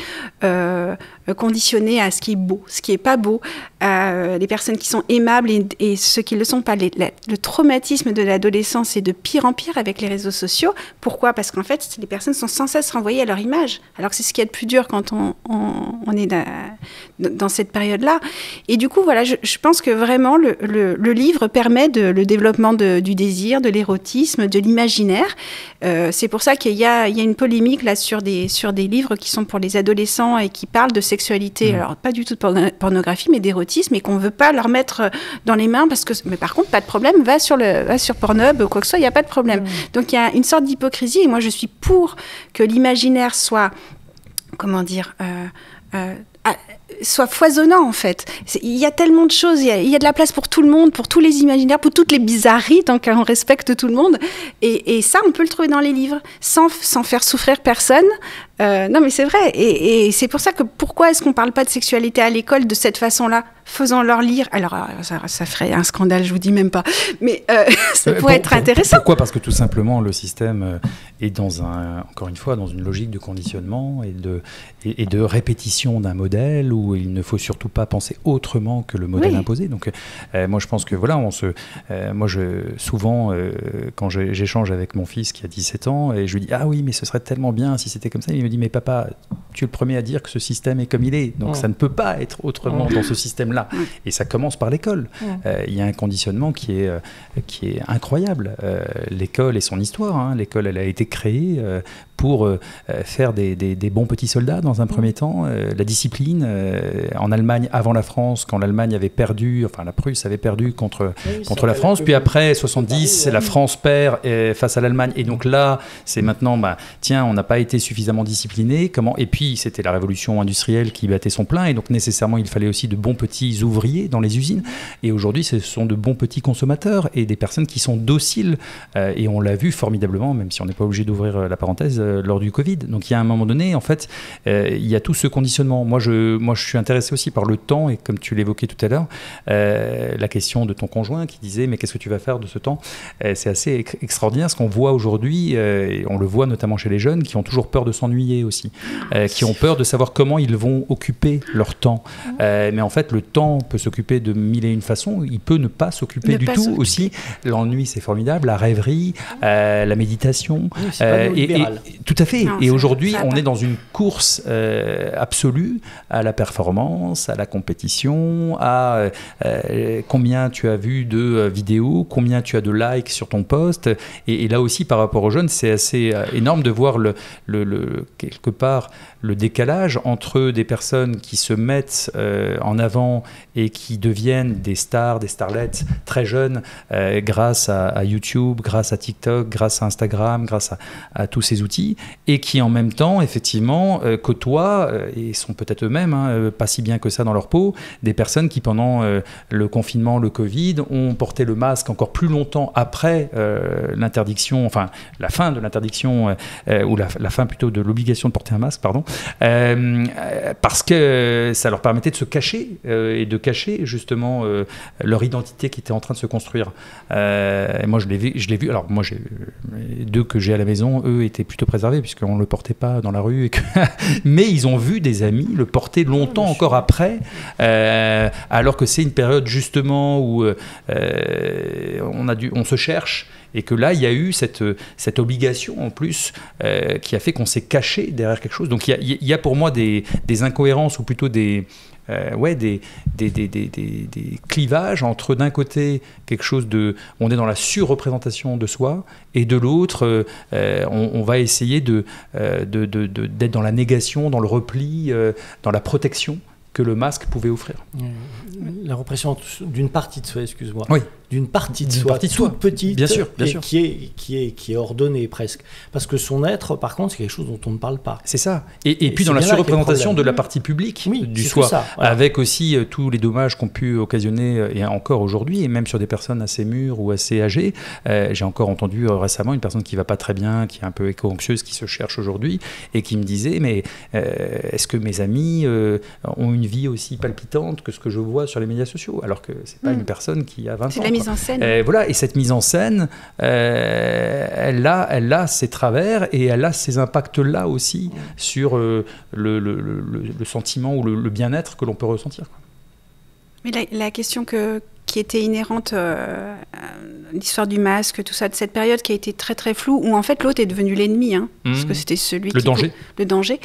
conditionné à ce qui est beau, ce qui est pas beau, les personnes qui sont aimables et ceux qui ne le sont pas. Le traumatisme de l'adolescence est de pire en pire avec les réseaux sociaux. Pourquoi ? Parce qu'en fait, les personnes sont sans cesse renvoyées à leur image, alors que c'est ce qui est le plus dur quand on est dans cette période-là. Et du coup, voilà, je pense que vraiment, le livre permet le développement du désir, de l'érotisme, de l'imaginaire. C'est pour ça qu'il y a une polémique là sur des livres qui sont pour les adolescents et qui parlent de sexualité, alors pas du tout de pornographie, mais d'érotisme, et qu'on ne veut pas leur mettre dans les mains, mais par contre, pas de problème, va sur Pornhub ou quoi que ce soit, il n'y a pas de problème. Donc il y a une sorte d'hypocrisie, et moi je suis pour que l'imaginaire soit, comment dire, soit foisonnant en fait. Il y a tellement de choses, il y a de la place pour tout le monde, pour tous les imaginaires, pour toutes les bizarreries, tant qu'on respecte tout le monde. Et ça, on peut le trouver dans les livres, sans faire souffrir personne. Non mais c'est vrai, et c'est pour ça que pourquoi est-ce qu'on parle pas de sexualité à l'école de cette façon-là, faisant-leur lire, alors ça ferait un scandale, je vous dis même pas, mais ça pourrait être intéressant. Pourquoi ? Parce que tout simplement le système est encore une fois, dans une logique de conditionnement et de répétition d'un modèle où il ne faut surtout pas penser autrement que le modèle imposé. Donc moi je pense que voilà, souvent quand j'échange avec mon fils qui a 17 ans et je lui dis ah oui mais ce serait tellement bien si c'était comme ça, il me dit mais papa, tu es le premier à dire que ce système est comme il est, donc ça ne peut pas être autrement dans ce système-là. Et ça commence par l'école. Il y a un conditionnement qui est incroyable. L'école et son histoire, l'école elle a été créée pour faire des bons petits soldats dans un premier temps, la discipline. En Allemagne, avant la France, quand l'Allemagne avait perdu, enfin la Prusse avait perdu contre la France, puis après 70, la France perd face à l'Allemagne, et donc là, c'est maintenant, tiens, on n'a pas été suffisamment discipliné, et puis c'était la révolution industrielle qui battait son plein, et donc nécessairement il fallait aussi de bons petits ouvriers dans les usines, et aujourd'hui ce sont de bons petits consommateurs, et des personnes qui sont dociles, et on l'a vu formidablement, même si on n'est pas obligé d'ouvrir la parenthèse, lors du Covid. Donc il y a un moment donné, en fait, il y a tout ce conditionnement. Moi je suis intéressé aussi par le temps, et comme tu l'évoquais tout à l'heure, la question de ton conjoint qui disait mais qu'est-ce que tu vas faire de ce temps, c'est assez extraordinaire ce qu'on voit aujourd'hui, et on le voit notamment chez les jeunes qui ont toujours peur de s'ennuyer aussi, qui ont peur de savoir comment ils vont occuper leur temps, mais en fait le temps peut s'occuper de mille et une façons, il peut ne pas s'occuper du tout aussi. L'ennui c'est formidable, la rêverie, la méditation, et tout à fait. Non, et aujourd'hui on est dans une course absolue à la performance, à la compétition, à combien tu as vu de vidéos, combien tu as de likes sur ton post, et là aussi par rapport aux jeunes c'est assez énorme de voir quelque part le décalage entre des personnes qui se mettent en avant et qui deviennent des stars, des starlettes très jeunes grâce à YouTube, grâce à TikTok, grâce à Instagram, grâce à tous ces outils, et qui en même temps effectivement côtoient, et sont peut-être eux-mêmes pas si bien que ça dans leur peau, des personnes qui pendant le confinement, le Covid, ont porté le masque encore plus longtemps après l'interdiction, enfin la fin de l'interdiction, ou la fin plutôt de l'obligation de porter un masque, pardon, parce que ça leur permettait de se cacher et de cacher justement leur identité qui était en train de se construire. Et moi je l'ai vu, alors moi les deux que j'ai à la maison, eux étaient plutôt préservés puisqu'on ne le portait pas dans la rue, mais ils ont vu des amis le porter longtemps encore après, alors que c'est une période justement où on se cherche, et que là il y a eu cette obligation en plus qui a fait qu'on s'est caché derrière quelque chose. Donc il y a pour moi des incohérences, ou plutôt des des clivages entre, d'un côté, quelque chose de... On est dans la surreprésentation de soi, et de l'autre, on va essayer d'être dans la négation, dans le repli, dans la protection que le masque pouvait offrir. La répression d'une partie de soi, excuse-moi. Oui. D'une partie de soi, toute petite, bien sûr. Qui est ordonnée presque. Parce que son être, par contre, c'est quelque chose dont on ne parle pas. C'est ça. Et puis dans la surreprésentation de la partie publique du soi, voilà. Avec aussi tous les dommages qu'ont pu occasionner, et encore aujourd'hui, et même sur des personnes assez mûres ou assez âgées. J'ai encore entendu récemment une personne qui ne va pas très bien, qui est un peu éco-anxieuse, qui se cherche aujourd'hui, et qui me disait, mais est-ce que mes amis ont une vie aussi palpitante que ce que je vois sur les médias sociaux, alors que c'est pas une personne qui a 20 ans. C'est la mise en scène. Voilà, et cette mise en scène, elle a ses travers et elle a ces impacts-là aussi sur le sentiment ou le bien-être que l'on peut ressentir. Mais la question qui était inhérente à l'histoire du masque, tout ça, de cette période qui a été très très floue, où en fait l'autre est devenu l'ennemi, parce que c'était celui le danger. Le danger.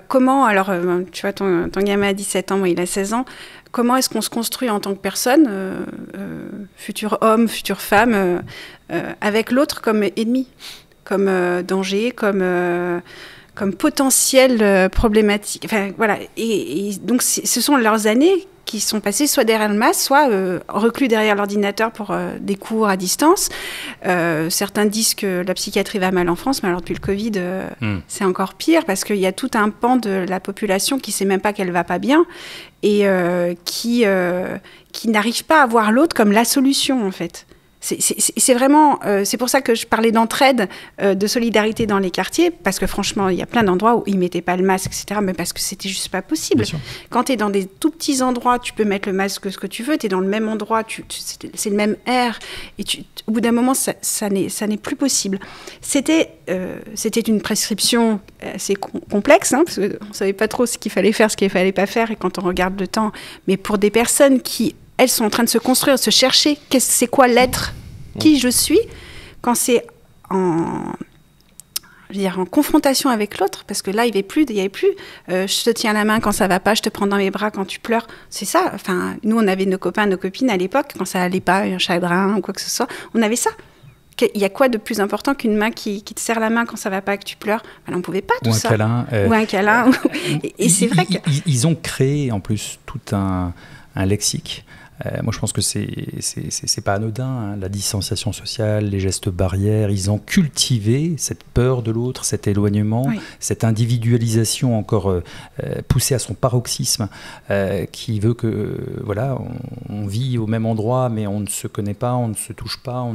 Comment, alors, tu vois, ton gamin a 17 ans, moi il a 16 ans, comment est-ce qu'on se construit en tant que personne, futur homme, future femme, avec l'autre comme ennemi, comme danger, comme potentiel problématique. Enfin, voilà. Et donc, ce sont leurs années qui sont passées soit derrière le masque, soit reclus derrière l'ordinateur pour des cours à distance. Certains disent que la psychiatrie va mal en France, mais alors depuis le Covid, c'est encore pire, parce qu'il y a tout un pan de la population qui ne sait même pas qu'elle ne va pas bien, et qui n'arrive pas à voir l'autre comme la solution, en fait. C'est vraiment, c'est pour ça que je parlais d'entraide, de solidarité dans les quartiers, parce que franchement, il y a plein d'endroits où ils ne mettaient pas le masque, etc., mais parce que c'était juste pas possible. Quand tu es dans des tout petits endroits, tu peux mettre le masque ce que tu veux, tu es dans le même endroit, c'est le même air, et au bout d'un moment, ça n'est plus possible. C'était une prescription assez complexe, parce qu'on ne savait pas trop ce qu'il fallait faire, ce qu'il ne fallait pas faire, et quand on regarde le temps, mais pour des personnes qui... Elles sont en train de se construire, de se chercher. C'est quoi l'être, qui je suis, quand c'est en confrontation avec l'autre, parce que là, il n'y avait plus, je te tiens la main quand ça va pas, je te prends dans mes bras quand tu pleures. C'est ça. Enfin, nous, on avait nos copains, nos copines à l'époque, quand ça allait pas, un chagrin ou quoi que ce soit, on avait ça. Il y a quoi de plus important qu'une main qui te serre la main quand ça va pas, que tu pleures? On ne pouvait pas tout ça. Ou un câlin. Et c'est vrai que... Ils ont créé, en plus, tout un lexique. Moi, je pense que c'est pas anodin, la distanciation sociale, les gestes barrières. Ils ont cultivé cette peur de l'autre, cet éloignement, cette individualisation encore poussée à son paroxysme, qui veut que, voilà, on vit au même endroit, mais on ne se connaît pas, on ne se touche pas, on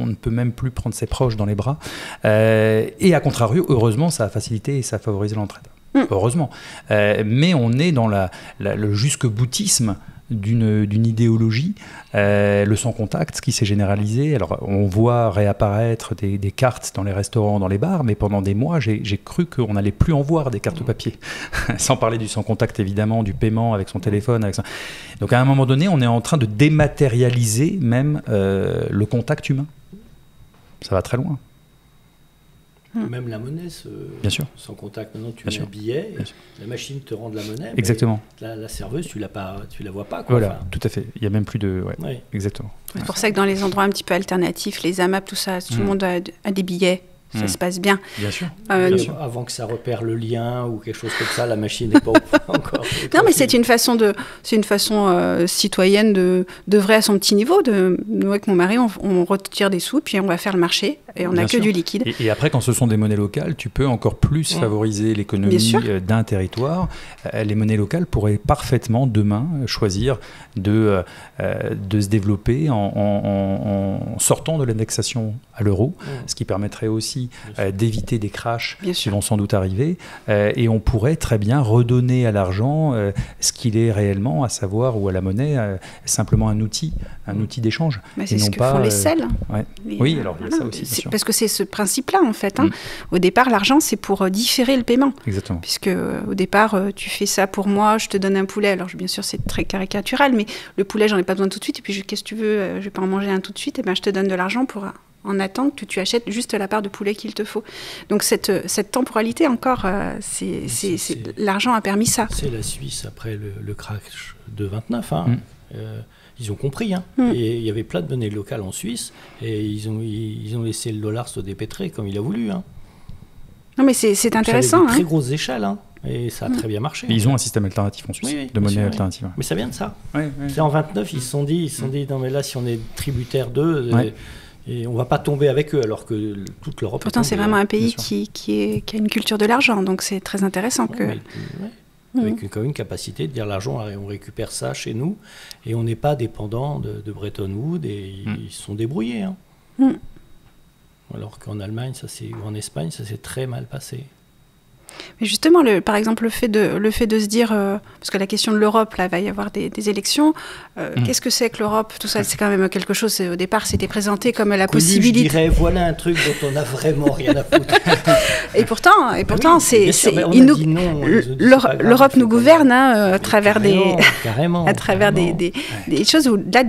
ne peut même plus prendre ses proches dans les bras. Et à contrario, heureusement, ça a facilité et ça a favorisé l'entraide. Heureusement. Mais on est dans le jusque-boutisme d'une idéologie, le sans-contact qui s'est généralisé. Alors, on voit réapparaître des cartes dans les restaurants, dans les bars, mais pendant des mois, j'ai cru qu'on n'allait plus en voir des cartes papier. Sans parler du sans-contact, évidemment, du paiement avec son téléphone. Donc, à un moment donné, on est en train de dématérialiser même le contact humain. Ça va très loin. Même la monnaie, bien sûr. Sans contact. Maintenant, tu mets un billet, la machine te rend de la monnaie. Exactement. La serveuse, tu la vois pas. Voilà, tout à fait. Il n'y a même plus de... Exactement. C'est pour ça que dans les endroits un petit peu alternatifs, les AMAP, tout ça, tout le monde a des billets. Ça se passe bien. Bien sûr. Avant que ça repère le lien ou quelque chose comme ça, la machine n'est pas encore... Non, mais c'est une façon citoyenne d'œuvrer à son petit niveau. Nous, avec mon mari, on retire des sous, puis on va faire le marché, et on n'a que du liquide. Et après, quand ce sont des monnaies locales, tu peux encore plus favoriser l'économie d'un territoire. Les monnaies locales pourraient parfaitement, demain, choisir de se développer en sortant de l'indexation à l'euro, ce qui permettrait aussi d'éviter des crashs qui vont sans doute arriver, et on pourrait très bien redonner à l'argent ce qu'il est réellement, à savoir, ou à la monnaie, simplement un outil d'échange. C'est ce que font les selles. Oui, alors il y a ça aussi. Parce que c'est ce principe-là, en fait. Au départ, l'argent, c'est pour différer le paiement. Exactement. Puisque au départ, tu fais ça pour moi, je te donne un poulet. Alors bien sûr, c'est très caricatural, mais le poulet, j'en ai pas besoin tout de suite. Et puis, qu'est-ce que tu veux? Je vais pas en manger un tout de suite. Et ben, je te donne de l'argent pour en attente que tu achètes juste la part de poulet qu'il te faut. Donc cette temporalité encore, l'argent a permis ça. C'est la Suisse après le crash de 29. Hein. Ils ont compris. Hein. Et il y avait plein de monnaies locales en Suisse et ils ont laissé le dollar se dépétrer comme il a voulu. Hein. Non mais c'est intéressant. Très grosses échelles. Hein. Et ça a très bien marché. Et ils ont un système alternatif en Suisse, de monnaie alternative. Mais ça vient de ça. Oui. C'est en 29, ils se sont dit, non mais là, si on est tributaire d'eux, et on va pas tomber avec eux, alors que toute l'Europe... Pourtant, c'est vraiment un pays qui a une culture de l'argent, donc c'est très intéressant que... Avec quand même une capacité de dire l'argent, on récupère ça chez nous, et on n'est pas dépendant de Bretton Woods, et ils se sont débrouillés. Hein. Alors qu'en Allemagne, ou en Espagne, ça s'est très mal passé. Mais justement, par exemple, le fait de se dire, parce que la question de l'Europe, là, il va y avoir des élections, qu'est-ce que c'est que l'Europe? Tout ça, c'est quand même quelque chose, au départ, c'était présenté comme la possibilité. Je dirais, voilà un truc dont on n'a vraiment rien à foutre. Et pourtant, l'Europe nous gouverne à travers des choses où, là,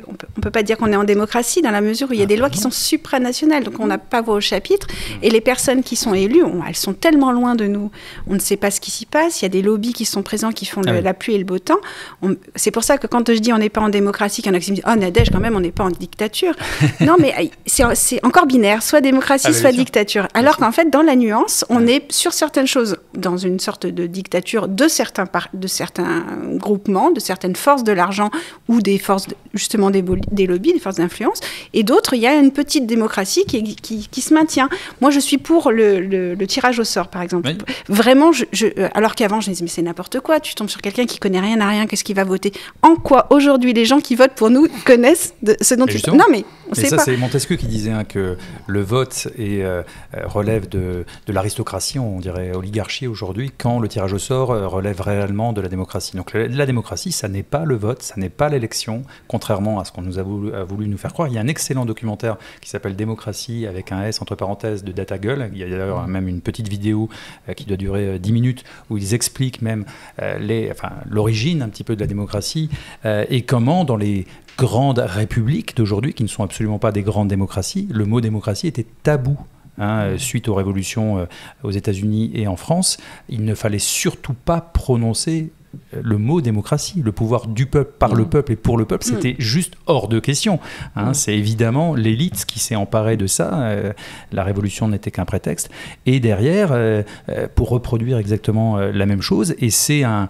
on peut pas dire qu'on est en démocratie, dans la mesure où il y a des lois qui sont supranationales, donc on n'a pas voix au chapitre, et les personnes qui sont élues, elles sont tellement loin de nous, on ne sait pas ce qui s'y passe, il y a des lobbies qui sont présents, qui font la pluie et le beau temps. C'est pour ça que quand je dis on n'est pas en démocratie, qu'il y en a qui me disent « Oh Nadège, quand même, on n'est pas en dictature ». Non, mais c'est encore binaire, soit démocratie, soit dictature. Alors qu'en fait, dans la nuance, on est sur certaines choses, dans une sorte de dictature de certains groupements, de certaines forces de l'argent ou des forces, justement, des lobbies, des forces d'influence, et d'autres, il y a une petite démocratie qui se maintient. Moi, je suis pour le tirage au sort, par exemple. Oui. Vraiment, alors qu'avant, je me disais, mais c'est n'importe quoi, tu tombes sur quelqu'un qui connaît rien à rien, qu'est-ce qu'il va voter? En quoi, aujourd'hui, les gens qui votent pour nous connaissent ce dont ils... Non, mais on sait pas. C'est Montesquieu qui disait que le vote relève de l'aristocratie, on dirait oligarchie aujourd'hui, quand le tirage au sort relève réellement de la démocratie. Donc la démocratie, ça n'est pas le vote, ça n'est pas l'élection, contrairement à ce qu'on nous a voulu nous faire croire. Il y a un excellent documentaire qui s'appelle Démocratie, avec un S entre parenthèses de Datagueule. Il y a d'ailleurs même une petite vidéo qui doit durer 10 minutes, où ils expliquent même l'origine un petit peu de la démocratie et comment dans les grandes républiques d'aujourd'hui, qui ne sont absolument pas des grandes démocraties, le mot démocratie était tabou. Suite aux révolutions aux États-Unis et en France, il ne fallait surtout pas prononcer le mot démocratie, le pouvoir du peuple, par le peuple et pour le peuple, c'était juste hors de question. C'est évidemment l'élite qui s'est emparée de ça. La révolution n'était qu'un prétexte. Et derrière, pour reproduire exactement la même chose, et c'est un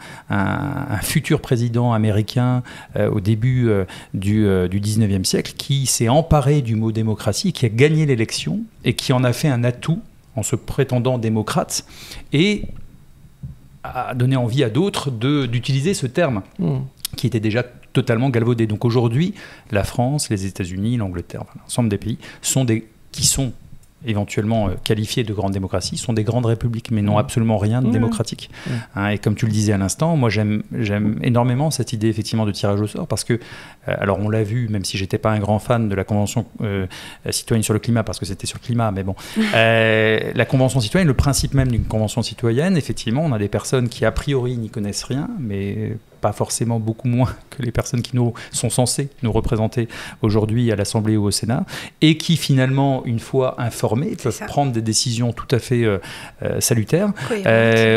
futur président américain au début du 19e siècle qui s'est emparé du mot démocratie, qui a gagné l'élection et qui en a fait un atout en se prétendant démocrate et a donné envie à d'autres d'utiliser ce terme qui était déjà totalement galvaudé. Donc aujourd'hui, la France, les États-Unis, l'Angleterre, l'ensemble des pays qui sont éventuellement qualifiés de grandes démocraties, sont des grandes républiques, mais n'ont absolument rien de démocratique. Et comme tu le disais à l'instant, moi j'aime énormément cette idée effectivement de tirage au sort, parce que, alors on l'a vu, même si j'étais pas un grand fan de la Convention citoyenne sur le climat, parce que c'était sur le climat, mais bon, la Convention citoyenne, le principe même d'une Convention citoyenne, effectivement, on a des personnes qui a priori n'y connaissent rien, mais pas forcément beaucoup moins que les personnes qui sont censées nous représenter aujourd'hui à l'Assemblée ou au Sénat, et qui finalement, une fois informés, peuvent prendre des décisions tout à fait salutaires.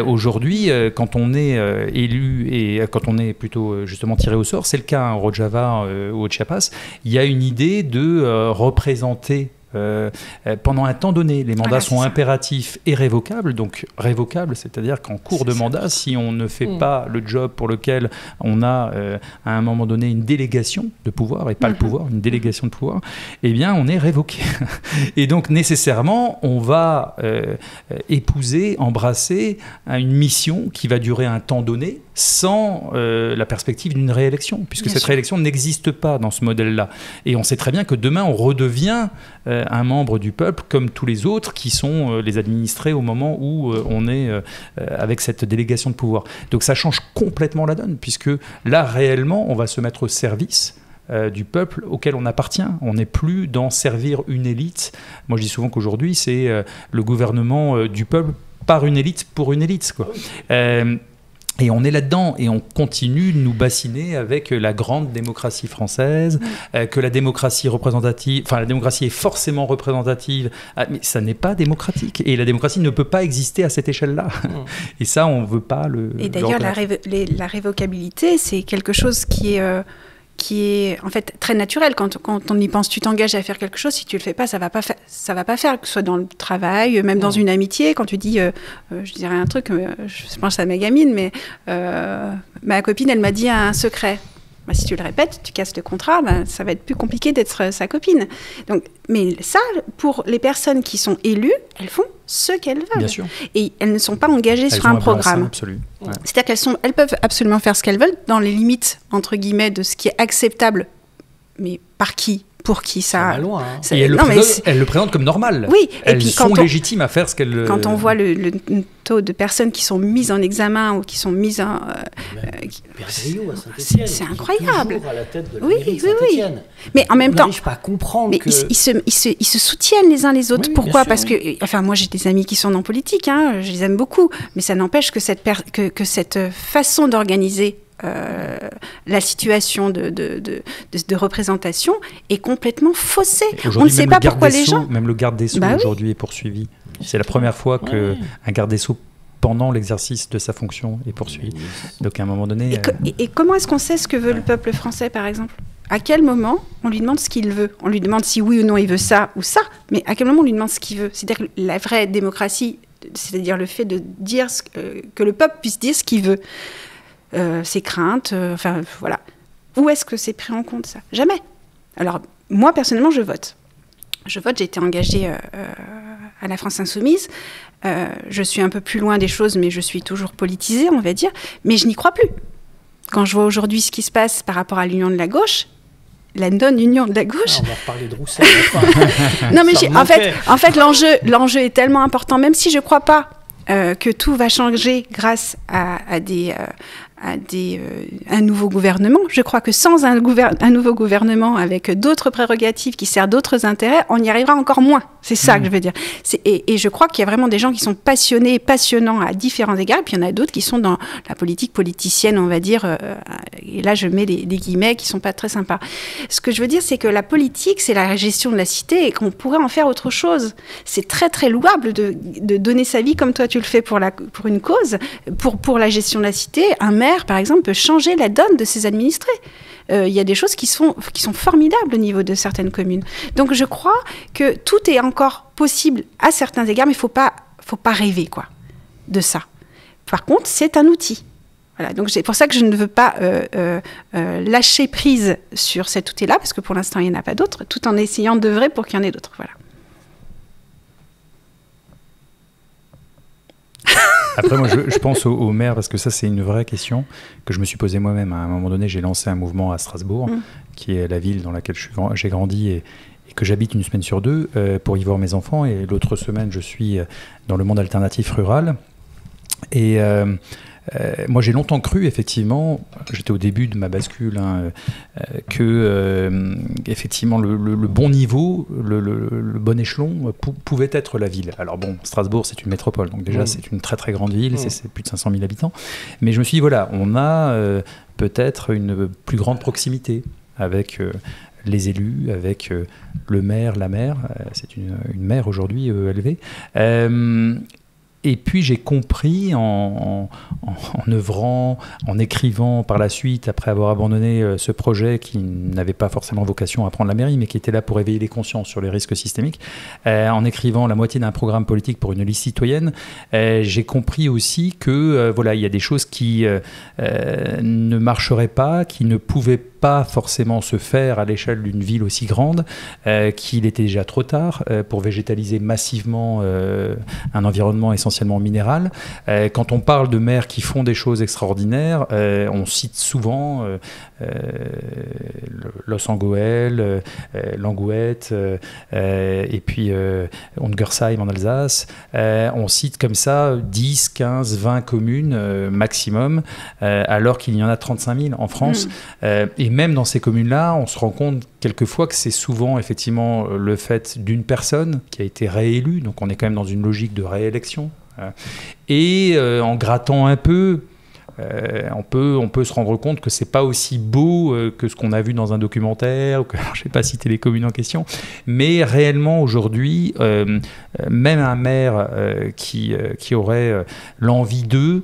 Aujourd'hui, quand on est élu et quand on est plutôt justement tiré au sort, c'est le cas au Rojava ou au Chiapas, il y a une idée de représenter pendant un temps donné. Les mandats sont impératifs et révocables. Donc révocables, c'est-à-dire qu'en cours de mandat, si on ne fait pas le job pour lequel on a à un moment donné une délégation de pouvoir, et pas le pouvoir, une délégation de pouvoir, eh bien on est révoqué. Et donc nécessairement, on va épouser, embrasser une mission qui va durer un temps donné sans la perspective d'une réélection, puisque cette réélection n'existe pas dans ce modèle-là. Et on sait très bien que demain, on redevient un membre du peuple comme tous les autres qui sont les administrés au moment où on est avec cette délégation de pouvoir. Donc ça change complètement la donne, puisque là, réellement, on va se mettre au service du peuple auquel on appartient. On n'est plus dans servir une élite. Moi, je dis souvent qu'aujourd'hui, c'est le gouvernement du peuple par une élite pour une élite, quoi. Et on est là-dedans et on continue de nous bassiner avec la grande démocratie française, que la démocratie représentative, enfin la démocratie est forcément représentative, mais ça n'est pas démocratique et la démocratie ne peut pas exister à cette échelle-là. Et ça, on ne veut pas le. Et d'ailleurs, la révocabilité, c'est quelque chose qui est en fait très naturel. Quand on y pense, tu t'engages à faire quelque chose, si tu le fais pas, ça va pas faire, que ce soit dans le travail, même dans une amitié. Quand tu dis, je dirais un truc, je pense à ma gamine, mais ma copine, elle m'a dit un secret. Bah, si tu le répètes, tu casses le contrat, bah, ça va être plus compliqué d'être sa copine. Donc, mais ça, pour les personnes qui sont élues, elles font ce qu'elles veulent. Bien sûr. Et elles ne sont pas engagées sur un programme. Absolu. Ouais. C'est-à-dire qu'elles peuvent absolument faire ce qu'elles veulent dans les limites, entre guillemets, de ce qui est acceptable. Mais par qui ? Pour qui ça va loin, hein. Et elles le présentent comme normal. Oui, et elles puis sont légitimes à faire ce qu'elles. Quand on voit le taux de personnes qui sont mises en examen ou qui sont mises en. C'est incroyable. À la tête de oui. Mais en même temps. On n'arrive pas à comprendre. Mais ils se soutiennent les uns les autres. Oui, pourquoi ? sûr, Parce que. Enfin, moi, j'ai des amis qui sont dans politique, hein, je les aime beaucoup. Mais ça n'empêche que cette façon d'organiser. La situation de représentation est complètement faussée. On ne sait pas pourquoi les gens... Même le garde des Sceaux aujourd'hui est poursuivi. C'est la première fois qu'un garde des Sceaux, pendant l'exercice de sa fonction, est poursuivi. Donc à un moment donné... Et comment est-ce qu'on sait ce que veut le peuple français, par exemple ? À quel moment on lui demande ce qu'il veut ? On lui demande si oui ou non il veut ça ou ça, mais à quel moment on lui demande ce qu'il veut ? C'est-à-dire que la vraie démocratie, c'est-à-dire le fait de dire que le peuple puisse dire ce qu'il veut. Ses craintes, enfin voilà. Où est-ce que c'est pris en compte ça ? Jamais. Alors moi personnellement je vote. J'ai été engagée à la France Insoumise. Je suis un peu plus loin des choses, mais je suis toujours politisée, on va dire. Mais je n'y crois plus. Quand je vois aujourd'hui ce qui se passe par rapport à l'union de la gauche, la non-union de la gauche. On va reparler de Roussel. Non mais en fait l'enjeu est tellement important, même si je ne crois pas que tout va changer grâce à un nouveau gouvernement. Je crois que sans un nouveau gouvernement avec d'autres prérogatives qui servent d'autres intérêts, on y arrivera encore moins. C'est ça que je veux dire. Et je crois qu'il y a vraiment des gens qui sont passionnés et passionnants à différents égards, et puis il y en a d'autres qui sont dans la politique politicienne, on va dire, et là je mets des guillemets qui ne sont pas très sympas. Ce que je veux dire, c'est que la politique, c'est la gestion de la cité et qu'on pourrait en faire autre chose. C'est très très louable de donner sa vie comme toi tu le fais pour une cause, pour la gestion de la cité. Un maire, par exemple, peut changer la donne de ses administrés. Il y a des choses qui sont formidables au niveau de certaines communes. Donc je crois que tout est encore possible à certains égards, mais il faut pas rêver de ça. Par contre, c'est un outil. Voilà, donc c'est pour ça que je ne veux pas lâcher prise sur cet outil-là, parce que pour l'instant, il n'y en a pas d'autres, tout en essayant d'œuvrer pour qu'il y en ait d'autres. Voilà. Après, moi, je pense au maire, parce que ça, c'est une vraie question que je me suis posée moi-même. À un moment donné, j'ai lancé un mouvement à Strasbourg, qui est la ville dans laquelle j'ai grandi et que j'habite une semaine sur deux pour y voir mes enfants. Et l'autre semaine, je suis dans le monde alternatif rural. Et moi, j'ai longtemps cru, effectivement, j'étais au début de ma bascule, que effectivement le bon niveau, le bon échelon pouvait être la ville. Alors bon, Strasbourg, c'est une métropole, donc déjà c'est une très très grande ville, c'est plus de 500 000 habitants. Mais je me suis dit, voilà, on a peut-être une plus grande proximité avec les élus, avec le maire, la maire. C'est une maire aujourd'hui, élevée. Et puis j'ai compris en œuvrant, en écrivant par la suite, après avoir abandonné ce projet qui n'avait pas forcément vocation à prendre la mairie, mais qui était là pour éveiller les consciences sur les risques systémiques, en écrivant la moitié d'un programme politique pour une liste citoyenne, j'ai compris aussi que voilà, il y a des choses qui ne marcheraient pas, qui ne pouvaient pas forcément se faire à l'échelle d'une ville aussi grande, qu'il était déjà trop tard pour végétaliser massivement un environnement essentiellement minéral. Quand on parle de maires qui font des choses extraordinaires, on cite souvent Los Angeles, Langouette, et puis Ungersheim en Alsace. On cite comme ça 10, 15, 20 communes maximum, alors qu'il y en a 35 000 en France. Et même dans ces communes-là, on se rend compte quelquefois que c'est souvent effectivement le fait d'une personne qui a été réélue, donc on est quand même dans une logique de réélection. Et en grattant un peu, on peut se rendre compte que c'est pas aussi beau que ce qu'on a vu dans un documentaire, ou que, alors, je vais pas citer les communes en question, mais réellement aujourd'hui, même un maire qui aurait l'envie d'eux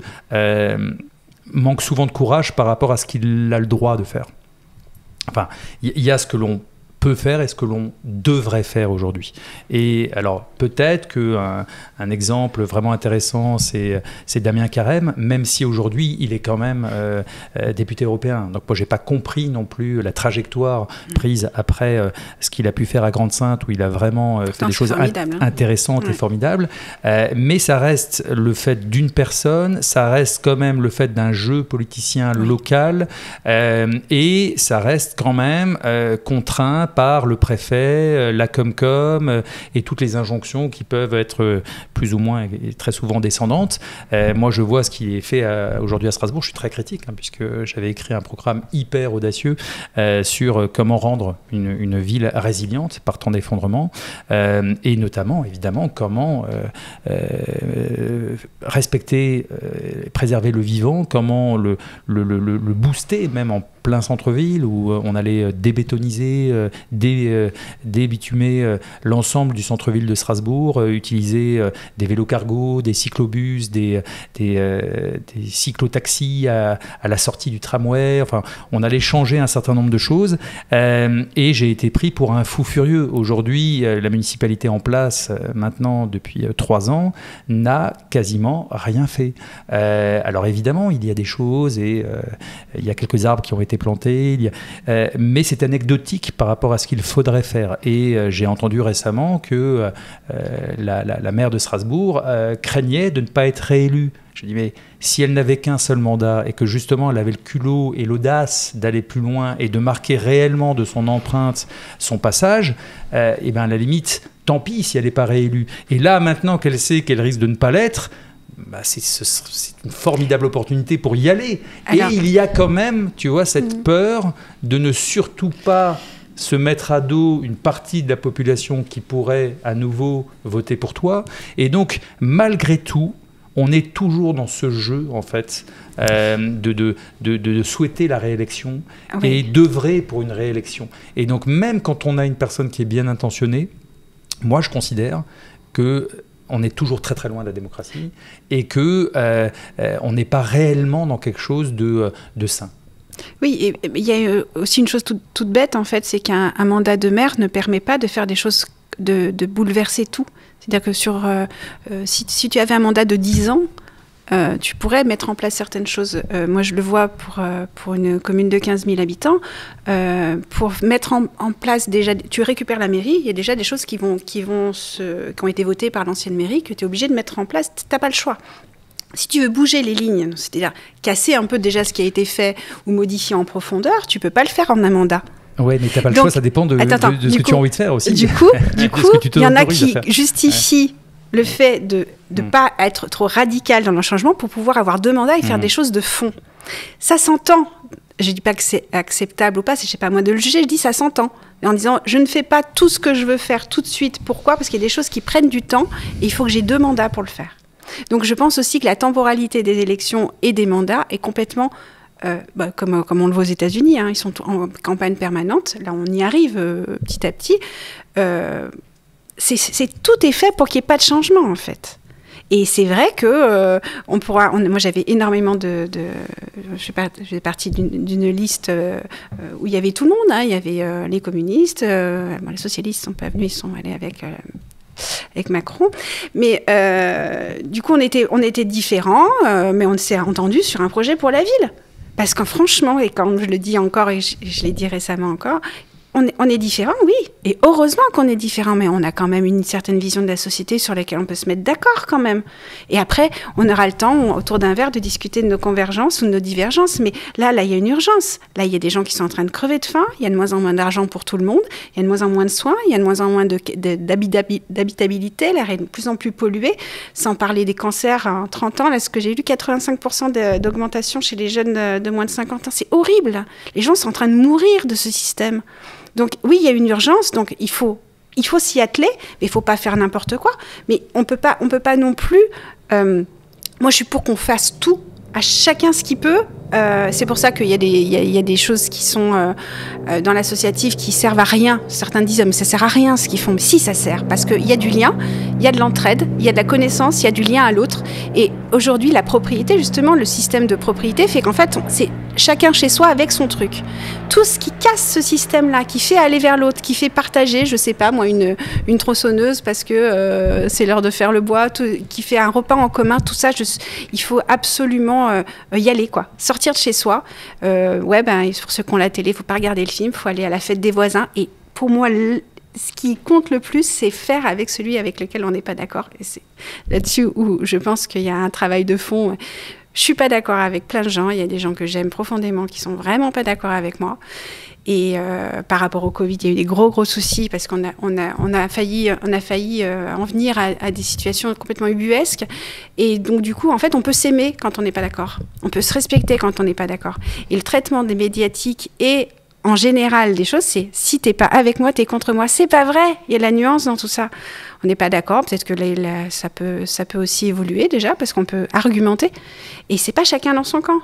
manque souvent de courage par rapport à ce qu'il a le droit de faire. Enfin, il y a ce que l'on peut faire et ce que l'on devrait faire aujourd'hui. Et alors, peut-être qu'un exemple vraiment intéressant, c'est Damien Carême, même si aujourd'hui, il est quand même député européen. Donc, moi, je n'ai pas compris non plus la trajectoire prise après ce qu'il a pu faire à Grande-Synthe, où il a vraiment fait des choses intéressantes et formidables. Mais ça reste le fait d'une personne, ça reste quand même le fait d'un jeu politicien local, et ça reste quand même contraint par le préfet, la Comcom et toutes les injonctions qui peuvent être plus ou moins et très souvent descendantes. Moi, je vois ce qui est fait aujourd'hui à Strasbourg. Je suis très critique, puisque j'avais écrit un programme hyper audacieux sur comment rendre une ville résiliente par temps d'effondrement, et notamment, évidemment, comment respecter, préserver le vivant, comment le booster, même en plein centre-ville, où on allait débétoniser, débitumer l'ensemble du centre-ville de Strasbourg, utiliser des vélos cargo, des cyclobus, des cyclotaxis à la sortie du tramway. Enfin, on allait changer un certain nombre de choses, et j'ai été pris pour un fou furieux. Aujourd'hui, la municipalité en place, maintenant depuis 3 ans, n'a quasiment rien fait. Alors évidemment, il y a des choses, et il y a quelques arbres qui ont été plantés, mais c'est anecdotique par rapport à ce qu'il faudrait faire. Et j'ai entendu récemment que la maire de Strasbourg craignait de ne pas être réélue. Je dis, mais si elle n'avait qu'un seul mandat et que justement elle avait le culot et l'audace d'aller plus loin et de marquer réellement de son empreinte son passage, et bien à la limite, tant pis si elle n'est pas réélue. Et là, maintenant qu'elle sait qu'elle risque de ne pas l'être, c'est une formidable opportunité pour y aller. Alors, et il y a quand même, tu vois, cette peur de ne surtout pas se mettre à dos une partie de la population qui pourrait à nouveau voter pour toi. Et donc, malgré tout, on est toujours dans ce jeu, en fait, de souhaiter la réélection et d'œuvrer pour une réélection. Et donc, même quand on a une personne qui est bien intentionnée, moi, je considère qu'on est toujours très très loin de la démocratie et qu'on n'est pas réellement dans quelque chose de sain. Oui, et il y a aussi une chose toute bête, en fait, c'est qu'un mandat de maire ne permet pas de faire des choses, de bouleverser tout. C'est-à-dire que si tu avais un mandat de 10 ans, tu pourrais mettre en place certaines choses. Moi, je le vois pour une commune de 15 000 habitants. Pour mettre en place, déjà, tu récupères la mairie, il y a déjà des choses qui ont été votées par l'ancienne mairie que tu es obligé de mettre en place, tu n'as pas le choix. Si tu veux bouger les lignes, c'est-à-dire casser un peu déjà ce qui a été fait ou modifier en profondeur, tu ne peux pas le faire en un mandat. Oui, mais tu n'as pas le choix, ça dépend de ce que tu as envie de faire aussi. Du coup, il y en a qui justifient le fait de ne pas être trop radical dans le changement pour pouvoir avoir 2 mandats et faire des choses de fond. Ça s'entend. Je ne dis pas que c'est acceptable ou pas, c'est pas à moi de le juger, je dis ça s'entend. En disant, je ne fais pas tout ce que je veux faire tout de suite. Pourquoi ? Parce qu'il y a des choses qui prennent du temps et il faut que j'ai 2 mandats pour le faire. Donc je pense aussi que la temporalité des élections et des mandats est complètement... comme on le voit aux États-Unis, ils sont en campagne permanente. Là, on y arrive petit à petit. Tout est fait pour qu'il n'y ait pas de changement, en fait. Et c'est vrai que moi, j'avais énormément je fais partie d'une liste où il y avait tout le monde. Il y avait les communistes, les socialistes ne sont pas venus, ils sont allés avec Macron. Mais du coup, on était différents, mais on s'est entendus sur un projet pour la ville. Parce que franchement, et comme je le dis encore, et je l'ai dit récemment encore, on est différents, oui. Et heureusement qu'on est différents, mais on a quand même une certaine vision de la société sur laquelle on peut se mettre d'accord quand même. Et après, on aura le temps, autour d'un verre, de discuter de nos convergences ou de nos divergences. Mais là, il y a une urgence. Là, il y a des gens qui sont en train de crever de faim. Il y a de moins en moins d'argent pour tout le monde. Il y a de moins en moins de soins. Il y a de moins en moins d'habitabilité. L'air est de plus en plus pollué. Sans parler des cancers en 30 ans. Là, ce que j'ai lu, 85% d'augmentation chez les jeunes de moins de 50 ans. C'est horrible. Les gens sont en train de mourir de ce système. Donc oui, il y a une urgence, donc il faut s'y atteler, mais il ne faut pas faire n'importe quoi. Mais on peut pas non plus... moi, je suis pour qu'on fasse tout à chacun ce qu'il peut. C'est pour ça qu'il y a des choses qui sont dans l'associatif qui servent à rien. Certains disent mais ça sert à rien ce qu'ils font. Mais si, ça sert, parce qu'il y a du lien, il y a de l'entraide, il y a de la connaissance, il y a du lien à l'autre. Et aujourd'hui, la propriété, justement, le système de propriété fait qu'en fait, c'est chacun chez soi avec son truc. Tout ce qui casse ce système-là, qui fait aller vers l'autre, qui fait partager, je sais pas moi, une tronçonneuse parce que c'est l'heure de faire le bois, qui fait un repas en commun, tout ça, il faut absolument y aller, quoi. Sortir de chez soi. Pour ceux qui ont la télé, il ne faut pas regarder le film, il faut aller à la fête des voisins. Et pour moi, ce qui compte le plus, c'est faire avec celui avec lequel on n'est pas d'accord. Et c'est là-dessus où je pense qu'il y a un travail de fond. Je ne suis pas d'accord avec plein de gens. Il y a des gens que j'aime profondément qui ne sont vraiment pas d'accord avec moi. Et par rapport au Covid, il y a eu des gros soucis parce qu'on a failli en venir à des situations complètement ubuesques. Et donc, du coup, en fait, on peut s'aimer quand on n'est pas d'accord. On peut se respecter quand on n'est pas d'accord. Et le traitement des médiatiques et en général des choses, c'est si t'es pas avec moi, t'es contre moi. C'est pas vrai. Il y a de la nuance dans tout ça. On n'est pas d'accord. Peut-être que ça peut aussi évoluer déjà parce qu'on peut argumenter. Et c'est pas chacun dans son camp.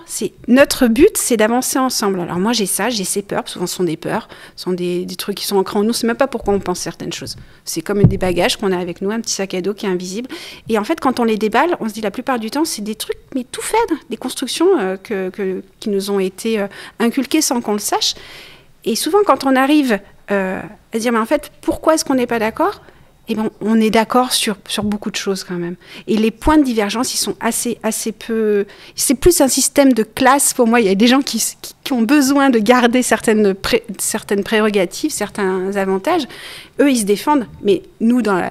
Notre but, c'est d'avancer ensemble. Alors moi, j'ai ces peurs. Souvent, ce sont des peurs. Ce sont des trucs qui sont ancrés en nous. C'est même pas pourquoi on pense certaines choses. C'est comme des bagages qu'on a avec nous, un petit sac à dos qui est invisible. Et en fait, quand on les déballe, on se dit la plupart du temps, c'est des trucs, mais tout faits, des constructions qui nous ont été inculquées sans qu'on le sache. Et souvent, quand on arrive à dire, mais en fait, pourquoi est-ce qu'on n'est pas d'accord ? Eh bien, on est d'accord sur beaucoup de choses quand même. Et les points de divergence, ils sont assez peu... C'est plus un système de classe. Pour moi, il y a des gens qui ont besoin de garder certaines prérogatives, certains avantages. Eux, ils se défendent. Mais nous, dans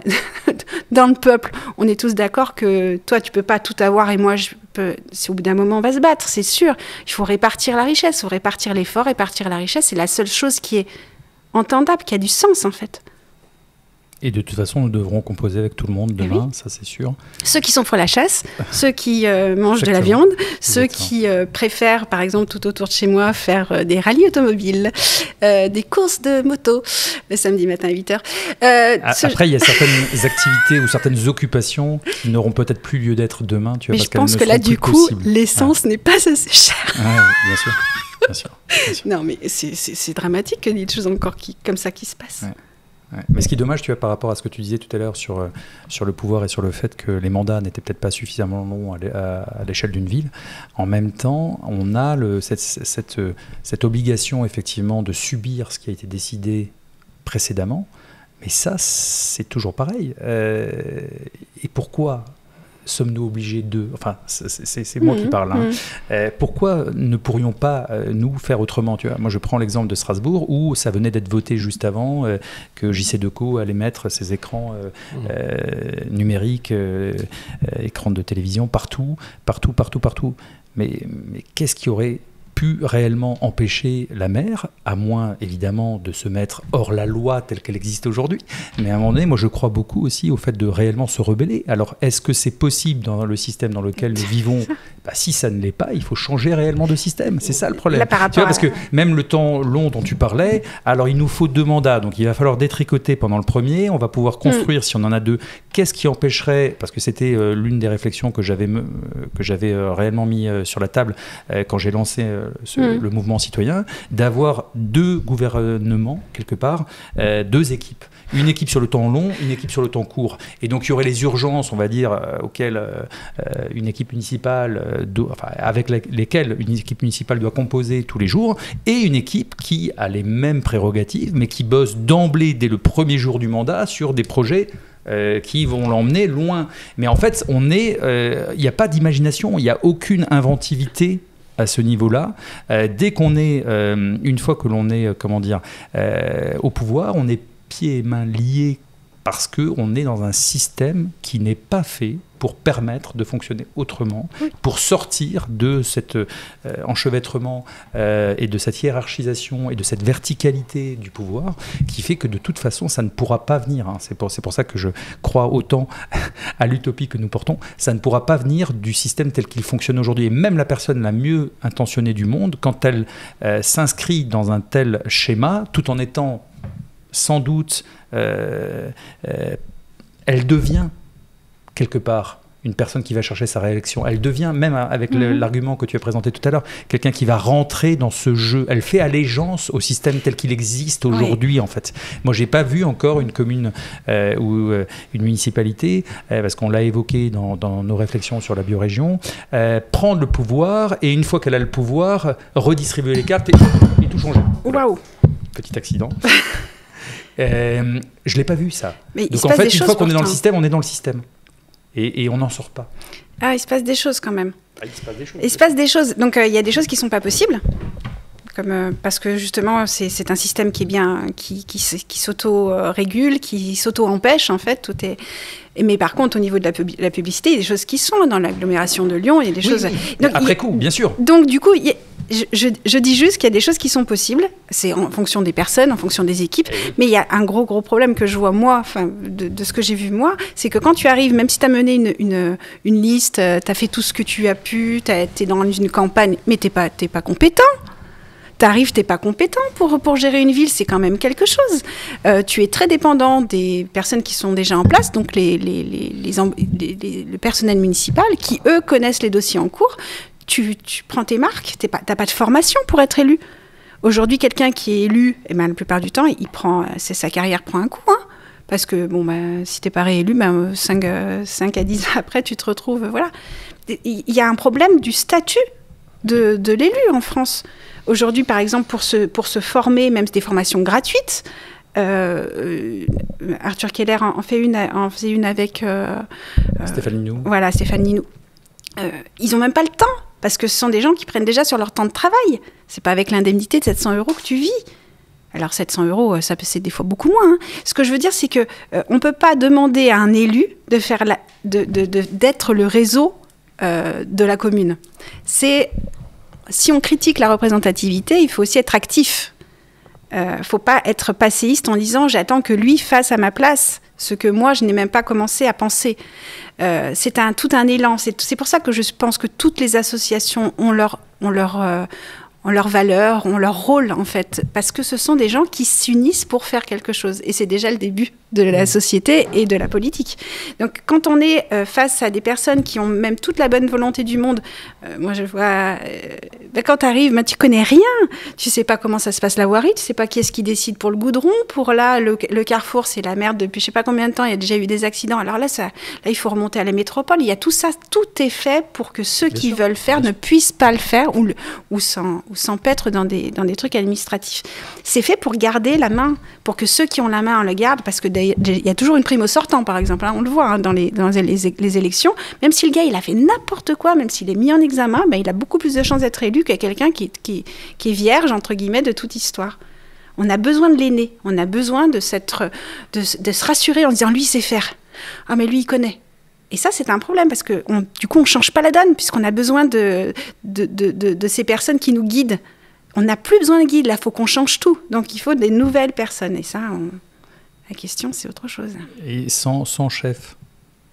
le peuple, on est tous d'accord que toi, tu peux pas tout avoir et moi, au bout d'un moment, on va se battre, c'est sûr. Il faut répartir la richesse, il faut répartir l'effort, répartir la richesse. C'est la seule chose qui est entendable, qui a du sens, en fait. Et de toute façon, nous devrons composer avec tout le monde demain, oui. Ça c'est sûr. Ceux qui sont pour la chasse, ceux qui mangent de la viande, ceux qui préfèrent, par exemple, tout autour de chez moi, faire des rallyes automobiles, des courses de moto, le samedi matin à 8h. Après, il y a certaines activités ou certaines occupations qui n'auront peut-être plus lieu d'être demain. Mais je pense que là, du coup, l'essence n'est pas assez chère. Ouais, bien sûr. Bien sûr. Non, mais c'est dramatique qu'il y ait des choses encore comme ça qui se passent. Ouais. Ouais. Mais ce qui est dommage, tu vois, par rapport à ce que tu disais tout à l'heure sur le pouvoir et sur le fait que les mandats n'étaient peut-être pas suffisamment longs à l'échelle d'une ville, en même temps, on a cette obligation effectivement de subir ce qui a été décidé précédemment, mais ça, c'est toujours pareil. Et pourquoi sommes-nous obligés de... Enfin, c'est moi qui parle. Hein. Pourquoi ne pourrions pas, nous, faire autrement, tu vois ? Moi, je prends l'exemple de Strasbourg, où ça venait d'être voté juste avant que JC Decaux allait mettre ses écrans numériques, écrans de télévision, partout. Mais qu'est-ce qui aurait pu réellement empêcher la maire, à moins évidemment de se mettre hors la loi telle qu'elle existe aujourd'hui, mais à un moment donné, moi je crois beaucoup aussi au fait de réellement se rebeller. Alors est-ce que c'est possible dans le système dans lequel nous vivons ? Si ça ne l'est pas, il faut changer réellement de système, c'est ça le problème. Tu vois, parce que même le temps long dont tu parlais, alors il nous faut 2 mandats, donc il va falloir détricoter pendant le premier, on va pouvoir construire si on en a 2. Qu'est-ce qui empêcherait, parce que c'était l'une des réflexions que j'avais réellement mis sur la table quand j'ai lancé le mouvement citoyen, d'avoir 2 gouvernements, quelque part, 2 équipes. Une équipe sur le temps long, une équipe sur le temps court. Et donc, il y aurait les urgences, on va dire, auxquelles une équipe municipale, avec lesquelles une équipe municipale doit composer tous les jours, et une équipe qui a les mêmes prérogatives, mais qui bosse d'emblée, dès le premier jour du mandat, sur des projets qui vont l'emmener loin. Mais en fait, il n'y a pas d'imagination, il n'y a aucune inventivité à ce niveau-là. Dès qu'on est, une fois que l'on est, au pouvoir, on est pieds et mains liés parce qu'on est dans un système qui n'est pas fait pour permettre de fonctionner autrement, pour sortir de cet enchevêtrement et de cette hiérarchisation et de cette verticalité du pouvoir qui fait que de toute façon, ça ne pourra pas venir. Hein. C'est pour ça que je crois autant à l'utopie que nous portons. Ça ne pourra pas venir du système tel qu'il fonctionne aujourd'hui. Et même la personne la mieux intentionnée du monde, quand elle s'inscrit dans un tel schéma, tout en étant sans doute, elle devient quelque part une personne qui va chercher sa réélection. Elle devient, même avec l'argument que tu as présenté tout à l'heure, quelqu'un qui va rentrer dans ce jeu. Elle fait allégeance au système tel qu'il existe aujourd'hui, en fait. Moi, j'ai pas vu encore une commune ou une municipalité, parce qu'on l'a évoqué dans nos réflexions sur la biorégion, prendre le pouvoir et une fois qu'elle a le pouvoir, redistribuer les cartes et tout changer. Waouh. Petit accident. Je l'ai pas vu, ça. Mais donc en fait, une fois qu'on est dans le système, on est dans le système. Et on n'en sort pas. Ah, il se passe des choses quand même. Ah, il se passe des choses. Il se passe des choses. Donc il y a des choses qui ne sont pas possibles. Parce que justement, c'est un système qui est bien, qui s'auto-régule, qui s'auto-empêche en fait. Tout est... Mais par contre, au niveau de la publicité, il y a des choses qui sont dans l'agglomération de Lyon. Il y a des choses. Donc, après coup, bien sûr. Donc du coup, je dis juste qu'il y a des choses qui sont possibles. C'est en fonction des personnes, en fonction des équipes. Mais il y a un gros problème que je vois moi, de ce que j'ai vu moi, c'est que quand tu arrives, même si tu as mené une liste, tu as fait tout ce que tu as pu, tu es dans une campagne, mais tu n'es pas compétent. T'arrives, t'es pas compétent pour gérer une ville, c'est quand même quelque chose. Tu es très dépendant des personnes qui sont déjà en place, donc le personnel municipal qui, eux, connaissent les dossiers en cours. Tu prends tes marques, t'as pas de formation pour être élu. Aujourd'hui, quelqu'un qui est élu, la plupart du temps, sa carrière prend un coup, hein, parce que si t'es pas réélu, 5 à 10 ans après, tu te retrouves, voilà. Il y a un problème du statut de l'élu en France. Aujourd'hui, par exemple, pour se former, même des formations gratuites, Arthur Keller en faisait une avec Stéphane Linou. Voilà, Stéphane Linou. Ils n'ont même pas le temps, parce que ce sont des gens qui prennent déjà sur leur temps de travail. C'est pas avec l'indemnité de 700 € que tu vis. Alors 700 €, c'est des fois beaucoup moins. Hein. Ce que je veux dire, c'est que on peut pas demander à un élu d'être le réseau de la commune. Si on critique la représentativité, il faut aussi être actif. Faut pas être passéiste en disant « j'attends que lui fasse à ma place ce que moi, je n'ai même pas commencé à penser ». C'est tout un élan. C'est pour ça que je pense que toutes les associations ont leur valeur, ont leur rôle, en fait. Parce que ce sont des gens qui s'unissent pour faire quelque chose. Et c'est déjà le début de la société et de la politique. Donc, quand on est face à des personnes qui ont même toute la bonne volonté du monde, moi, je vois... quand tu arrives, tu connais rien. Tu sais pas comment ça se passe la voirie, tu sais pas qui est-ce qui décide pour le goudron. Pour là, le carrefour, c'est la merde depuis je sais pas combien de temps. Il y a déjà eu des accidents. Alors là, il faut remonter à la métropole. Il y a tout ça. Tout est fait pour que ceux qui veulent faire ne puissent pas le faire ou s'empêtrent dans des trucs administratifs. C'est fait pour garder la main, pour que ceux qui ont la main, on le garde, parce que il y a toujours une prime au sortant, par exemple. Hein, on le voit hein, dans les élections. Même si le gars, il a fait n'importe quoi, même s'il est mis en examen, il a beaucoup plus de chances d'être élu que quelqu'un qui est vierge, entre guillemets, de toute histoire. On a besoin de l'aîné. On a besoin de se rassurer en disant, lui, il sait faire. Ah, mais lui, il connaît. Et ça, c'est un problème, parce que du coup, on ne change pas la donne, puisqu'on a besoin de ces personnes qui nous guident. On n'a plus besoin de guide, là, il faut qu'on change tout. Donc, il faut des nouvelles personnes. Et ça, la question, c'est autre chose. Et sans chef,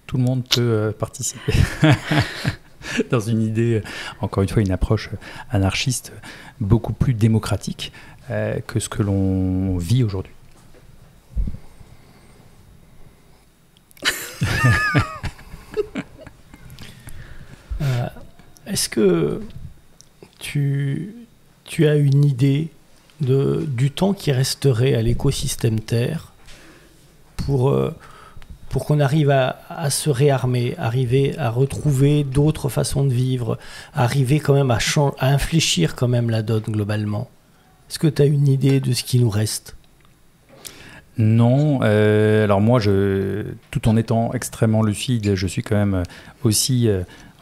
tout le monde peut participer. Dans une idée, encore une fois, une approche anarchiste beaucoup plus démocratique que ce que l'on vit aujourd'hui. Est-ce que tu as une idée du temps qui resterait à l'écosystème Terre pour qu'on arrive à se réarmer, arriver à retrouver d'autres façons de vivre, arriver quand même à infléchir quand même la donne globalement? Est-ce que tu as une idée de ce qui nous reste? Non. Alors moi, tout en étant extrêmement lucide, je suis quand même aussi...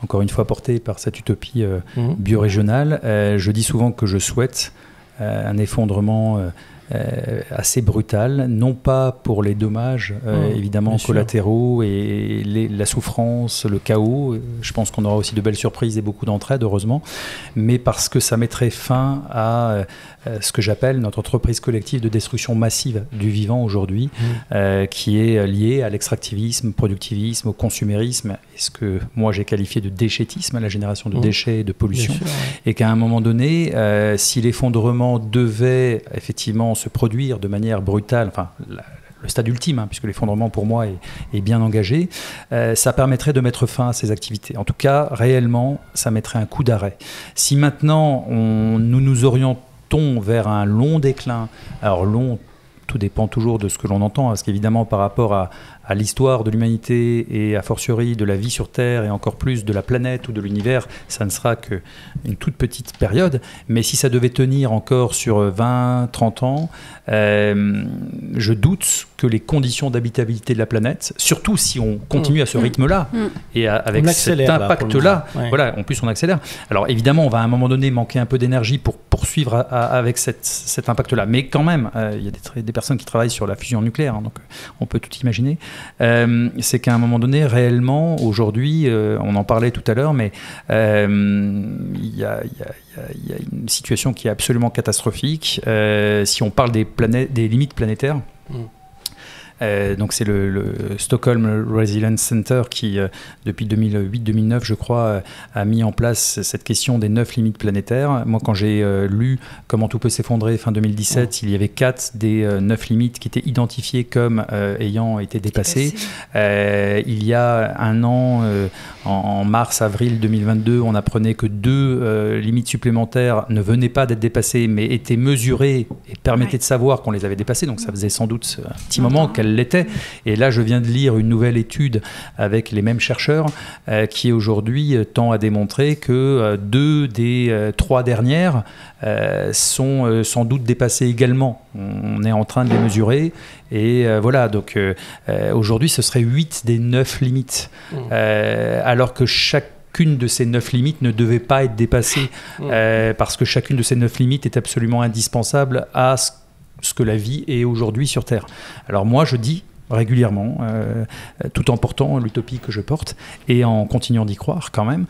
encore une fois porté par cette utopie biorégionale. Je dis souvent que je souhaite un effondrement assez brutal, non pas pour les dommages évidemment collatéraux et la souffrance, le chaos. Je pense qu'on aura aussi de belles surprises et beaucoup d'entraide, heureusement, mais parce que ça mettrait fin à ce que j'appelle notre entreprise collective de destruction massive du vivant aujourd'hui, qui est liée à l'extractivisme, productivisme, au consumérisme, et ce que moi j'ai qualifié de déchettisme, la génération de déchets et de pollution, et qu'à un moment donné, si l'effondrement devait effectivement se produire de manière brutale, enfin le stade ultime, hein, puisque l'effondrement pour moi est bien engagé, ça permettrait de mettre fin à ces activités. En tout cas, réellement, ça mettrait un coup d'arrêt. Si maintenant nous nous orientons vers un long déclin, alors long, tout dépend toujours de ce que l'on entend, parce qu'évidemment par rapport à l'histoire de l'humanité et a fortiori de la vie sur Terre et encore plus de la planète ou de l'univers, ça ne sera qu'une toute petite période. Mais si ça devait tenir encore sur 20, 30 ans, je doute que les conditions d'habitabilité de la planète, surtout si on continue à ce rythme-là et avec cet impact-là, voilà, en plus on accélère. Alors évidemment, on va à un moment donné manquer un peu d'énergie pour poursuivre avec cet impact-là. Mais quand même, il y a des personnes qui travaillent sur la fusion nucléaire, hein, donc on peut tout imaginer. C'est qu'à un moment donné, réellement, aujourd'hui, on en parlait tout à l'heure, mais il y a une situation qui est absolument catastrophique. Si on parle des limites planétaires, donc c'est le Stockholm Resilience Center qui, depuis 2008-2009, je crois, a mis en place cette question des 9 limites planétaires. Moi, quand j'ai lu Comment tout peut s'effondrer fin 2017, il y avait 4 des 9 limites qui étaient identifiées comme ayant été dépassées. Il y a un an, en mars-avril 2022, on apprenait que 2 limites supplémentaires ne venaient pas d'être dépassées, mais étaient mesurées et permettaient de savoir qu'on les avait dépassées. Donc ça faisait sans doute un petit moment qu'elles l'était. Et là, je viens de lire une nouvelle étude avec les mêmes chercheurs qui aujourd'hui tend à démontrer que 2 des 3 dernières sont sans doute dépassées également. On est en train de les mesurer. Et voilà, donc aujourd'hui, ce serait 8 des 9 limites. Alors que chacune de ces 9 limites ne devait pas être dépassée parce que chacune de ces 9 limites est absolument indispensable à ce que la vie est aujourd'hui sur Terre. Alors moi, je dis régulièrement, tout en portant l'utopie que je porte et en continuant d'y croire quand même,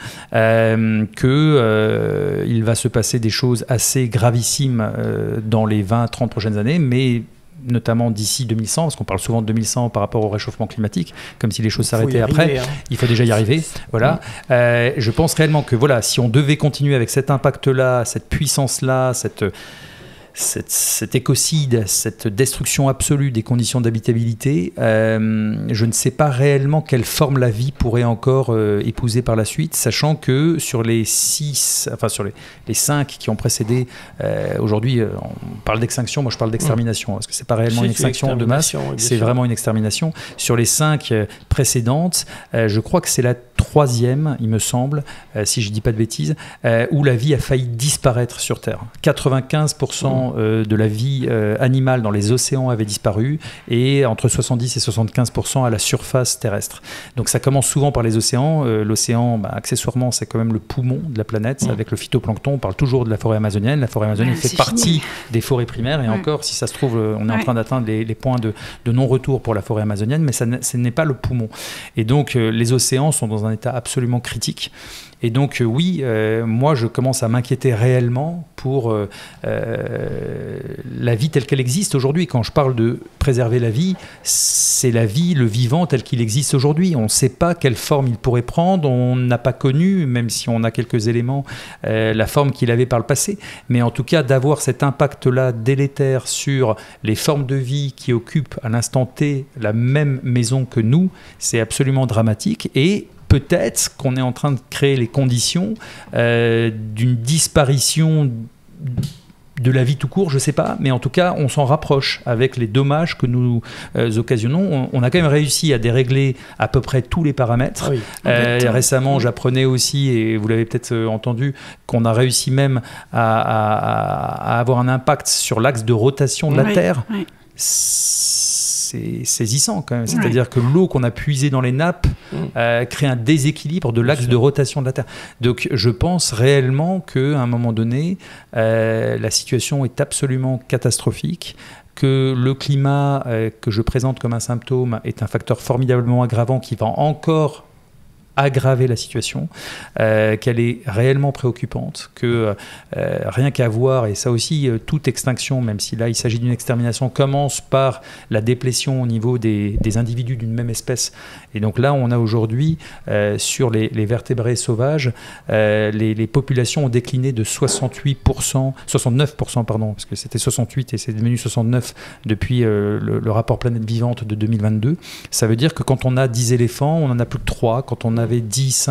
qu'il va se passer des choses assez gravissimes dans les 20-30 prochaines années, mais notamment d'ici 2100, parce qu'on parle souvent de 2100 par rapport au réchauffement climatique, comme si les choses s'arrêtaient après. Il faut déjà y arriver. Voilà. Je pense réellement que voilà, si on devait continuer avec cet impact-là, cette puissance-là, cet écocide, cette destruction absolue des conditions d'habitabilité, je ne sais pas réellement quelle forme la vie pourrait encore épouser par la suite, sachant que sur les 5 qui ont précédé, aujourd'hui on parle d'extinction, moi je parle d'extermination, parce que c'est pas réellement une extinction de masse, c'est vraiment une extermination. Sur les 5 précédentes, je crois que c'est la 3e, il me semble, si je dis pas de bêtises, où la vie a failli disparaître sur Terre. 95% de la vie animale dans les océans avait disparu et entre 70 et 75% à la surface terrestre. Donc ça commence souvent par les océans. L'océan, accessoirement, c'est quand même le poumon de la planète. Avec le phytoplancton, on parle toujours de la forêt amazonienne. La forêt amazonienne fait partie des forêts primaires et encore, si ça se trouve, on est en train d'atteindre les points de non-retour pour la forêt amazonienne, mais ce n'est pas le poumon. Et donc les océans sont dans un état absolument critique. Et donc oui, moi je commence à m'inquiéter réellement pour la vie telle qu'elle existe aujourd'hui. Quand je parle de préserver la vie, c'est la vie, le vivant tel qu'il existe aujourd'hui. On ne sait pas quelle forme il pourrait prendre, on n'a pas connu, même si on a quelques éléments, la forme qu'il avait par le passé. Mais en tout cas, d'avoir cet impact-là délétère sur les formes de vie qui occupent à l'instant T la même maison que nous, c'est absolument dramatique. Et peut-être qu'on est en train de créer les conditions d'une disparition de la vie tout court, je ne sais pas, mais en tout cas, on s'en rapproche avec les dommages que nous occasionnons. On a quand même réussi à dérégler à peu près tous les paramètres. Récemment, j'apprenais aussi, et vous l'avez peut-être entendu, qu'on a réussi même à avoir un impact sur l'axe de rotation de la Terre. C'est saisissant quand même, c'est-à-dire que l'eau qu'on a puisée dans les nappes crée un déséquilibre de l'axe de rotation de la Terre. Donc je pense réellement qu'à un moment donné, la situation est absolument catastrophique, que le climat que je présente comme un symptôme est un facteur formidablement aggravant qui va encore aggraver la situation, qu'elle est réellement préoccupante, que rien qu'à voir, et ça aussi, toute extinction, même si là il s'agit d'une extermination, commence par la déplétion au niveau des individus d'une même espèce. Et donc là, on a aujourd'hui, sur les vertébrés sauvages, les populations ont décliné de 69%, pardon, parce que c'était 68 et c'est devenu 69 depuis le rapport Planète Vivante de 2022. Ça veut dire que quand on a 10 éléphants, on n'en a plus que 3. Quand on avait 10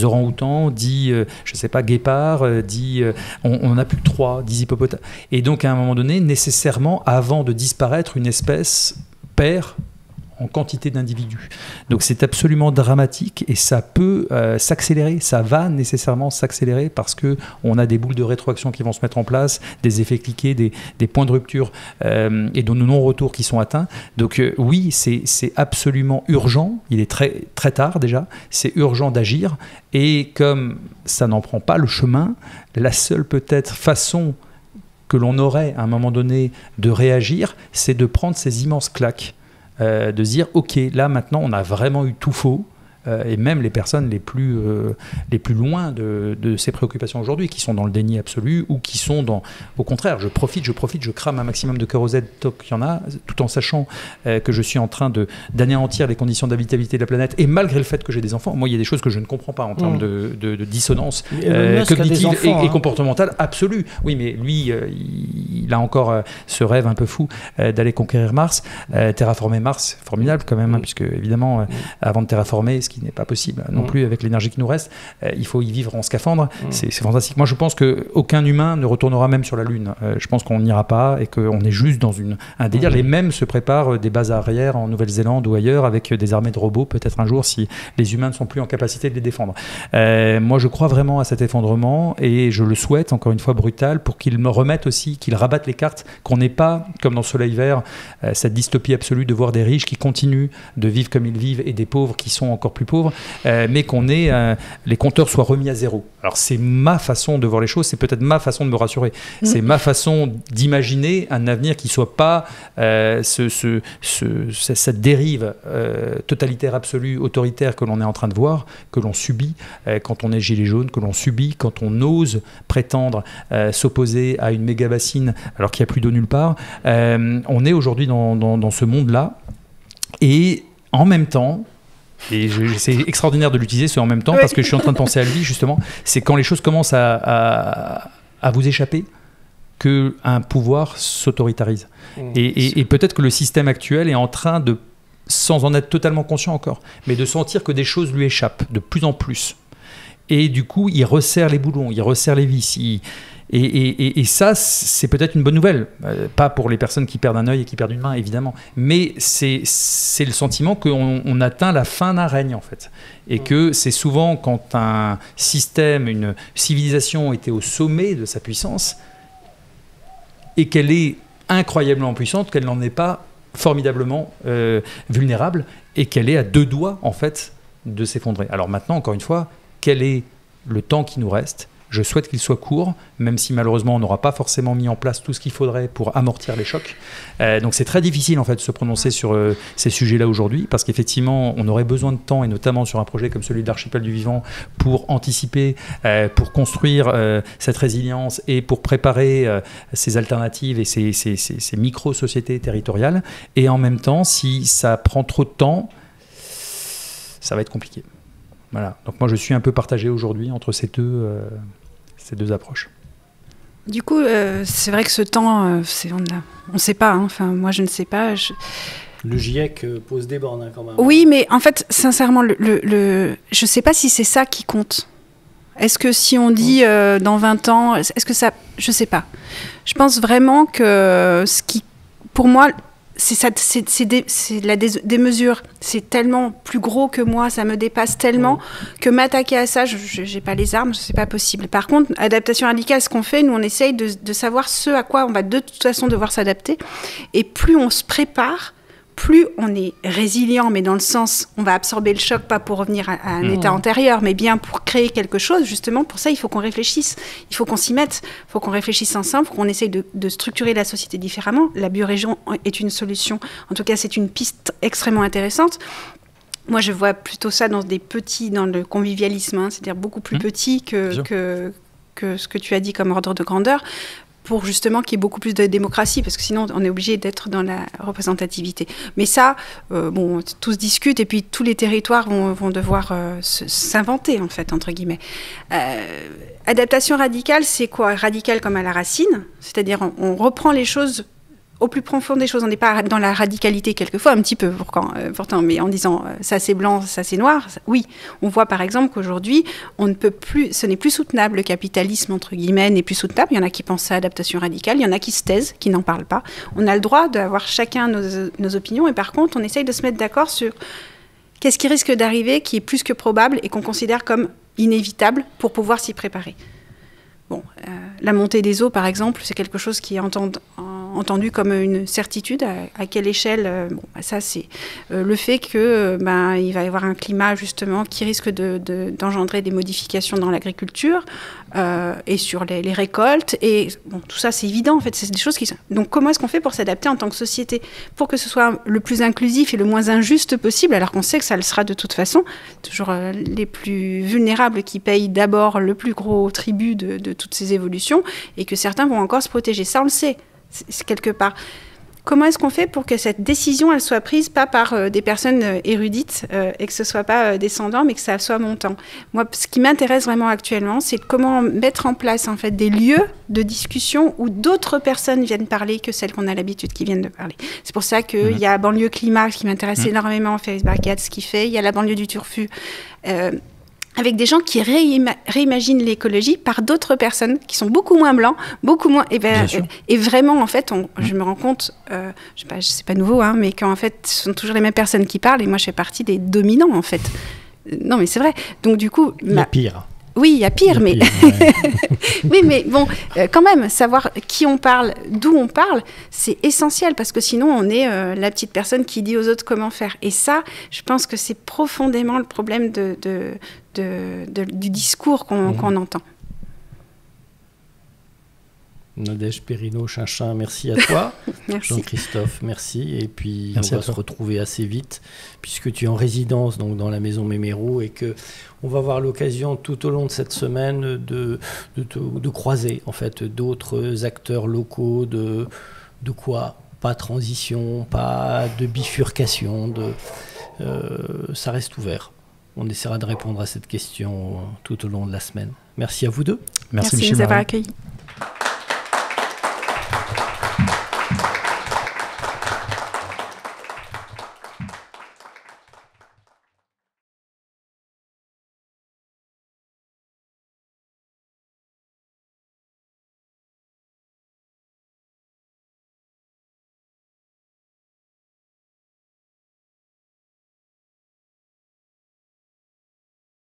orang-outans, 10 je sais pas, guépards, on n'a plus que 3, 10 hippopotames. Et donc à un moment donné, nécessairement, avant de disparaître, une espèce perd en quantité d'individus. Donc c'est absolument dramatique et ça peut s'accélérer, ça va nécessairement s'accélérer parce qu'on a des boules de rétroaction qui vont se mettre en place, des effets cliqués, des points de rupture et de non-retour qui sont atteints. Donc oui, c'est absolument urgent, il est très, très tard déjà, c'est urgent d'agir et comme ça n'en prend pas le chemin, la seule peut-être façon que l'on aurait à un moment donné de réagir, c'est de prendre ces immenses claques. De se dire, ok, là maintenant on a vraiment eu tout faux, et même les personnes les plus loin de ces préoccupations aujourd'hui, qui sont dans le déni absolu ou qui sont au contraire, je profite, je crame un maximum de kérosène tant qu'il y en a, tout en sachant que je suis en train d'anéantir les conditions d'habitabilité de la planète, et malgré le fait que j'ai des enfants, moi il y a des choses que je ne comprends pas en termes de dissonance cognitive et comportementale absolue. Oui, mais lui, il a encore ce rêve un peu fou d'aller conquérir Mars, terraformer Mars, formidable quand même, hein, puisque évidemment, avant de terraformer, ce qui n'est pas possible non plus avec l'énergie qui nous reste, il faut y vivre en scaphandre, c'est fantastique. Moi je pense qu'aucun humain ne retournera même sur la Lune, je pense qu'on n'ira pas et qu'on est juste dans un délire. Les mêmes se préparent des bases arrières en Nouvelle-Zélande ou ailleurs avec des armées de robots, peut-être un jour si les humains ne sont plus en capacité de les défendre. Moi je crois vraiment à cet effondrement et je le souhaite, encore une fois brutal, pour qu'il me remette aussi, qu'il rabatte les cartes, qu'on n'ait pas, comme dans Soleil Vert, cette dystopie absolue de voir des riches qui continuent de vivre comme ils vivent et des pauvres qui sont encore plus pauvres, mais les compteurs soient remis à zéro. Alors c'est ma façon de voir les choses, c'est peut-être ma façon de me rassurer, c'est ma façon d'imaginer un avenir qui ne soit pas cette dérive totalitaire absolue, autoritaire que l'on est en train de voir, que l'on subit quand on est gilet jaune, que l'on subit quand on ose prétendre s'opposer à une méga bassine alors qu'il n'y a plus d'eau nulle part. On est aujourd'hui dans ce monde-là et en même temps, et c'est extraordinaire de l'utiliser ce en même temps parce que je suis en train de penser à lui justement, c'est quand les choses commencent à vous échapper qu'un pouvoir s'autoritarise. Et peut-être que le système actuel est en train de, sans en être totalement conscient encore, mais de sentir que des choses lui échappent de plus en plus. Et du coup, il resserre les boulons, il resserre les vis. Et ça, c'est peut-être une bonne nouvelle. Pas pour les personnes qui perdent un œil et qui perdent une main, évidemment. Mais c'est le sentiment qu'on atteint la fin d'un règne, en fait. Et que c'est souvent quand un système, une civilisation était au sommet de sa puissance et qu'elle est incroyablement puissante, qu'elle n'en est pas formidablement vulnérable et qu'elle est à deux doigts, en fait, de s'effondrer. Alors maintenant, encore une fois, quel est le temps qui nous reste ? Je souhaite qu'il soit court, même si malheureusement on n'aura pas forcément mis en place tout ce qu'il faudrait pour amortir les chocs. Donc c'est très difficile en fait de se prononcer sur ces sujets-là aujourd'hui, parce qu'effectivement on aurait besoin de temps, et notamment sur un projet comme celui de l'Archipel du Vivant, pour anticiper, pour construire cette résilience et pour préparer ces alternatives et ces micro-sociétés territoriales. Et en même temps, si ça prend trop de temps, ça va être compliqué. Voilà. Donc moi je suis un peu partagé aujourd'hui entre ces deux approches. Du coup, c'est vrai que ce temps, on ne sait pas. Hein. Enfin, moi je ne sais pas. Le GIEC pose des bornes hein, quand même. Oui, mais en fait, sincèrement, je ne sais pas si c'est ça qui compte. Est-ce que si on dit dans 20 ans, est-ce que ça... Je ne sais pas. Je pense vraiment que ce qui, pour moi... C'est des mesures, c'est tellement plus gros que moi, ça me dépasse tellement que m'attaquer à ça, je n'ai pas les armes, c'est pas possible. Par contre, adaptation radicale, ce qu'on fait, nous on essaye de savoir ce à quoi on va de toute façon devoir s'adapter, et plus on se prépare, plus on est résilient, mais dans le sens, on va absorber le choc, pas pour revenir à un état antérieur, mais bien pour créer quelque chose. Justement, pour ça, il faut qu'on réfléchisse, il faut qu'on s'y mette, il faut qu'on réfléchisse ensemble, il faut qu'on essaye de structurer la société différemment. La biorégion est une solution, en tout cas, c'est une piste extrêmement intéressante. Moi, je vois plutôt ça dans le convivialisme, hein, c'est-à-dire beaucoup plus petit que ce que tu as dit comme ordre de grandeur, pour justement qu'il y ait beaucoup plus de démocratie, parce que sinon on est obligé d'être dans la représentativité. Mais ça, tout se discute, et puis tous les territoires vont devoir s'inventer, en fait, entre guillemets. Adaptation radicale, c'est quoi? Radical comme à la racine, c'est-à-dire on reprend les choses au plus profond des choses. On n'est pas dans la radicalité quelquefois, un petit peu pourtant, mais en disant ça c'est blanc, ça c'est noir. Oui, on voit par exemple qu'aujourd'hui, on ne peut plus, ce n'est plus soutenable, le capitalisme entre guillemets n'est plus soutenable. Il y en a qui pensent à adaptation radicale, il y en a qui se taisent, qui n'en parlent pas. On a le droit d'avoir chacun nos opinions, et par contre, on essaye de se mettre d'accord sur qu'est-ce qui risque d'arriver, qui est plus que probable et qu'on considère comme inévitable pour pouvoir s'y préparer. Bon, la montée des eaux, par exemple, c'est quelque chose qui est entendu comme une certitude. À quelle échelle? Ça, c'est le fait que il va y avoir un climat, justement, qui risque d'engendrer des modifications dans l'agriculture et sur les récoltes. Et tout ça, c'est évident, en fait. C'est des choses qui sont... Donc, comment est-ce qu'on fait pour s'adapter en tant que société, pour que ce soit le plus inclusif et le moins injuste possible, alors qu'on sait que ça le sera de toute façon. Toujours les plus vulnérables qui payent d'abord le plus gros tribut de toutes ces évolutions, et que certains vont encore se protéger. Ça, on le sait, c'est quelque part. Comment est-ce qu'on fait pour que cette décision, elle soit prise pas par des personnes érudites et que ce soit pas descendant, mais que ça soit montant? Moi, ce qui m'intéresse vraiment actuellement, c'est comment mettre en place, en fait, des lieux de discussion où d'autres personnes viennent parler que celles qu'on a l'habitude qui viennent de parler. C'est pour ça qu'il y a Banlieue Climat, qui m'intéresse énormément, Félix Bargade, ce qu'il fait. Il y a la banlieue du Turfu. Avec des gens qui réimaginent l'écologie par d'autres personnes qui sont beaucoup moins blancs, beaucoup moins... Et vraiment, en fait, je me rends compte, c'est pas nouveau, hein, mais qu'en fait, ce sont toujours les mêmes personnes qui parlent, et moi, je fais partie des dominants, en fait. Non, mais c'est vrai. Donc, du coup... Il y a pire. Oui, il y a pire, mais... oui, mais bon, quand même, savoir qui on parle, d'où on parle, c'est essentiel, parce que sinon, on est la petite personne qui dit aux autres comment faire. Et ça, je pense que c'est profondément le problème du discours qu'on entend. Nadège Perrino-Chinchin, merci à toi. Merci. Jean-Christophe, merci. Et puis, merci, on va se retrouver assez vite, puisque tu es en résidence donc, dans la maison Méméro, et qu'on va avoir l'occasion tout au long de cette semaine de croiser en fait, d'autres acteurs locaux, de quoi? Pas transition, pas de bifurcation, ça reste ouvert. On essaiera de répondre à cette question tout au long de la semaine. Merci à vous deux. Merci de nous avoir accueillis.